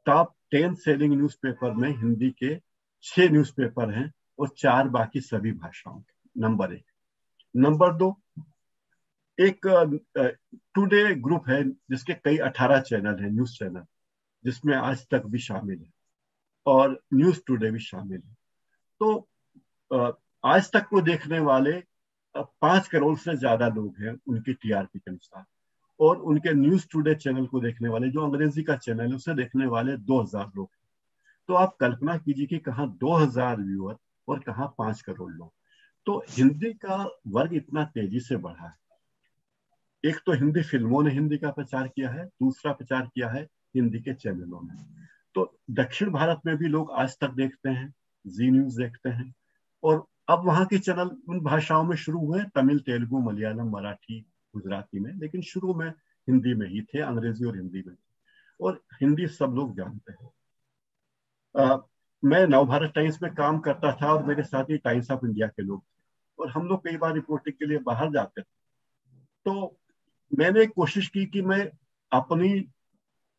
टॉप 10 सेलिंग न्यूज़पेपर में हिंदी के 6 न्यूज़पेपर हैं और 4 बाकी सभी भाषाओं के। नंबर 1। नंबर 2, एक टुडे ग्रुप है जिसके कई 18 चैनल है, न्यूज चैनल, जिसमें आज तक भी शामिल है और न्यूज टुडे भी शामिल है। तो आज तक को देखने वाले 5 करोड़ से ज्यादा लोग हैं उनकी टीआरपी के अनुसार, और उनके न्यूज टुडे चैनल को देखने वाले, जो अंग्रेजी का चैनल है, उसे देखने वाले 2000 लोग। तो आप कल्पना कीजिए कि कहाँ 2000 व्यूअर और कहाँ 5 करोड़ लोग। तो हिंदी का वर्ग इतना तेजी से बढ़ा है। एक तो हिंदी फिल्मों ने हिंदी का प्रचार किया है, दूसरा प्रचार किया है हिंदी के चैनलों ने। तो दक्षिण भारत में भी लोग आज तक देखते हैं, जी न्यूज देखते हैं, और अब वहाँ के चैनल उन भाषाओं में शुरू हुए, तमिल, तेलुगु, मलयालम, मराठी, गुजराती में, लेकिन शुरू में हिंदी में ही थे, अंग्रेजी और हिंदी में। और हिंदी सब लोग जानते हैं। मैं नवभारत टाइम्स में काम करता था और मेरे साथ ही टाइम्स ऑफ इंडिया के लोग थे, और हम लोग कई बार रिपोर्टिंग के लिए बाहर जाते थे। तो मैंने कोशिश की कि मैं अपनी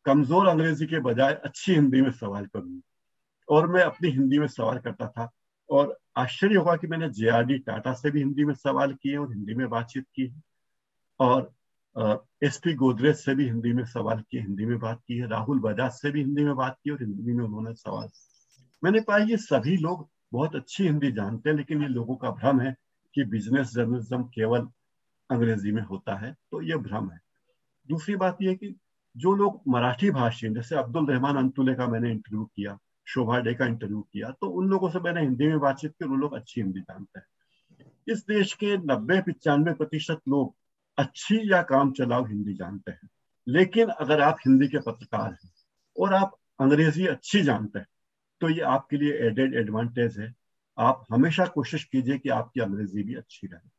कमजोर अंग्रेजी के बजाय अच्छी हिंदी में सवाल करूं, और मैं अपनी हिंदी में सवाल करता था। और आश्चर्य होगा कि मैंने जेआरडी टाटा से भी हिंदी में सवाल किए और हिंदी में बातचीत की, और एसपी गोदरेज से भी हिंदी में सवाल किए, हिंदी में बात की है, राहुल बजाज से भी हिंदी में बात की और हिंदी में उन्होंने सवाल। मैंने पाया ये सभी लोग बहुत अच्छी हिंदी जानते हैं, लेकिन ये लोगों का भ्रम है कि बिजनेस जर्नलिज्म केवल अंग्रेजी में होता है, तो ये भ्रम है। दूसरी बात यह कि जो लोग मराठी भाषी, जैसे अब्दुल रहमान अंतुले का मैंने इंटरव्यू किया, शोभा डे का इंटरव्यू किया, तो उन लोगों से मैंने हिंदी में बातचीत की, वो लोग अच्छी हिंदी जानते हैं। इस देश के 90-95% लोग अच्छी या काम चलाओ हिंदी जानते हैं। लेकिन अगर आप हिंदी के पत्रकार हैं और आप अंग्रेजी अच्छी जानते हैं, तो ये आपके लिए एडेड एडवांटेज है। आप हमेशा कोशिश कीजिए कि आपकी अंग्रेजी भी अच्छी रहे।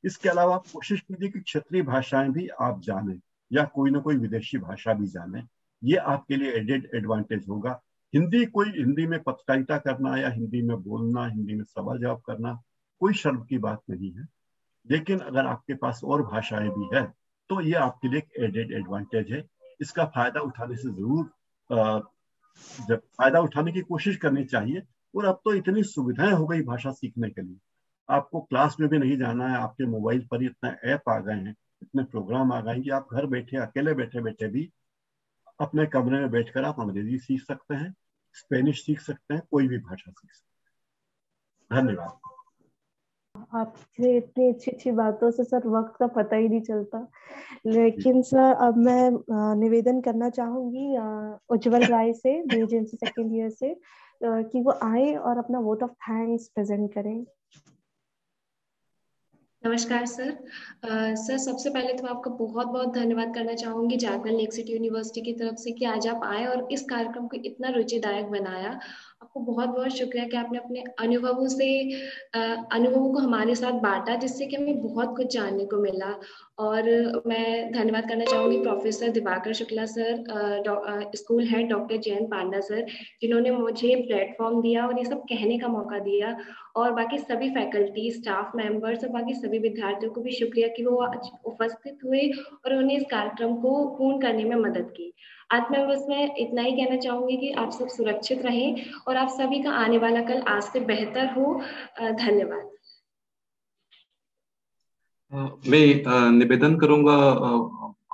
इसके अलावा आप कोशिश कीजिए कि क्षेत्रीय भाषाएं भी आप जानें, या कोई ना कोई विदेशी भाषा भी जानें। ये आपके लिए एडेड एडवांटेज होगा। हिंदी में पत्रकारिता करना या हिंदी में बोलना, हिंदी में सवाल जवाब करना कोई शर्म की बात नहीं है। लेकिन अगर आपके पास और भाषाएं भी है, तो ये आपके लिए एक एडेड एडवांटेज है। इसका फायदा उठाने से जरूर जब फायदा उठाने की कोशिश करनी चाहिए। और अब तो इतनी सुविधाएं हो गई भाषा सीखने के लिए, आपको क्लास में भी नहीं जाना है, आपके मोबाइल पर ही इतना ऐप आ गए हैं, इतने प्रोग्राम आ गए हैं कि आप घर बैठे, अकेले बैठे बैठे भी अपने कमरे में बैठकर आप अंग्रेजी सीख सकते हैं, स्पेनिश सीख सकते हैं, कोई भी भाषा सीख सकते हैं। धन्यवाद। आपसे इतनी अच्छी अच्छी बातों से सर वक्त का पता ही नहीं चलता। लेकिन सर अब मैं निवेदन करना चाहूंगी उज्जवल राय से, बीएजेएमसी सेकेंड ईयर से, कि वो आए और अपना वोट ऑफ थैंक्स प्रेजेंट करें। नमस्कार सर। सर सबसे पहले तो आपका बहुत बहुत धन्यवाद करना चाहूंगी झारखंड लेक सिटी यूनिवर्सिटी की तरफ से कि आज आप आए और इस कार्यक्रम को इतना रुचिदायक बनाया। आपको बहुत बहुत शुक्रिया कि आपने अपने अनुभवों को हमारे साथ बांटा, जिससे कि हमें बहुत कुछ जानने को मिला। और मैं धन्यवाद करना चाहूंगी professor Diwakar Shukla sir, school head doctor Jayant Panda sir, जिन्होंने मुझे प्लेटफॉर्म दिया और ये सब कहने का मौका दिया, और बाकी सभी फैकल्टी, स्टाफ मेंबर्स और बाकी सभी विद्यार्थियों को भी शुक्रिया कि वो आज उपस्थित हुए और उन्होंने इस कार्यक्रम को पूर्ण करने में मदद की। अंत में बस मैं इतना ही कहना चाहूंगी कि आप सब सुरक्षित रहें और आप सभी का आने वाला कल आज से बेहतर हो। धन्यवाद। मैं निवेदन करूंगा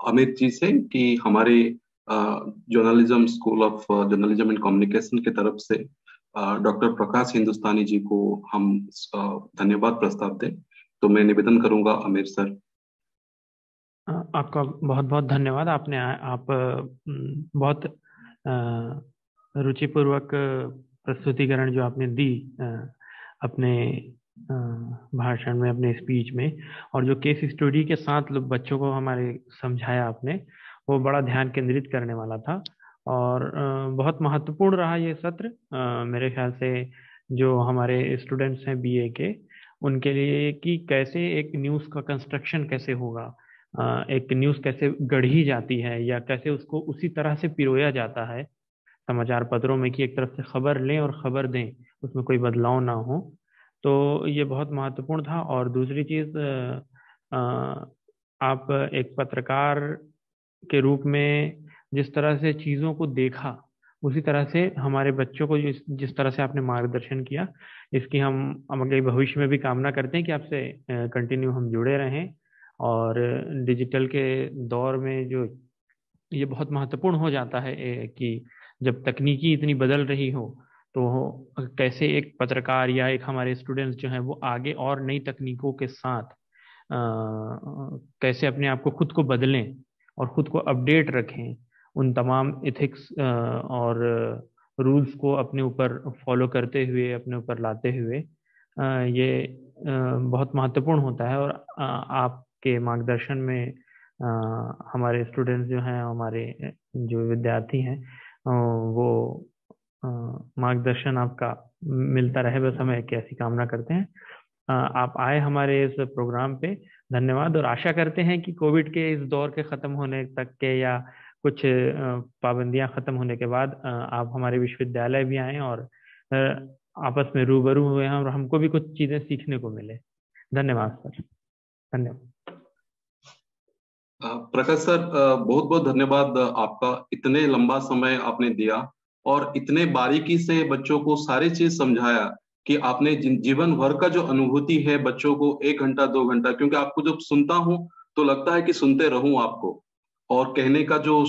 अमित जी से कि हमारे journalism school of journalism and communication की तरफ से डॉक्टर प्रकाश हिंदुस्तानी जी को हम धन्यवाद प्रस्ताव दें। तो मैं निवेदन करूंगा आमिर सर। आपका बहुत बहुत धन्यवाद। आप बहुत रुचिपूर्वक प्रस्तुतिकरण जो आपने दी अपने भाषण में, अपने स्पीच में, और जो केस स्टडी के साथ बच्चों को हमारे समझाया आपने, वो बड़ा ध्यान केंद्रित करने वाला था और बहुत महत्वपूर्ण रहा ये सत्र। मेरे ख्याल से जो हमारे स्टूडेंट्स हैं बीए के, उनके लिए कि कैसे एक न्यूज़ का कंस्ट्रक्शन कैसे होगा, एक न्यूज़ कैसे गढ़ी जाती है या कैसे उसको उसी तरह से पिरोया जाता है समाचार पत्रों में कि एक तरफ से खबर लें और खबर दें, उसमें कोई बदलाव ना हो। तो ये बहुत महत्वपूर्ण था। और दूसरी चीज़, आप एक पत्रकार के रूप में जिस तरह से चीज़ों को देखा, उसी तरह से हमारे बच्चों को जिस तरह से आपने मार्गदर्शन किया, इसकी हम अगले भविष्य में भी कामना करते हैं कि आपसे कंटिन्यू हम जुड़े रहें। और डिजिटल के दौर में जो ये बहुत महत्वपूर्ण हो जाता है कि जब तकनीकी इतनी बदल रही हो, तो कैसे एक पत्रकार या एक हमारे स्टूडेंट्स जो हैं वो आगे और नई तकनीकों के साथ कैसे अपने आप को खुद को बदलें और खुद को अपडेट रखें, उन तमाम एथिक्स और रूल्स को अपने ऊपर फॉलो करते हुए, अपने ऊपर लाते हुए ये बहुत महत्वपूर्ण होता है। और आपके मार्गदर्शन में हमारे स्टूडेंट्स जो हैं, हमारे जो विद्यार्थी हैं, वो मार्गदर्शन आपका मिलता रहे, बस हम एक ऐसी कामना करते हैं। आप आए हमारे इस प्रोग्राम पे, धन्यवाद। और आशा करते हैं कि कोविड के इस दौर के खत्म होने तक के या कुछ पाबंदियां खत्म होने के बाद आप हमारे विश्वविद्यालय भी आएं और आपस में रूबरू हुए हैं और हमको भी कुछ चीजें सीखने को मिले। धन्यवाद सर। धन्यवाद प्रकाश सर, बहुत बहुत धन्यवाद आपका। इतने लंबा समय आपने दिया और इतने बारीकी से बच्चों को सारी चीज समझाया कि आपने जीवन भर का जो अनुभूति है बच्चों को 1 घंटा 2 घंटा, क्योंकि आपको जब सुनता हूं तो लगता है कि सुनते रहूं आपको, और कहने का जो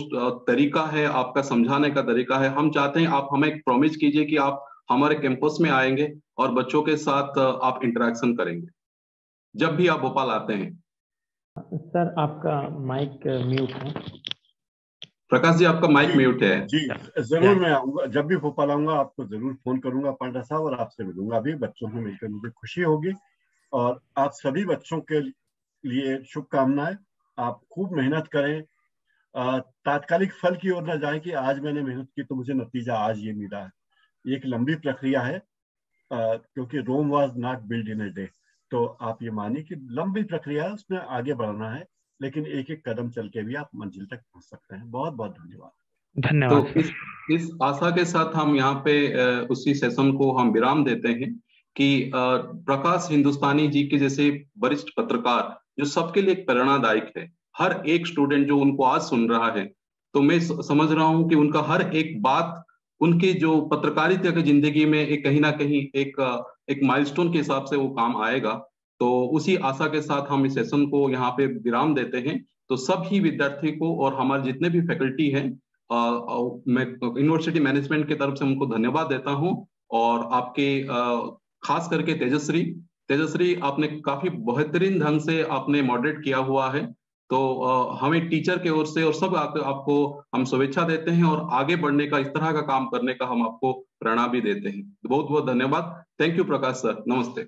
तरीका है, आपका समझाने का तरीका है। हम चाहते हैं आप हमें एक प्रॉमिस कीजिए कि आप हमारे कैंपस में आएंगे और बच्चों के साथ आप इंटरेक्शन करेंगे जब भी आप भोपाल आते हैं। सर आपका माइक म्यूट है। प्रकाश जी, आपका माइक म्यूट है। जी जरूर, मैं आऊंगा, जब भी भोपाल आऊंगा आपको जरूर फोन करूंगा पांडा साहब, और आपसे मिलूंगा भी। बच्चों से मिलकर मुझे खुशी होगी और आप सभी बच्चों के लिए शुभकामनाएं। आप खूब मेहनत करें, तात्कालिक फल की ओर न जाए कि आज मैंने मेहनत की तो मुझे नतीजा आज ये मिला है। ये एक लंबी प्रक्रिया है, क्योंकि Rome was not build in a day. तो आप ये मानिए कि लंबी प्रक्रिया है, उसमें आगे बढ़ना है, लेकिन एक एक कदम चल के भी आप मंजिल तक पहुंच सकते हैं। बहुत बहुत धन्यवाद। धन्यवाद। तो इस आशा के साथ हम यहाँ पे उसी सेशन को हम विराम देते हैं कि प्रकाश हिंदुस्तानी जी के जैसे वरिष्ठ पत्रकार जो सबके लिए प्रेरणादायक है, हर एक स्टूडेंट जो उनको आज सुन रहा है, तो मैं समझ रहा हूँ कि उनका हर एक बात उनकी जो पत्रकारिता की जिंदगी में एक कहीं ना कहीं एक माइलस्टोन के हिसाब से वो काम आएगा। तो उसी आशा के साथ हम इस सेशन को यहाँ पे विराम देते हैं। तो सभी विद्यार्थी को और हमारे जितने भी फैकल्टी हैं, मैं यूनिवर्सिटी मैनेजमेंट की तरफ से उनको धन्यवाद देता हूं। और आपके खास करके तेजश्री आपने काफी बेहतरीन ढंग से आपने मॉडरेट किया हुआ है। तो हमें टीचर की ओर से और सब आपको हम शुभेच्छा देते हैं और आगे बढ़ने का, इस तरह का काम करने का हम आपको प्रेरणा भी देते हैं। बहुत बहुत धन्यवाद। थैंक यू प्रकाश सर, नमस्ते।